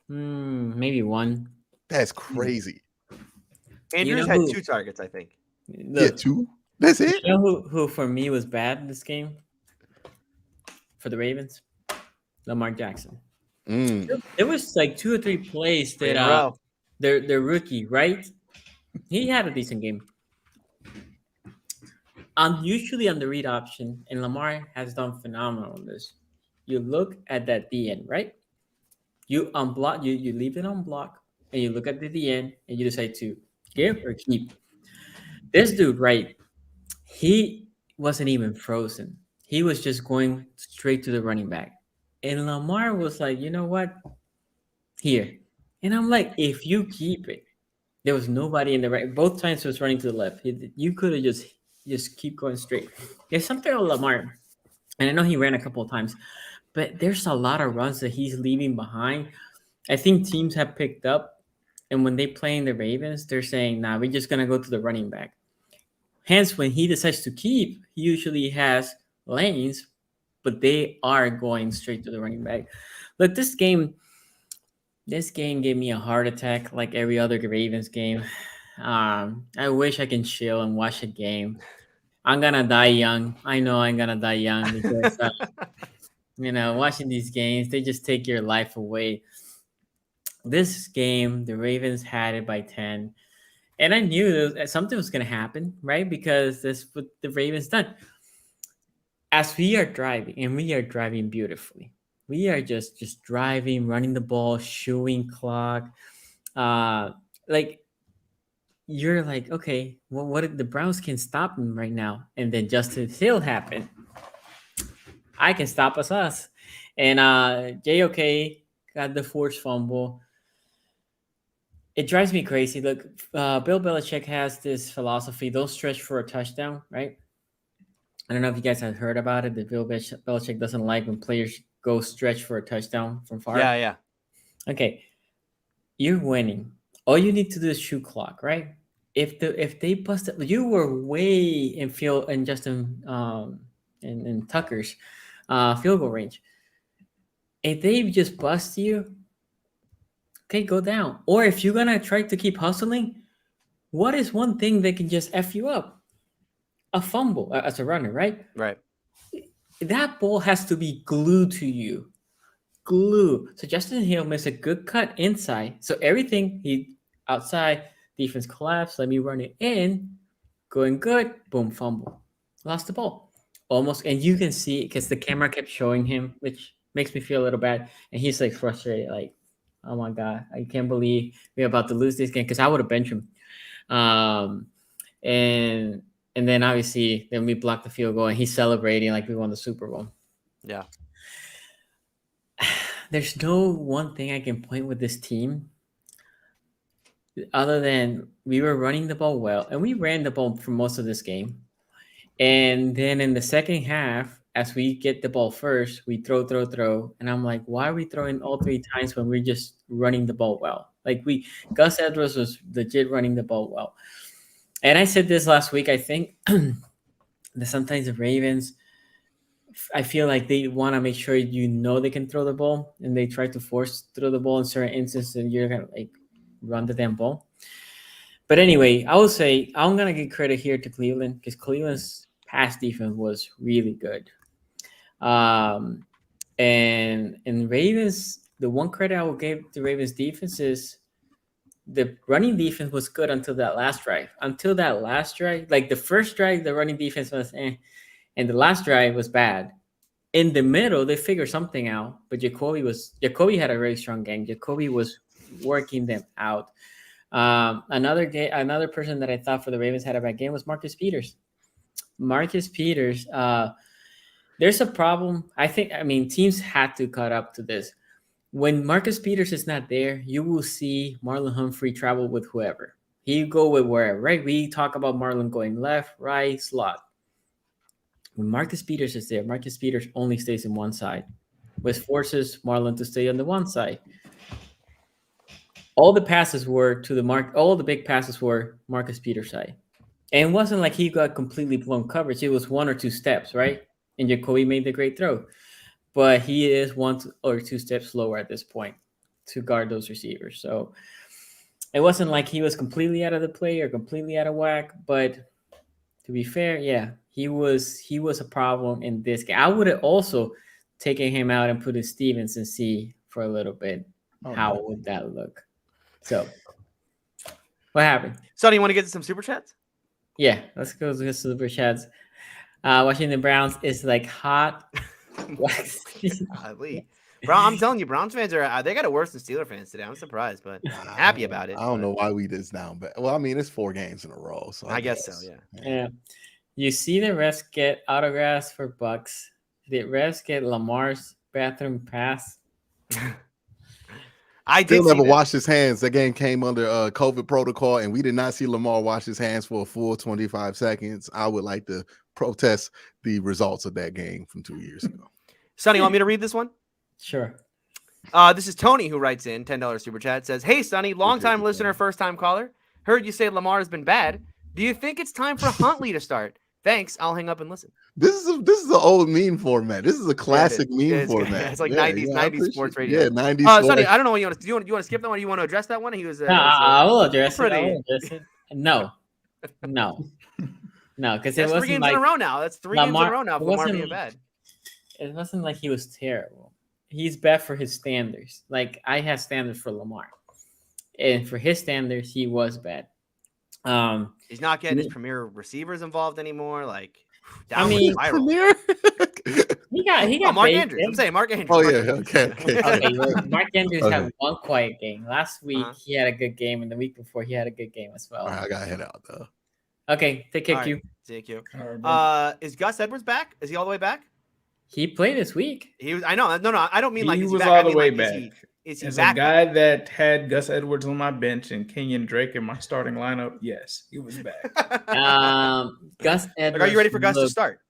Speaker 2: Maybe one.
Speaker 3: That's crazy.
Speaker 4: Andrews had 2 targets, I think.
Speaker 3: Yeah, 2. That's it.
Speaker 2: You know who for me was bad in this game? For the Ravens? Lamar Jackson. There was like 2 or 3 plays that their rookie, right? He had a decent game. Usually on the read option, and Lamar has done phenomenal on this. You look at that DN, right? You unblock, you leave it on block, and you look at the DN, and you decide to give or keep. This dude, right? He wasn't even frozen. He was just going straight to the running back. And Lamar was like, you know what? Here. And I'm like, if you keep it, there was nobody in the right. Both times he was running to the left. You could have just keep going straight. There's something with Lamar. And I know he ran a couple of times, but there's a lot of runs that he's leaving behind. I think teams have picked up. And when they play in the Ravens, they're saying, nah, we're just going to go to the running back. Hence, when he decides to keep, he usually has lanes, but they are going straight to the running back. Look, this game gave me a heart attack like every other Ravens game. I wish I can chill and watch a game. I'm going to die young. I know I'm going to die young because, watching these games, they just take your life away. This game, the Ravens had it by 10. And I knew that something was going to happen, right? Because that's what the Ravens done. As we are driving, and we are driving beautifully. We are just driving, running the ball, shooing clock. You're like, okay, well, what if the Browns can stop them right now? And then Justin Hill happened. I can stop us. And JOK got the forced fumble. It drives me crazy. Look, Bill Belichick has this philosophy: don't stretch for a touchdown, right? I don't know if you guys have heard about it. That Bill Belichick doesn't like when players go stretch for a touchdown from far.
Speaker 4: Yeah. Okay,
Speaker 2: you're winning. All you need to do is shoot clock, right? If they busted, you were way in field and Justin and Tucker's field goal range. If they just bust you, okay, go down. Or if you're gonna try to keep hustling, what is one thing that can just F you up? A fumble as a runner, right?
Speaker 4: Right.
Speaker 2: That ball has to be glued to you. Glue. So Justin Hill missed a good cut inside. So everything he outside, defense collapse, let me run it in. Going good, boom, fumble. Lost the ball. Almost, and you can see it because the camera kept showing him, which makes me feel a little bad. And he's like frustrated, like, oh my God, I can't believe we're about to lose this game because I would have benched him. And then obviously then we blocked the field goal and he's celebrating like we won the Super Bowl.
Speaker 4: Yeah.
Speaker 2: There's no one thing I can point with this team other than we were running the ball well, and we ran the ball for most of this game. And then in the second half, as we get the ball first, we throw. And I'm like, why are we throwing all 3 times when we're just running the ball well? Like Gus Edwards was legit running the ball well. And I said this last week, I think, that sometimes the Ravens, I feel like they want to make sure they can throw the ball, and they try to force throw the ball in certain instances, and you're going to like run the damn ball. But anyway, I will say I'm going to give credit here to Cleveland because Cleveland's pass defense was really good. And Ravens, the one credit I will give to Ravens defense is the running defense was good until that last drive. Like the first drive, the running defense was and the last drive was bad. In the middle, they figured something out, but Jacoby had a very strong game. Jacoby was working them out. Another person that I thought for the Ravens had a bad game was Marcus Peters. There's a problem. Teams had to cut up to this. When Marcus Peters is not there, you will see Marlon Humphrey travel with whoever. He go with wherever, right? We talk about Marlon going left, right, slot. When Marcus Peters is there, Marcus Peters only stays in one side, which forces Marlon to stay on the one side. All the passes were to the mark. All the big passes were Marcus Peters' side. And it wasn't like he got completely blown coverage. It was 1 or 2 steps, right? And Jacoby made the great throw. But he is 1 or 2 steps slower at this point to guard those receivers. So it wasn't like he was completely out of the play or completely out of whack. But to be fair, yeah, he was a problem in this game. I would have also taken him out and put in Stevens and see for a little bit how would that look. So what happened?
Speaker 4: Sonny, you want to get to some super chats?
Speaker 2: Yeah, let's go to the super chats. Washington Browns is like hot.
Speaker 4: Golly. Bro, I'm telling you, Browns fans they got it worse than Steeler fans today. I'm surprised, but happy about it.
Speaker 3: I don't know why we this down, but well, I mean, it's 4 games in a row, so
Speaker 4: I guess so.
Speaker 2: Yeah. You see the refs get autographs for Bucks. Did refs get Lamar's bathroom pass?
Speaker 4: I did
Speaker 3: Still never washed his hands. That game came under COVID protocol, and we did not see Lamar wash his hands for a full 25 seconds. I would like to protest the results of that game from 2 years ago.
Speaker 4: Sonny, want me to read this one?
Speaker 2: Sure.
Speaker 4: This is Tony who writes in $10 super chat. Says, "Hey, Sonny, longtime listener, first time caller. Heard you say Lamar has been bad. Do you think it's time for Huntley to start? Thanks. I'll hang up and listen."
Speaker 3: This is an old meme format. This is a classic meme format.
Speaker 4: It's like 90s sports radio.
Speaker 3: Yeah, 90s.
Speaker 4: Sonny, I don't know what you want to do. You want to skip that one? Or you want to address that one? He was.
Speaker 2: I will address it. No, because it wasn't
Speaker 4: 3 games
Speaker 2: like
Speaker 4: in a row now. That's 3 games in a row now. For Lamar being bad.
Speaker 2: It wasn't like he was terrible. He's bad for his standards. Like I have standards for Lamar, and for his standards, he was bad.
Speaker 4: He's not getting his premier receivers involved anymore. Like,
Speaker 3: premier.
Speaker 2: he got
Speaker 4: Mark Andrews. I'm saying Mark Andrews.
Speaker 3: Oh yeah, okay.
Speaker 2: Mark Andrews had one quiet game. Last week he had a good game, and the week before he had a good game as well.
Speaker 3: All right, I gotta head out though.
Speaker 2: Okay, take care, Q.
Speaker 4: Take you. Right, is Gus Edwards back? Is he all the way back?
Speaker 2: He played this week.
Speaker 4: He was. I know. No. I don't mean like
Speaker 5: he
Speaker 4: is
Speaker 5: was
Speaker 4: he back?
Speaker 5: all the way back.
Speaker 4: Is he
Speaker 5: As
Speaker 4: back?
Speaker 5: a guy that had Gus Edwards on my bench and Kenyon Drake in my starting lineup, yes, he was back.
Speaker 2: Gus Edwards.
Speaker 4: Like, are you ready for Gus to start?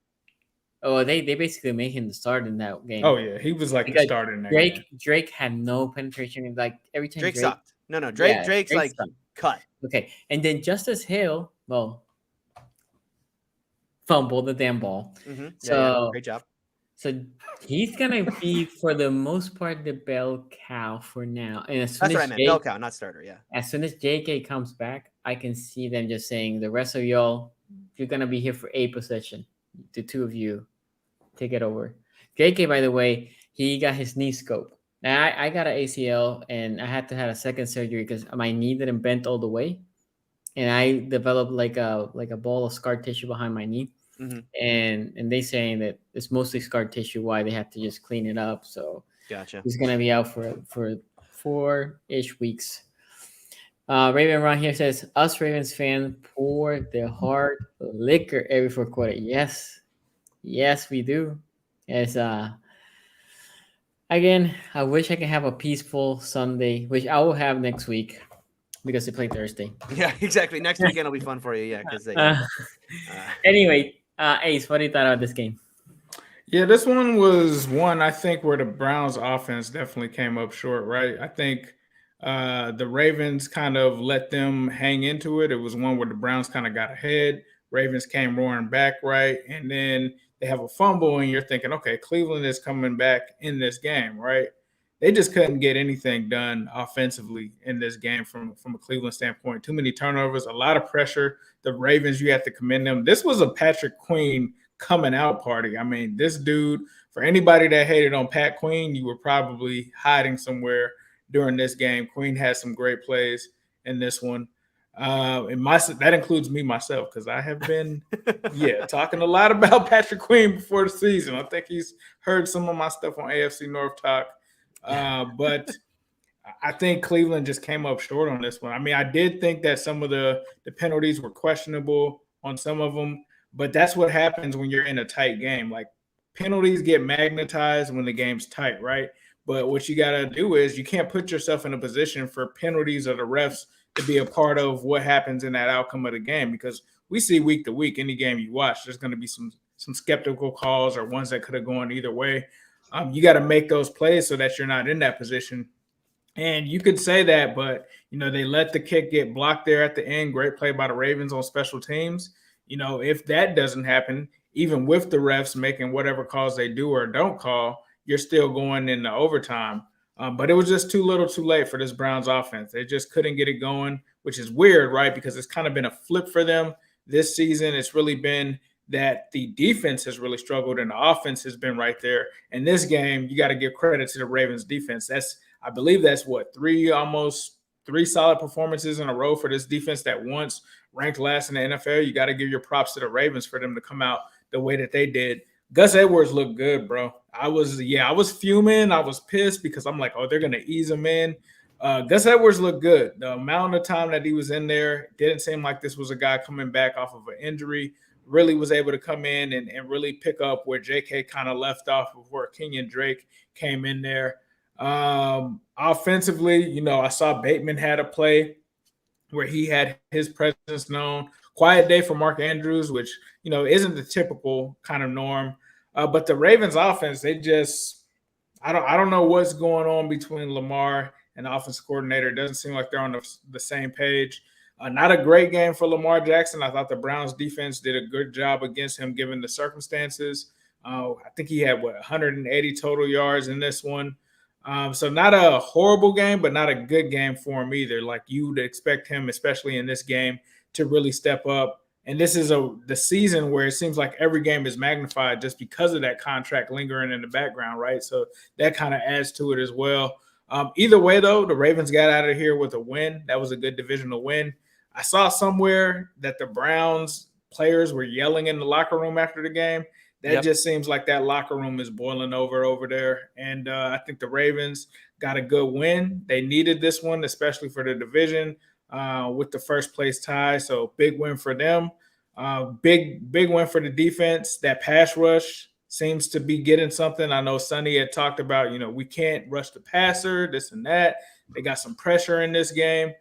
Speaker 2: Oh, they basically made him the start in that game.
Speaker 5: Oh yeah, he was like the starter in that game.
Speaker 2: Drake had no penetration. Like every time
Speaker 4: Drake sucked. No, Drake's like sucked. Cut.
Speaker 2: Okay, and then Justice Hill, fumbled the damn ball.
Speaker 4: Mm-hmm.
Speaker 2: So
Speaker 4: great job.
Speaker 2: So he's gonna be, for the most part, the bell cow for now. And
Speaker 4: that's what I meant. Bell cow, not starter. Yeah.
Speaker 2: As soon as JK comes back, I can see them just saying, "The rest of y'all, you're gonna be here for a possession. The 2 of you, take it over." JK, by the way, he got his knee scoped. Now I got an ACL, and I had to have a second surgery because my knee didn't bend all the way, and I developed like a ball of scar tissue behind my knee. Mm-hmm. And they saying that it's mostly scar tissue, why they have to just clean it up. So
Speaker 4: gotcha.
Speaker 2: He's gonna be out for 4-ish weeks. Raven Ron here says, "Us Ravens fan pour their hard liquor every 4th quarter." Yes, we do. As again, I wish I could have a peaceful Sunday, which I will have next week because they play Thursday.
Speaker 4: Yeah, exactly. Next weekend will be fun for you. Yeah, because
Speaker 2: anyway. Ace, what do you thought of this game?
Speaker 5: Yeah, this one was one I think where the Browns offense definitely came up short, right? I think the Ravens kind of let them hang into it. It was one where the Browns kind of got ahead. Ravens came roaring back, right? And then they have a fumble, and you're thinking, okay, Cleveland is coming back in this game, right? They just couldn't get anything done offensively in this game from a Cleveland standpoint. Too many turnovers, a lot of pressure. The Ravens, you have to commend them. This was a Patrick Queen coming out party. I mean, this dude, for anybody that hated on Pat Queen, you were probably hiding somewhere during this game. Queen had some great plays in this one. And that includes me myself, because I have been talking a lot about Patrick Queen before the season. I think he's heard some of my stuff on AFC North Talk. But I think Cleveland just came up short on this one. I mean, I did think that some of the penalties were questionable on some of them, but that's what happens when you're in a tight game. Like, penalties get magnetized when the game's tight, right? But what you got to do is you can't put yourself in a position for penalties or the refs to be a part of what happens in that outcome of the game, because we see week to week, any game you watch, there's going to be some skeptical calls or ones that could have gone either way. You got to make those plays so that you're not in that position And you could say that, but, they let the kick get blocked there at the end. Great play by the Ravens on special teams. If that doesn't happen, even with the refs making whatever calls they do or don't call, you're still going into overtime. But it was just too little too late for this Browns offense. They just couldn't get it going, which is weird, right? Because it's kind of been a flip for them this season. It's really been that the defense has really struggled and the offense has been right there. In this game, you got to give credit to the Ravens defense. I believe that's almost three solid performances in a row for this defense that once ranked last in the NFL. You got to give your props to the Ravens for them to come out the way that they did. Gus Edwards looked good, bro. I was fuming. I was pissed because I'm like, oh, they're going to ease him in. Gus Edwards looked good. The amount of time that he was in there didn't seem like this was a guy coming back off of an injury. Really was able to come in and really pick up where JK kind of left off of where Kenyon Drake came in there. Offensively, I saw Bateman had a play where he had his presence known. Quiet day for Mark Andrews, which, isn't the typical kind of norm. But the Ravens offense, I don't know what's going on between Lamar and the offensive coordinator. It doesn't seem like they're on the same page. Not a great game for Lamar Jackson. I thought the Browns defense did a good job against him given the circumstances. I think he had 180 total yards in this one. So not a horrible game, but not a good game for him either. Like you would expect him, especially in this game, to really step up. And this is the season where it seems like every game is magnified just because of that contract lingering in the background, right? So that kind of adds to it as well. Either way, though, the Ravens got out of here with a win. That was a good divisional win. I saw somewhere that the Browns players were yelling in the locker room after the game. That just seems like that locker room is boiling over there. And I think the Ravens got a good win. They needed this one, especially for the division with the first place tie. So big win for them. Big win for the defense. That pass rush seems to be getting something. I know Sonny had talked about, we can't rush the passer, this and that. They got some pressure in this game.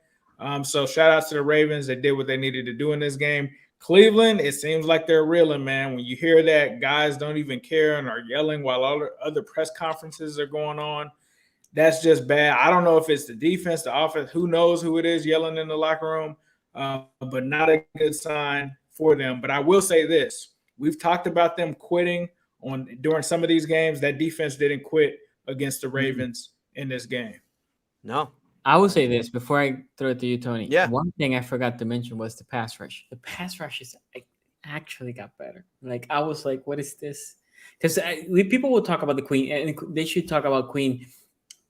Speaker 5: So shout out to the Ravens. They did what they needed to do in this game. Cleveland, it seems like they're reeling, man. When you hear that, guys don't even care and are yelling while all other press conferences are going on. That's just bad. I don't know if it's the defense, the offense. Who knows who it is yelling in the locker room, but not a good sign for them. But I will say this. We've talked about them quitting during some of these games. That defense didn't quit against the Ravens in this game.
Speaker 4: No.
Speaker 2: I will say this before I throw it to you, Tony.
Speaker 4: Yeah.
Speaker 2: One thing I forgot to mention was the pass rush. The pass rushes actually got better. Like I was like, what is this? Because people will talk about the Queen, and they should talk about Queen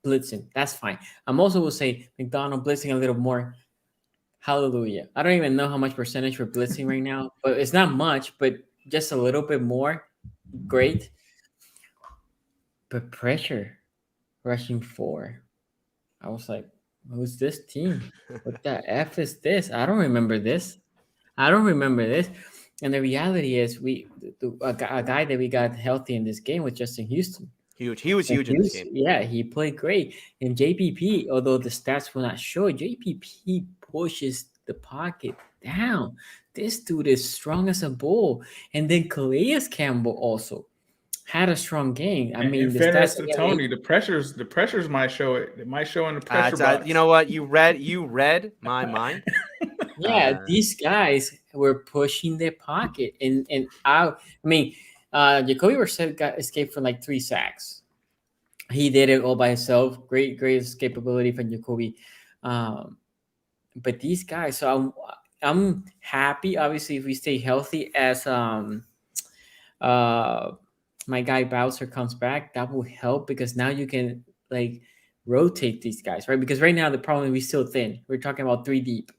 Speaker 2: blitzing. That's fine. I'm also will say McDonald blitzing a little more. Hallelujah. I don't even know how much percentage we're blitzing right now, but it's not much, but just a little bit more. Great. But pressure rushing 4. I was like, who's this team? What the F is this? I don't remember this. And the reality is a guy that we got healthy in this game was Justin Houston.
Speaker 4: Huge. He was huge in this game.
Speaker 2: Yeah, he played great. And JPP, although the stats will not show, JPP pushes the pocket down. This dude is strong as a bull. And then Calais Campbell also had a strong game. I mean,
Speaker 5: in fairness to Tony, the pressures might show it. It might show in the pressure box.
Speaker 4: You know what? You read my mind.
Speaker 2: Yeah, these guys were pushing their pocket, and Jacoby Brissett escaped from like 3 sacks. He did it all by himself. Great escapability from Jacoby. But these guys, so I'm happy. Obviously, if we stay healthy, as my guy Bowser comes back, that will help because now you can like rotate these guys, right? Because right now the problem is we're still thin. We're talking about 3 deep.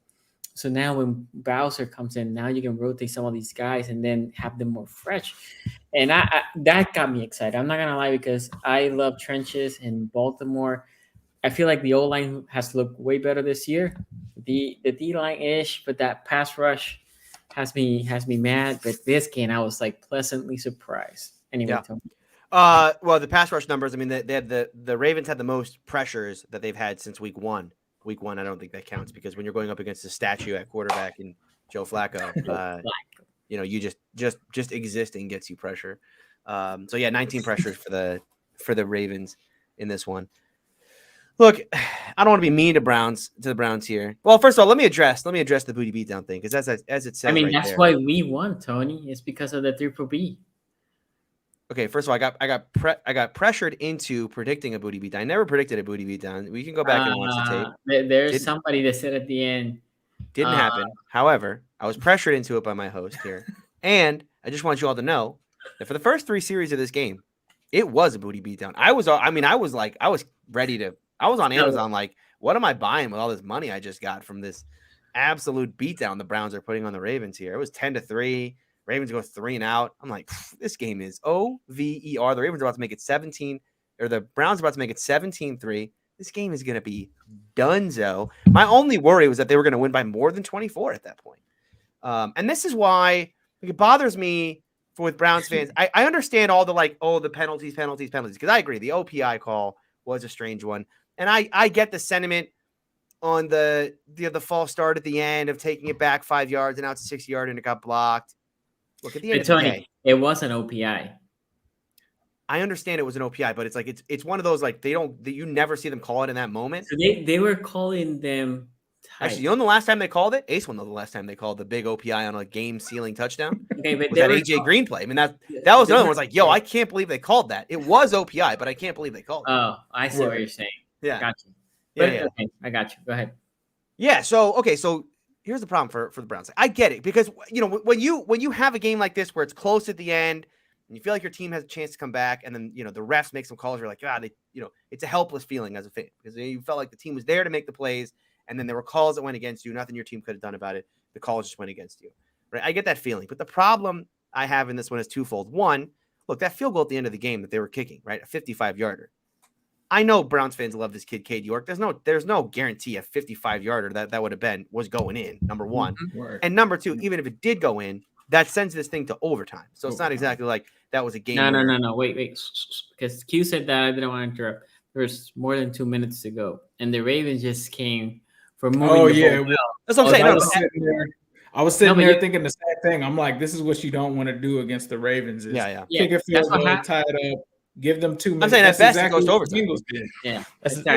Speaker 2: So now when Bowser comes in, now you can rotate some of these guys and then have them more fresh. And that got me excited. I'm not gonna lie because I love trenches in Baltimore. I feel like the O-line has looked way better this year. The D-line ish, but that pass rush has me mad. But this game, I was like pleasantly surprised. Anyway,
Speaker 4: yeah.
Speaker 2: Tony.
Speaker 4: Well, the pass rush numbers. I mean, they had the Ravens had the most pressures that they've had since week 1. Week 1, I don't think that counts because when you're going up against a statue at quarterback and Joe Flacco, you just existing gets you pressure. So yeah, 19 pressures for the Ravens in this one. Look, I don't want to be mean to the Browns here. Well, first of all, let me address the booty beatdown thing, because as it says,
Speaker 2: I mean,
Speaker 4: right
Speaker 2: that's
Speaker 4: there.
Speaker 2: why we won, Tony. It's because of the triple B.
Speaker 4: Okay, first of all, I got pressured into predicting a booty beatdown. I never predicted a booty beatdown. We can go back and watch the tape.
Speaker 2: There's somebody that said at the end.
Speaker 4: Didn't happen. However, I was pressured into it by my host here, and I just want you all to know that for the first 3 series of this game, it was a booty beatdown. I was ready to. I was on Amazon like, what am I buying with all this money I just got from this absolute beatdown the Browns are putting on the Ravens here? It was 10-3. Ravens go 3 and out. I'm like, this game is over. The Ravens are about to make it 17, or the Browns are about to make it 17-3. This game is going to be donezo. My only worry was that they were going to win by more than 24 at that point. And this is why it bothers me with Browns fans. I understand all the the penalties, because I agree. The OPI call was a strange one. And I get the sentiment on the false start at the end of taking it back 5 yards, and now it's a 6-yard and it got blocked. Look, at the end of the day,
Speaker 2: it was an OPI.
Speaker 4: I understand it was an OPI, but it's one of those you never see them call it in that moment.
Speaker 2: So they were calling them tight.
Speaker 4: Actually, you know the last time they called it? Ace will know the last time they called the big OPI on a game-sealing touchdown.
Speaker 2: Okay, but
Speaker 4: was that AJ Green play. I mean, that was another one. Was like, yo, I can't believe they called that. It was OPI, but I can't believe they called it.
Speaker 2: Oh, I see what you're saying.
Speaker 4: Yeah,
Speaker 2: got you.
Speaker 4: Yeah.
Speaker 2: Okay, I got you. Go ahead.
Speaker 4: Yeah. So here's the problem for the Browns. I get it, because when you have a game like this where it's close at the end and you feel like your team has a chance to come back, and then the refs make some calls, you're like, it's a helpless feeling as a fan, because you felt like the team was there to make the plays, and then there were calls that went against you. Nothing your team could have done about it. The calls just went against you. Right? I get that feeling, but the problem I have in this one is twofold. One, look, that field goal at the end of the game that they were kicking, right, a 55-yarder. I know Browns fans love this kid, Cade York. There's no guarantee a 55-yarder that would have was going in, number one.
Speaker 2: Mm-hmm.
Speaker 4: And number two, even if it did go in, that sends this thing to overtime. So it's not exactly like that was a game.
Speaker 2: No. Wait. Because Q said that. I didn't want to interrupt. There was more than 2 minutes to go, and the Ravens just came for moving.
Speaker 5: Oh, yeah.
Speaker 4: That's what I'm saying.
Speaker 5: I was sitting there thinking the same thing. I'm like, this is what you don't want to do against the Ravens. Kick a field goal, tie it up. Give them 2 minutes.
Speaker 4: I'm saying at best it goes to overtime.
Speaker 2: Yeah,
Speaker 4: that's what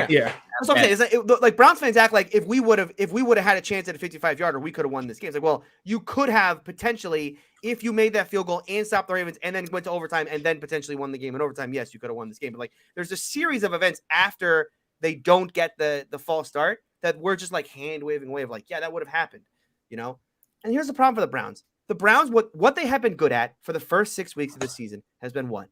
Speaker 4: I'm saying. Like Browns fans act like if we would have had a chance at a 55-yarder, we could have won this game. It's like, well, you could have potentially, if you made that field goal and stopped the Ravens and then went to overtime and then potentially won the game in overtime. Yes, you could have won this game. But there's a series of events after they don't get the false start that we're just hand waving away of yeah, that would have happened, And here's the problem for the Browns. The Browns, what they have been good at for the first 6 weeks of the season has been what?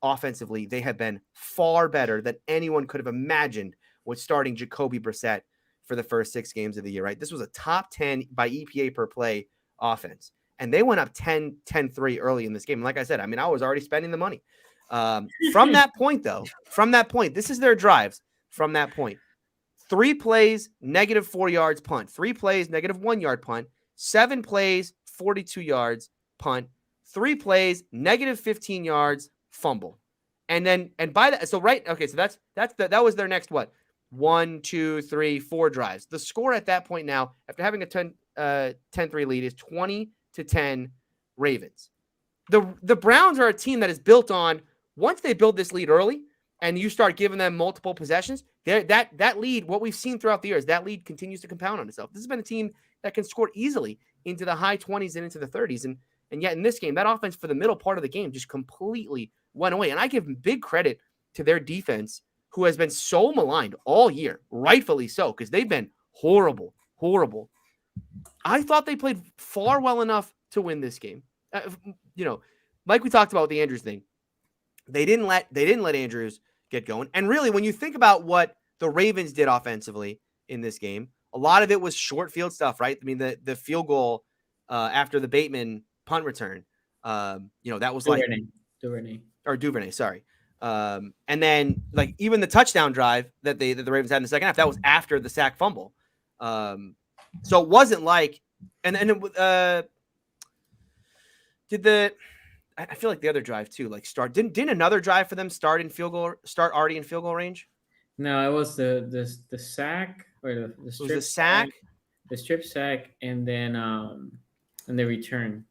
Speaker 4: Offensively, they have been far better than anyone could have imagined with starting Jacoby Brissett for the first 6 games of the year, right? This was a top 10 by EPA per play offense. And they went up 10-3 early in this game. And like I said, I was already spending the money. From that point, this is their drives from that point. 3 plays, -4 yards, punt. 3 plays, -1 yard, punt. 7 plays, 42 yards, punt. 3 plays, -15 yards, fumble. And by that, so that was their next 1, 2, 3, 4 drives. The score at that point now, after having a 10-3 lead, is 20-10 Ravens. The Browns are a team that is built on, once they build this lead early and you start giving them multiple possessions, that lead, what we've seen throughout the years, that lead continues to compound on itself. This has been a team that can score easily into the high 20s and into the 30s. And yet in this game, that offense for the middle part of the game just completely went away. And I give big credit to their defense, who has been so maligned all year, rightfully so, because they've been horrible. I thought they played far well enough to win this game. Like we talked about with the Andrews thing, they didn't let Andrews get going. And really, when you think about what the Ravens did offensively in this game, a lot of it was short field stuff, right? I mean, the field goal after the Bateman punt return, that was Duvernay, sorry. And then even the touchdown drive that the Ravens had in the second half, that was after the sack fumble. So it wasn't I feel like the other drive too, didn't another drive for them start already in field goal range?
Speaker 2: No, it was the sack or the strip
Speaker 4: sack,
Speaker 2: the strip sack, and then and the return.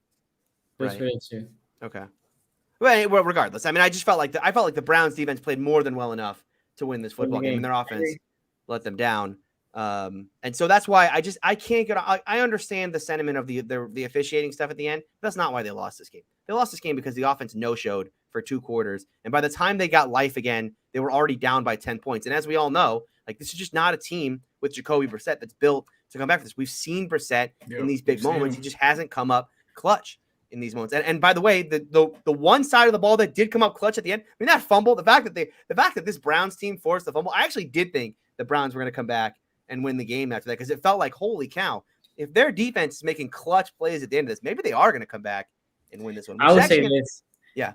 Speaker 2: Those were the two.
Speaker 4: Okay. Well, regardless, I just felt like the Browns defense played more than well enough to win this football game, and their offense let them down. And so that's why I can't get. I understand the sentiment of the officiating stuff at the end. That's not why they lost this game. They lost this game because the offense no-showed for 2 quarters, and by the time they got life again, they were already down by 10 points. And as we all know, like, this is just not a team with Jacoby Brissett that's built to come back for this. We've seen Brissett in these big moments. He just hasn't come up clutch in these moments. And by the way, the one side of the ball that did come up clutch at the end, I mean, that fumble, the fact that this Browns team forced the fumble, I actually did think the Browns were going to come back and win the game after that, because it felt like, holy cow, if their defense is making clutch plays at the end of this, maybe they are going to come back and win this one.
Speaker 2: I would say this.
Speaker 4: Yeah.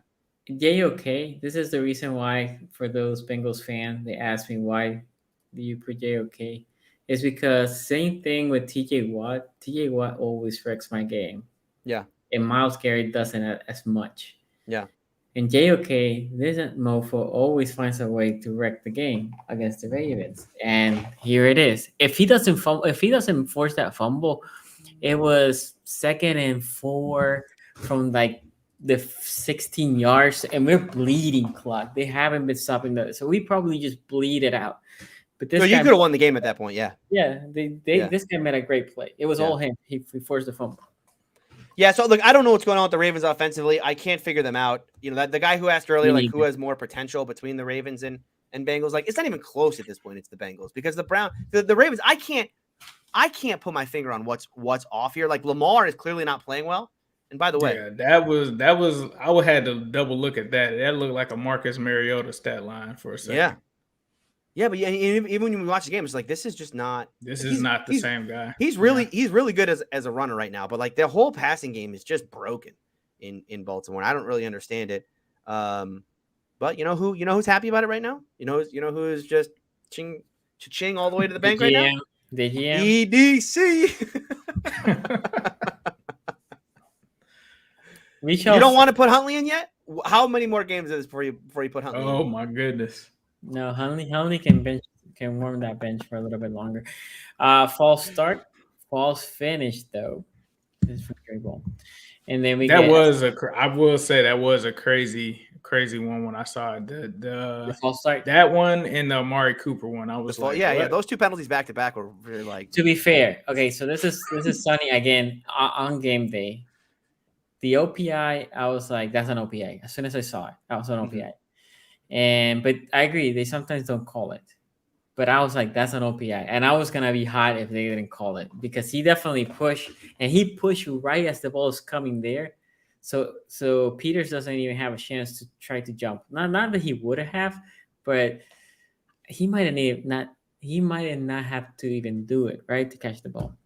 Speaker 2: JOK, this is the reason why, for those Bengals fans, they ask me, why do you put JOK? It's because same thing with TJ Watt. TJ Watt always wrecks my game.
Speaker 4: Yeah.
Speaker 2: And Myles Garrett doesn't as much. Yeah. And JOK, this mofo always finds a way to wreck the game against the Ravens. And here it is. If he doesn't force that fumble, it was 2nd and 4 from like the 16 yards, and we're bleeding clock. They haven't been stopping that. So we probably just bleed it out. But this
Speaker 4: you could have won the game at that point, yeah.
Speaker 2: Yeah, this guy made a great play. It was all him. He forced the fumble.
Speaker 4: Yeah, so look, I don't know what's going on with the Ravens offensively. I can't figure them out. You know, that the guy who asked earlier, like, who has more potential between the Ravens and Bengals, like, it's not even close at this point. It's the Bengals, because the Ravens, I can't put my finger on what's off here. Like, Lamar is clearly not playing well. And by the way,
Speaker 5: that was I would have to double look at that. That looked like a Marcus Mariota stat line for a second.
Speaker 4: Yeah, but even when we watch the game, it's like, this is just not.
Speaker 5: This is not the same guy.
Speaker 4: He's really good as a runner right now, but like, the whole passing game is just broken in Baltimore. I don't really understand it. But you know who's happy about it right now? You know who is just ching all the way to the bank right now?
Speaker 2: The GM.
Speaker 4: EDC. You don't want to put Huntley in yet? How many more games is this before you put Huntley in?
Speaker 5: Oh my goodness.
Speaker 2: No, Huntley can warm that bench for a little bit longer. False start, false finish though. It's very well. And then I will say that was a crazy one when I saw it. The false start. That one and the Amari Cooper one. I was like,
Speaker 4: yeah. Those 2 penalties back to back were really like.
Speaker 2: To be fair, okay, so this is Sunny again on game day. The OPI, I was like, that's an OPI. As soon as I saw it, that was an OPI. But I agree, they sometimes don't call it. But I was like, that's an OPI. And I was going to be hot if they didn't call it, because he definitely pushed, and he pushed right as the ball is coming there. So Peters doesn't even have a chance to try to jump. Not that he would have, but he might not have to even do it, right, to catch the ball.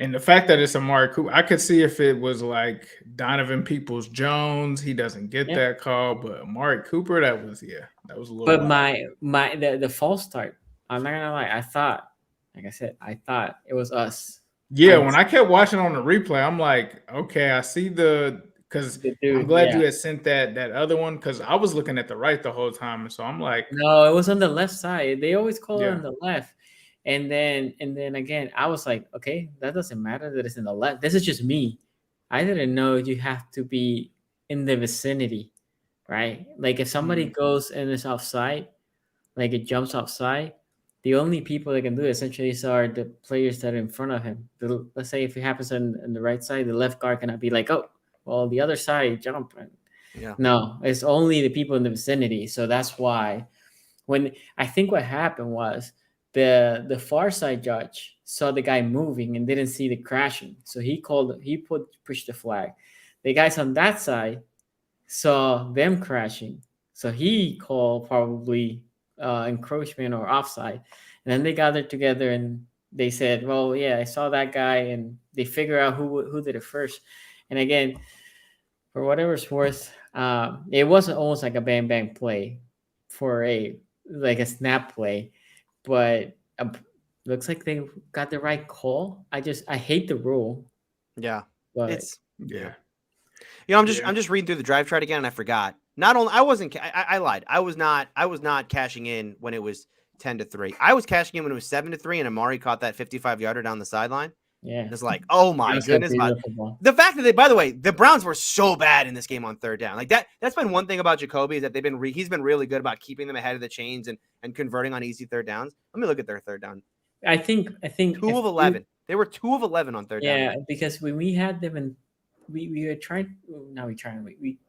Speaker 5: And the fact that it's Amari Cooper, I could see if it was like Donovan Peoples-Jones, he doesn't get that call. But Amari Cooper, that was a little.
Speaker 2: But the false start, I'm not gonna lie, I thought it was us.
Speaker 5: Yeah, when I kept watching on the replay, I'm like, okay, I see because I'm glad you had sent that other one, because I was looking at the right the whole time, and so I'm like,
Speaker 2: no, it was on the left side. They always call it on the left. And then again, I was like, okay, that doesn't matter that it's in the left. This is just me. I didn't know you have to be in the vicinity, right? Like, if somebody goes and is offside, like it jumps offside, the only people that can do it essentially are the players that are in front of him. Let's say if it happens on the right side, the left guard cannot be like, oh, well, the other side jump. Yeah. No, it's only the people in the vicinity. So that's why when I think what happened was, the far side judge saw the guy moving and didn't see the crashing, so he pushed the flag. The guys on that side saw them crashing, so he called probably encroachment or offside. And then they gathered together and they said, well, yeah, I saw that guy, and they figure out who did it first. And again, for whatever it's worth, it wasn't almost like a bang bang play for a snap play. But looks like they got the right call. I hate the rule.
Speaker 4: Yeah,
Speaker 2: but
Speaker 5: yeah.
Speaker 4: You know, I'm just reading through the drive chart again, and I forgot. Not only I lied. I was not cashing in when it was 10-3. I was cashing in when it was 7-3, and Amari caught that 55-yarder down the sideline.
Speaker 2: Yeah.
Speaker 4: It's like, oh my goodness. The fact that by the way, the Browns were so bad in this game on third down. Like that's been one thing about Jacoby is that he's been really good about keeping them ahead of the chains and converting on easy third downs. Let me look at their third down.
Speaker 2: I think
Speaker 4: 2 of 11. They were 2 of 11 on third down.
Speaker 2: Yeah, because when we had them in, we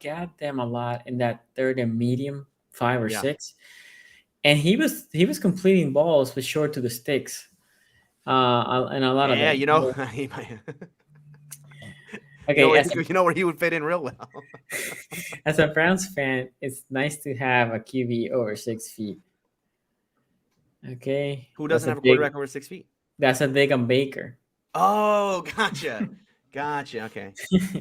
Speaker 2: got them a lot in that third and medium 5 or 6, and he was completing balls but short to the sticks. And a lot of them.
Speaker 4: Yeah, you know. Okay, you know where he would fit in real well.
Speaker 2: As a Browns fan, it's nice to have a QB over 6 feet. Okay.
Speaker 4: Who doesn't have a quarterback over 6 feet?
Speaker 2: That's a dig on Baker.
Speaker 4: Oh, gotcha. Okay.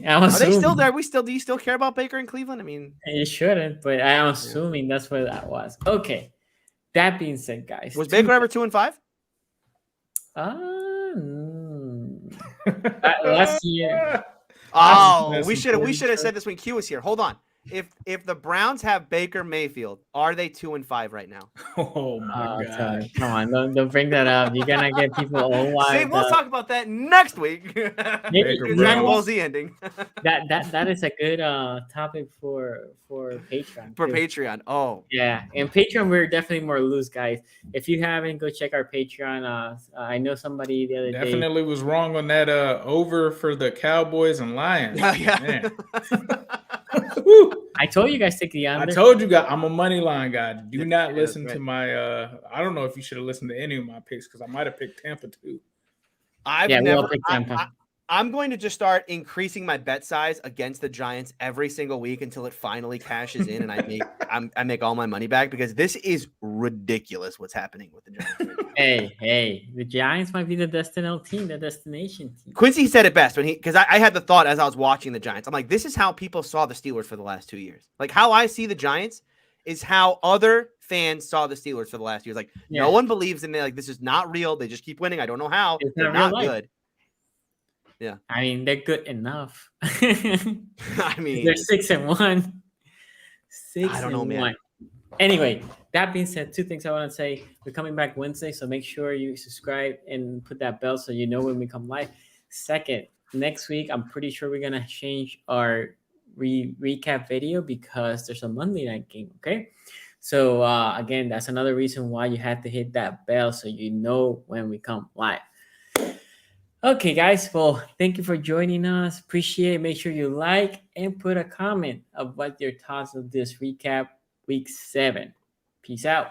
Speaker 2: Are
Speaker 4: they still there? Do you still care about Baker in Cleveland? I mean,
Speaker 2: you shouldn't, but I'm assuming that's what that was. Okay. That being said, guys,
Speaker 4: was Baker ever 2-5?
Speaker 2: Last year.
Speaker 4: Oh, we should have said this when Q was here. Hold on. If the Browns have Baker Mayfield, are they 2-5 right now?
Speaker 5: Oh my God!
Speaker 2: Come on, don't bring that up. You're gonna get people all wild.
Speaker 4: See, we'll talk about that next week. Dragon Ball Z ending.
Speaker 2: that is a good topic for Patreon.
Speaker 4: For Patreon, oh
Speaker 2: yeah, and Patreon we're definitely more loose, guys. If you haven't, go check our Patreon. I know somebody the other day
Speaker 5: definitely was wrong on that over for the Cowboys and Lions.
Speaker 4: Yeah.
Speaker 2: I told you guys take the under.
Speaker 5: I told you guys I'm a money line guy. Do not listen to my I don't know if you should have listened to any of my picks because I might have picked Tampa too.
Speaker 4: I'm going to just start increasing my bet size against the Giants every single week until it finally cashes in and I make all my money back because this is ridiculous what's happening with the Giants.
Speaker 2: Hey, the Giants might be the destination team.
Speaker 4: Quincy said it best because I had the thought as I was watching the Giants. I'm like, this is how people saw the Steelers for the last 2 years. Like how I see the Giants is how other fans saw the Steelers for the last years. Like no one believes in them. Like this is not real. They just keep winning. I don't know how. They're not good. Yeah,
Speaker 2: I mean they're good enough.
Speaker 4: I mean
Speaker 2: they're 6-1.
Speaker 4: I don't know, man.
Speaker 2: Anyway, that being said, 2 things I want to say. We're coming back Wednesday, so make sure you subscribe and put that bell so you know when we come live. Second, next week I'm pretty sure we're gonna change our recap video because there's a Monday night game. Okay, so again, that's another reason why you have to hit that bell so you know when we come live. Okay, guys. Well, thank you for joining us. Appreciate it. Make sure you like and put a comment of what your thoughts of this recap week 7. Peace out.